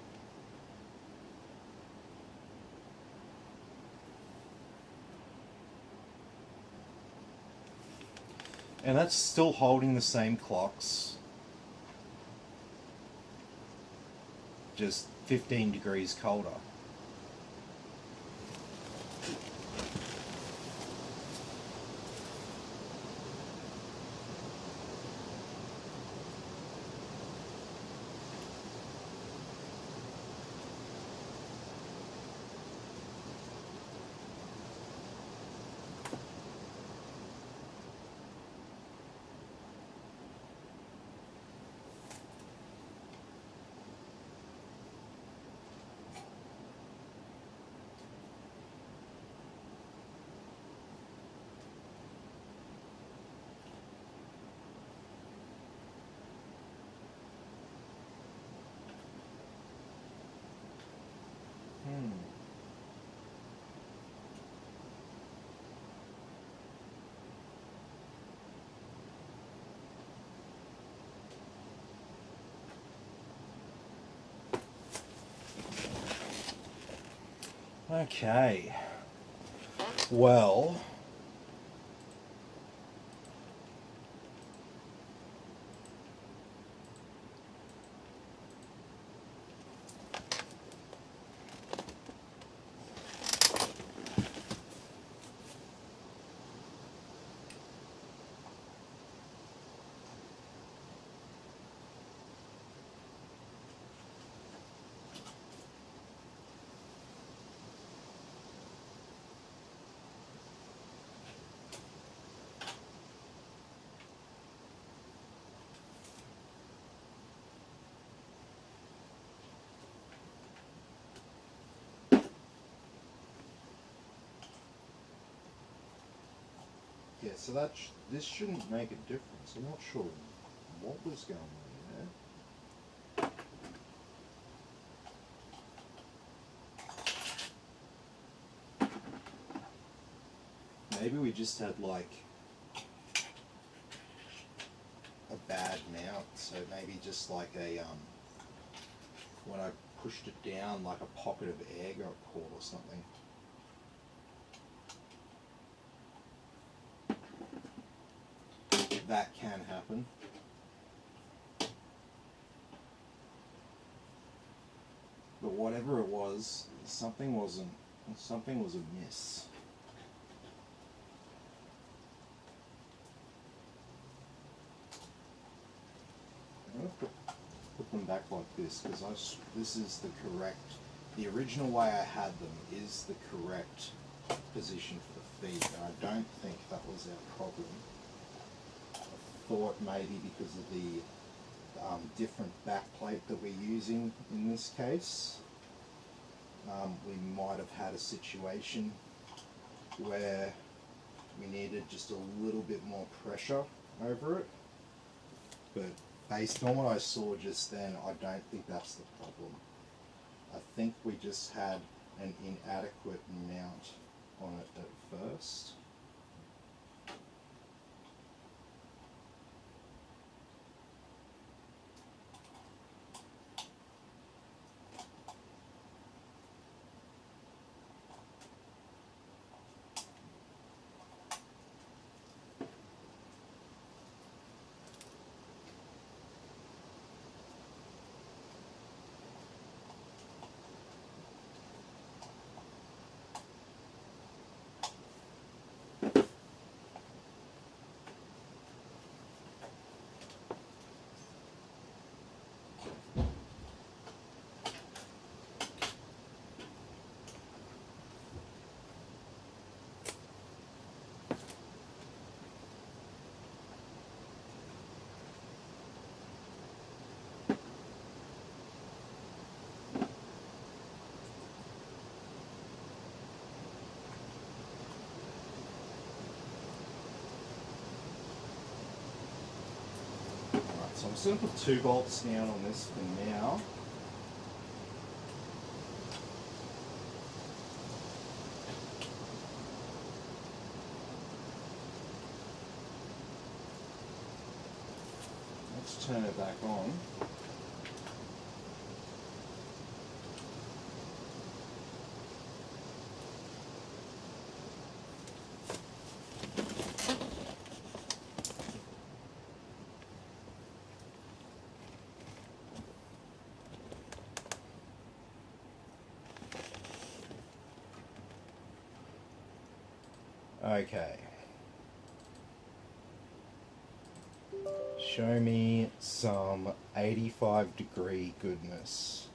And that's still holding the same clocks. Just 15 degrees colder. Okay. Well, yeah, so this shouldn't make a difference. I'm not sure what was going on there. Maybe we just had like a bad mount, so maybe just like a when I pushed it down, like a pocket of air got caught or something. That can happen. But whatever it was, something was amiss. I'm going to put them back like this because this is the original way I had them is the correct position for the feet, and I don't think that was our problem. I thought maybe because of the different back plate that we're using in this case, we might have had a situation where we needed just a little bit more pressure over it, but based on what I saw just then, I don't think that's the problem. I think we just had an inadequate mount on it at first. So I'm just going to put 2 bolts down on this for now. Let's turn it back on. Okay. Show me some 85-degree goodness.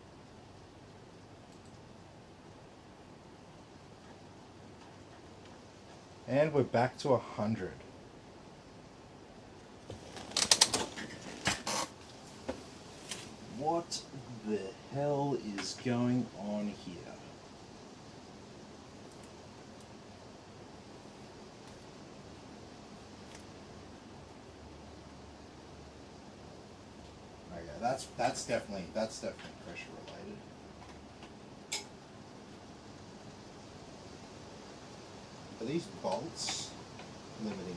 And we're back to 100. What the hell is going on here? Okay, that's definitely pressure related. Are these bolts limiting me?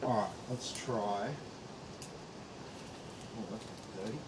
Alright, let's try. Oh, that's dirty.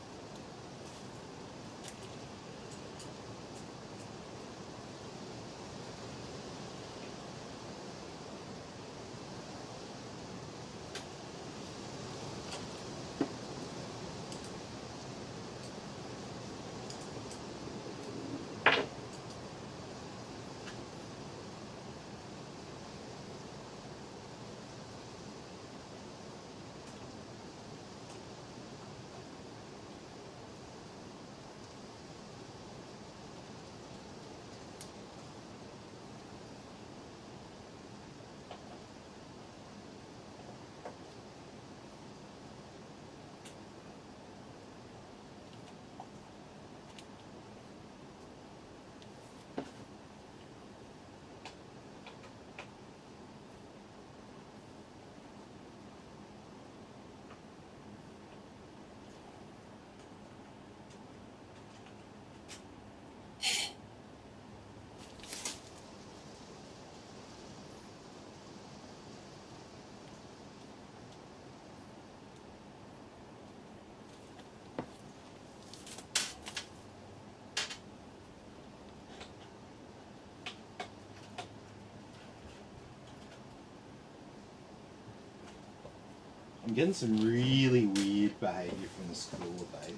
I'm getting some really weird behaviour from this cooler, babe.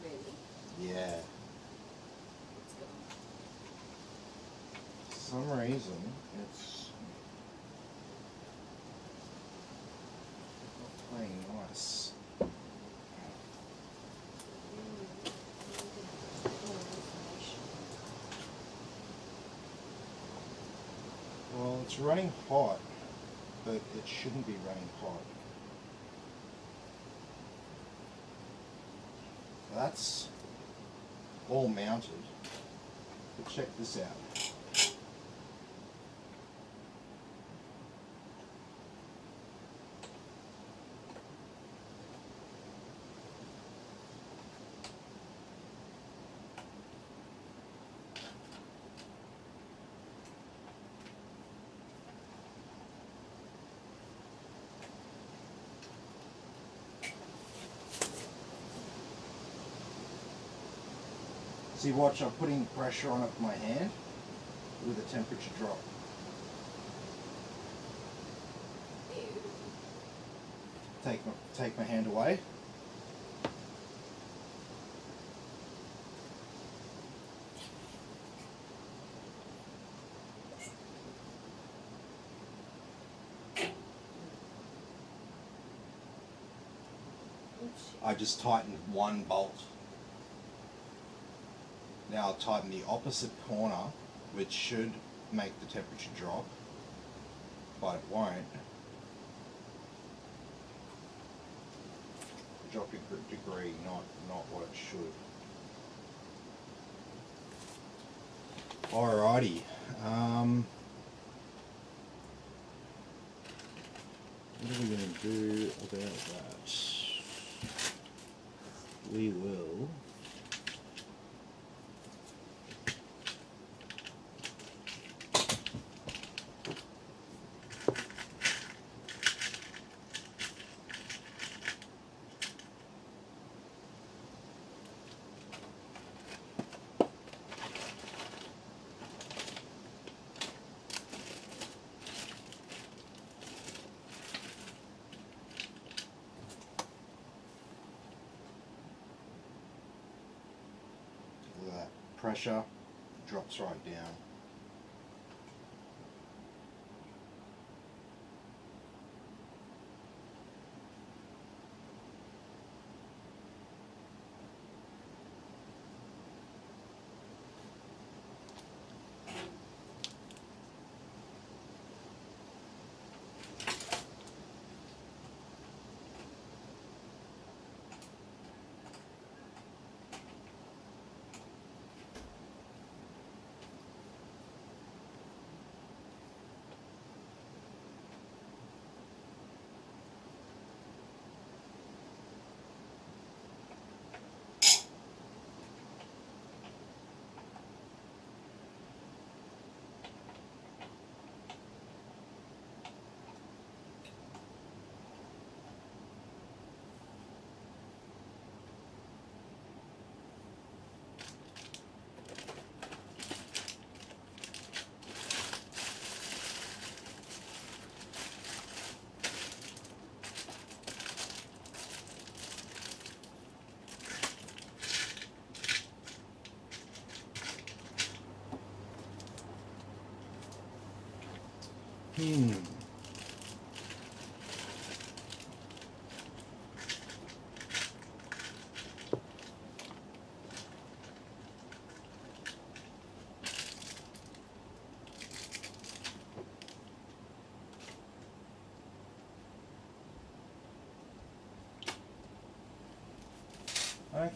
Really? Yeah. Let's go. For some reason, it's not playing nice. Well, it's running hot, but it shouldn't be running hot. That's all mounted, but check this out. See, watch, I'm putting pressure on it with my hand with a temperature drop. Take my hand away. I just tightened one bolt. Now I'll tighten the opposite corner, which should make the temperature drop, but it won't. Drop your degree, not what it should. Alrighty. What are we going to do about that? We will pressure drops right down.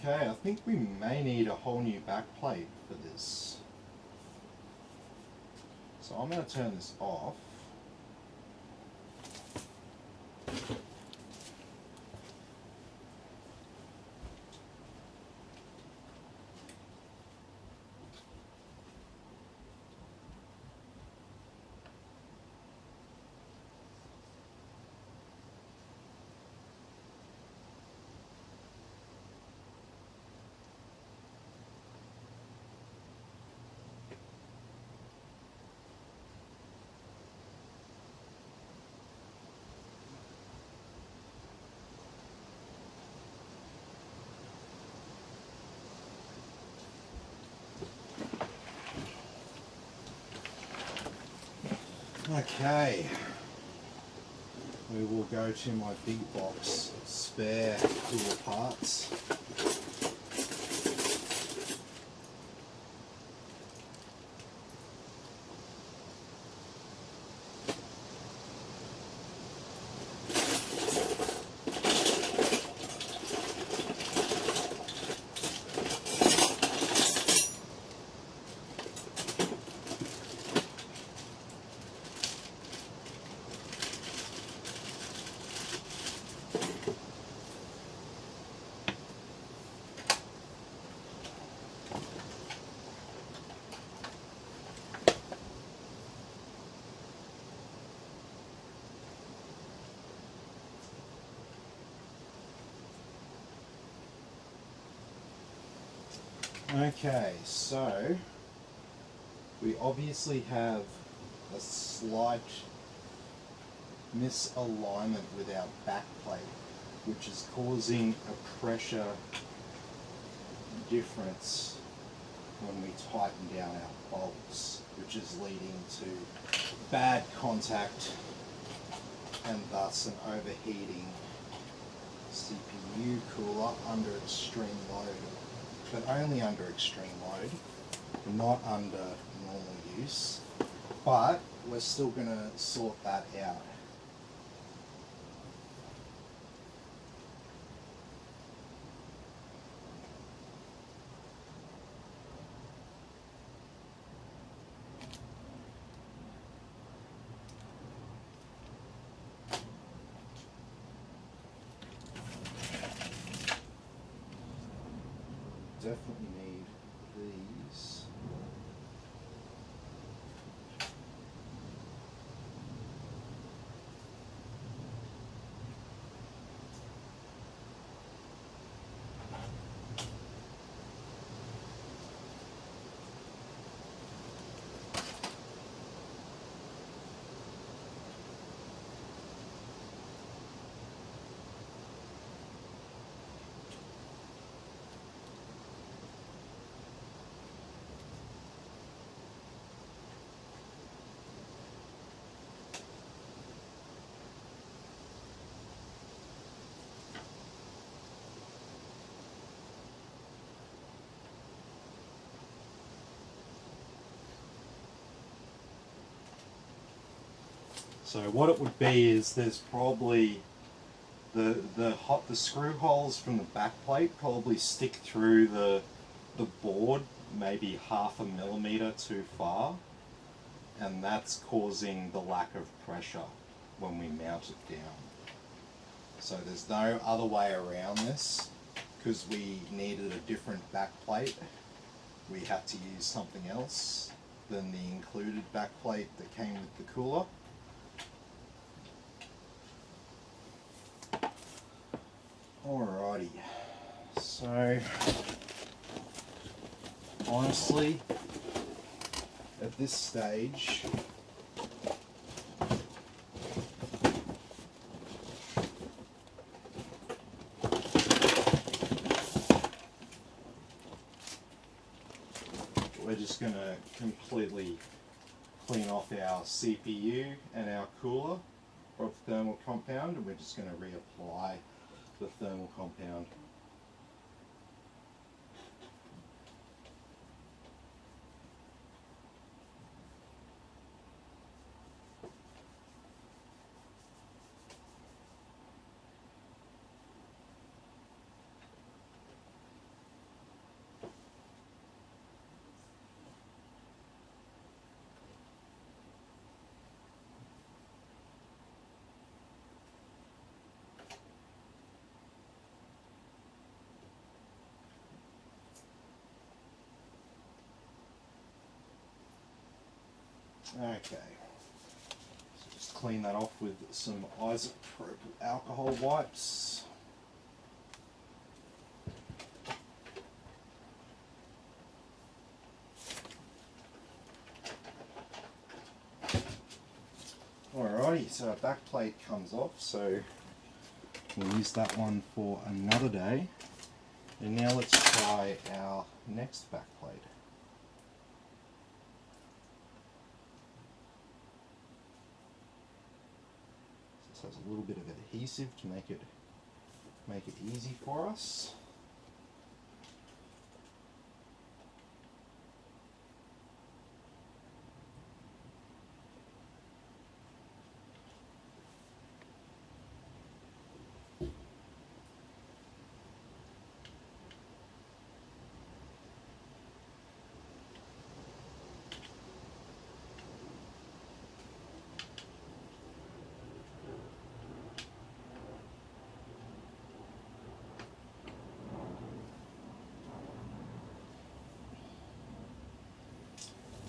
Okay, I think we may need a whole new back plate for this. So I'm going to turn this off. Okay, we will go to my big box of spare tool parts. Okay, so we obviously have a slight misalignment with our backplate, which is causing a pressure difference when we tighten down our bolts, which is leading to bad contact and thus an overheating CPU cooler under extreme load, but only under extreme load, not under normal use, but we're still going to sort that out. Definitely need these. So what it would be is there's probably the screw holes from the back plate probably stick through the board maybe 0.5 millimeter too far, and that's causing the lack of pressure when we mount it down. So there's no other way around this, because we needed a different back plate. We had to use something else than the included back plate that came with the cooler. Alrighty, so honestly, at this stage, we're just going to completely clean off our CPU and our cooler of thermal compound, and we're just going to reapply the thermal compound. Okay, so just clean that off with some isopropyl alcohol wipes. Alrighty, so our back plate comes off, so we'll use that one for another day. And now let's try our next back plate. This has a little bit of adhesive to make it easy for us.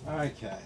Okay.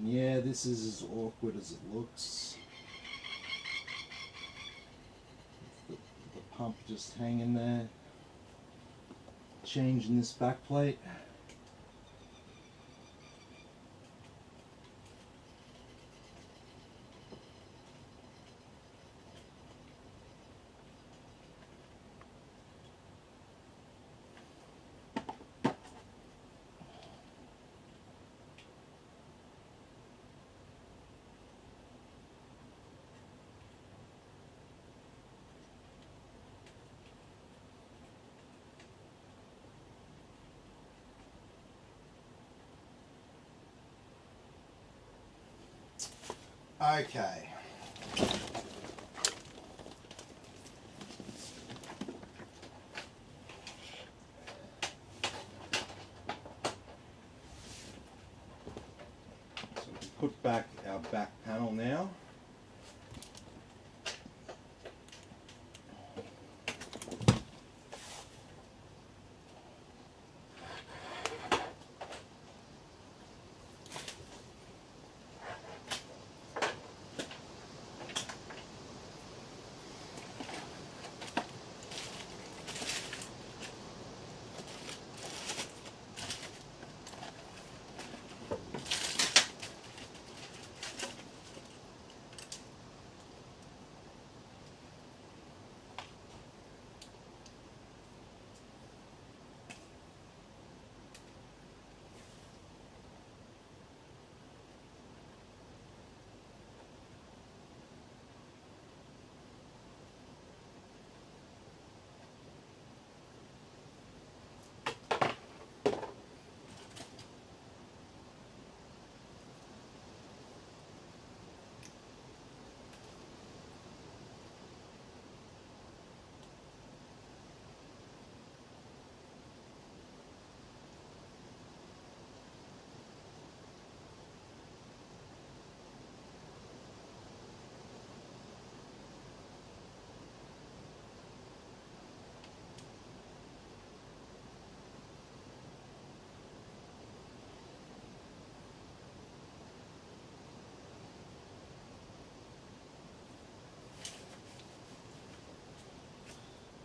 And yeah, this is as awkward as it looks. The pump just hanging there. Changing this back plate. Okay. So we put back our back panel now.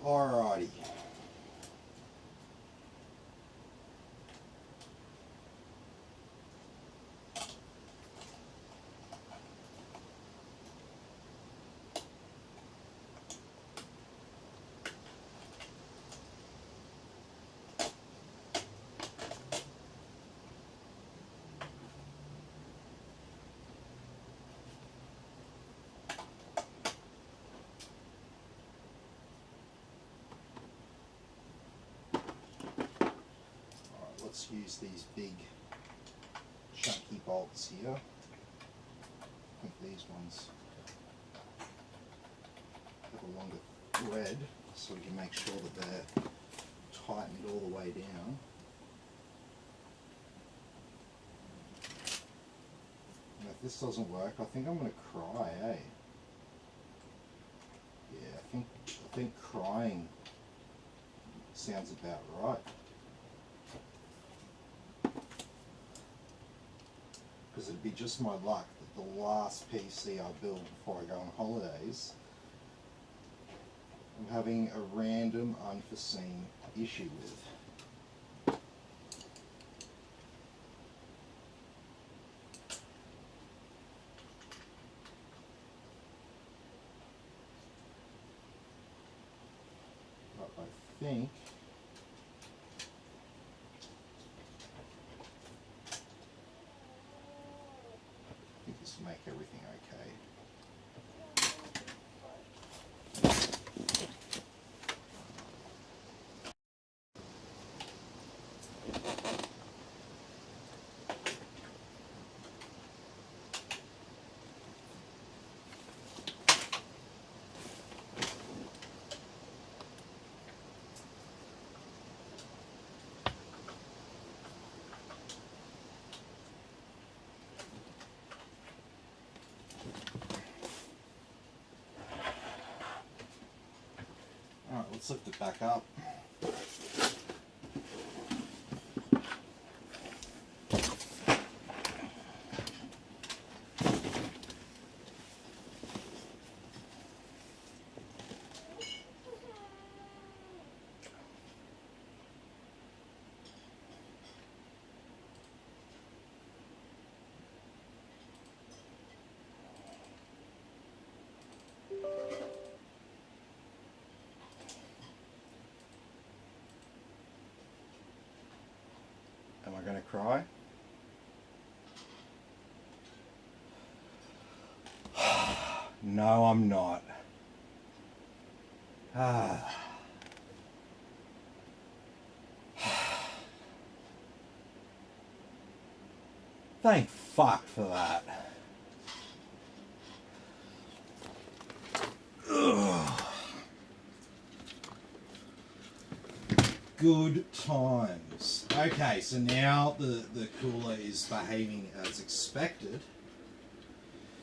Alrighty. Let's use these big chunky bolts here. I think these ones have a longer thread so we can make sure that they're tightened all the way down. And if this doesn't work, I think I'm going to cry, eh? Yeah, I think crying sounds about right. Because it'd be just my luck that the last PC I build before I go on holidays, I'm having a random unforeseen issue with. But I think this will make everything okay. Alright, let's lift it back up. going to cry. No, I'm not. Thank fuck for that. Ugh. Good times. Okay, so now the cooler is behaving as expected.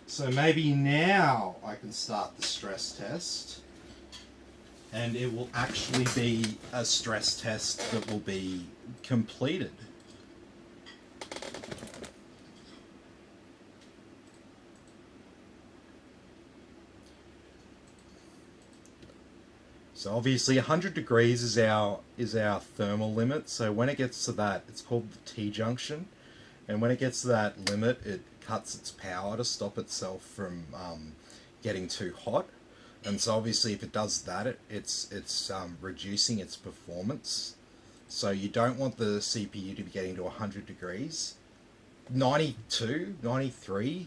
So maybe now I can start the stress test. And it will actually be a stress test that will be completed. So obviously 100 degrees is our thermal limit. So when it gets to that, it's called the T-junction. And when it gets to that limit, it cuts its power to stop itself from getting too hot. And so obviously if it does that, it's reducing its performance. So you don't want the CPU to be getting to 100 degrees. 92, 93,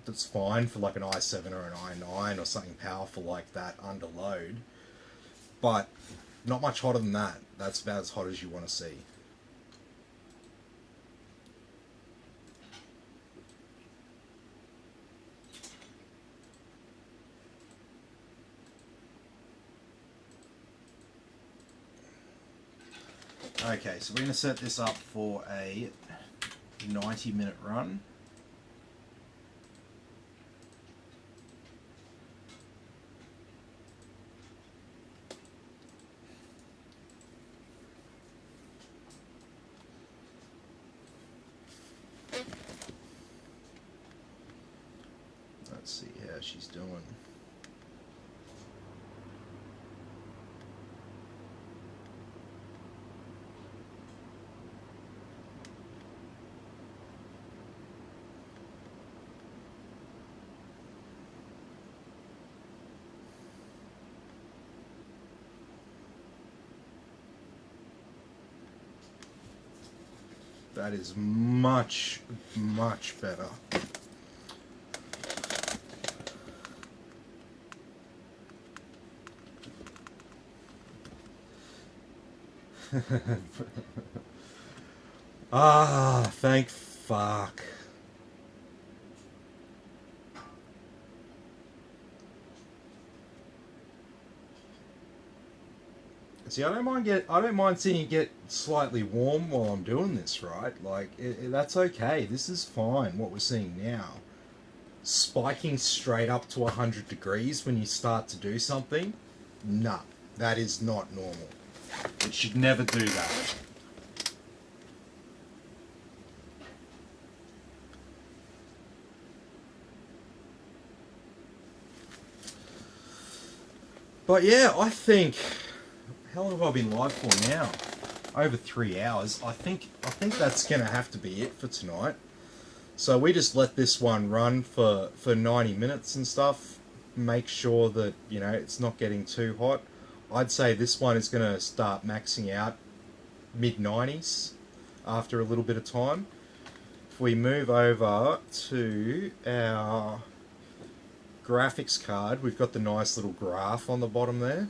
that's fine for like an i7 or an i9 or something powerful like that under load. But not much hotter than that. That's about as hot as you want to see. Okay, so we're going to set this up for a 90-minute run. Let's see how she's doing. That is much, much better. Ah, thank fuck. See, I don't mind seeing it get slightly warm while I'm doing this, right? Like, that's okay. This is fine, what we're seeing now. Spiking straight up to 100 degrees when you start to do something, nah, that is not normal. It should never do that. But yeah, I think... How long have I been live for now? Over 3 hours. I think that's going to have to be it for tonight. So we just let this one run for 90 minutes and stuff. Make sure that, you know, it's not getting too hot. I'd say this one is going to start maxing out mid-90s after a little bit of time. If we move over to our graphics card, we've got the nice little graph on the bottom there.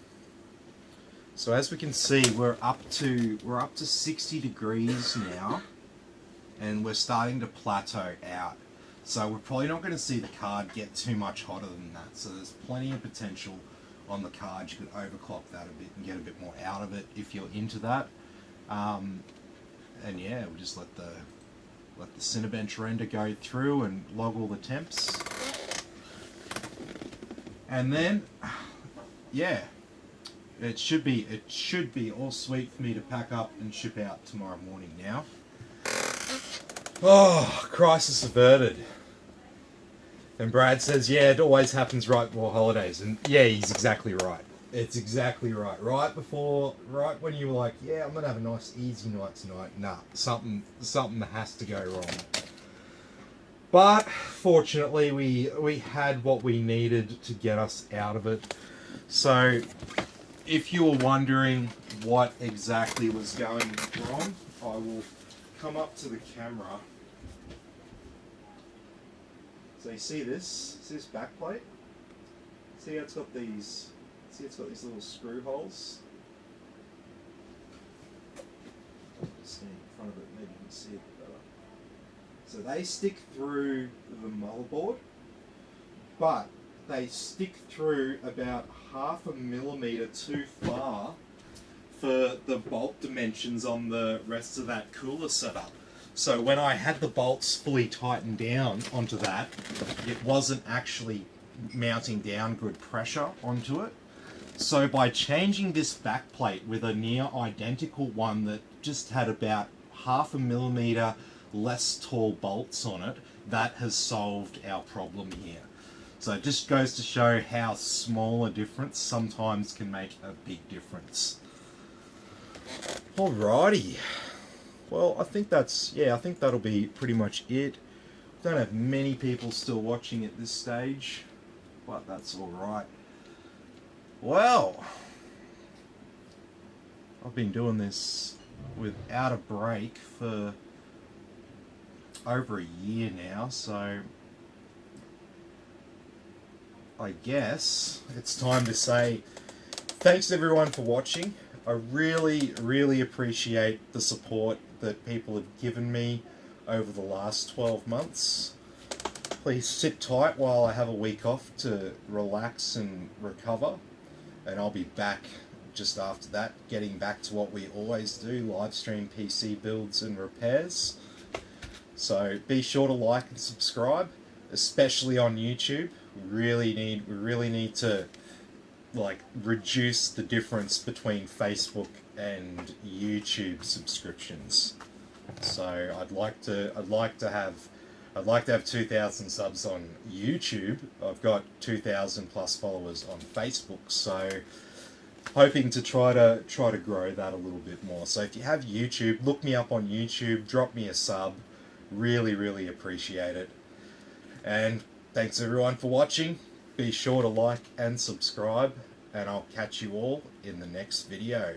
So as we can see, we're up to 60 degrees now, and we're starting to plateau out. So we're probably not going to see the card get too much hotter than that. So there's plenty of potential on the card. You could overclock that a bit and get a bit more out of it if you're into that. And yeah, we'll just let the Cinebench render go through and log all the temps. And then, yeah. It should be all sweet for me to pack up and ship out tomorrow morning now. Oh, crisis averted. And Brad says, yeah, it always happens right before holidays. And yeah, he's exactly right. It's exactly right. Right when you were like, yeah, I'm going to have a nice easy night tonight. Nah, something has to go wrong. But fortunately, we had what we needed to get us out of it. So... if you were wondering what exactly was going wrong, I will come up to the camera. So you see this? See this back plate? See how it's got these? See it's got these little screw holes. Stand in front of it, maybe you can see it better. So they stick through the motherboard, but they stick through about 0.5 millimeter too far for the bolt dimensions on the rest of that cooler setup. So when I had the bolts fully tightened down onto that, it wasn't actually mounting down good pressure onto it. So by changing this back plate with a near identical one that just had about 0.5 millimeter less tall bolts on it, that has solved our problem here. So it just goes to show how small a difference sometimes can make a big difference. Alrighty. Well, I think that'll be pretty much it. Don't have many people still watching at this stage, but that's alright. Well, I've been doing this without a break for over a year now, so I guess it's time to say thanks everyone for watching. I really appreciate the support that people have given me over the last 12 months. Please sit tight while I have a week off to relax and recover, and I'll be back just after that, getting back to what we always do, live stream PC builds and repairs. So be sure to like and subscribe, especially on YouTube. We really need to reduce the difference between Facebook and YouTube subscriptions. So I'd like to have 2,000 subs on YouTube. I've got 2,000 plus followers on Facebook, so hoping to try to grow that a little bit more. So if you have YouTube, look me up on YouTube, drop me a sub. Really appreciate it. And thanks everyone for watching. Be sure to like and subscribe, and I'll catch you all in the next video.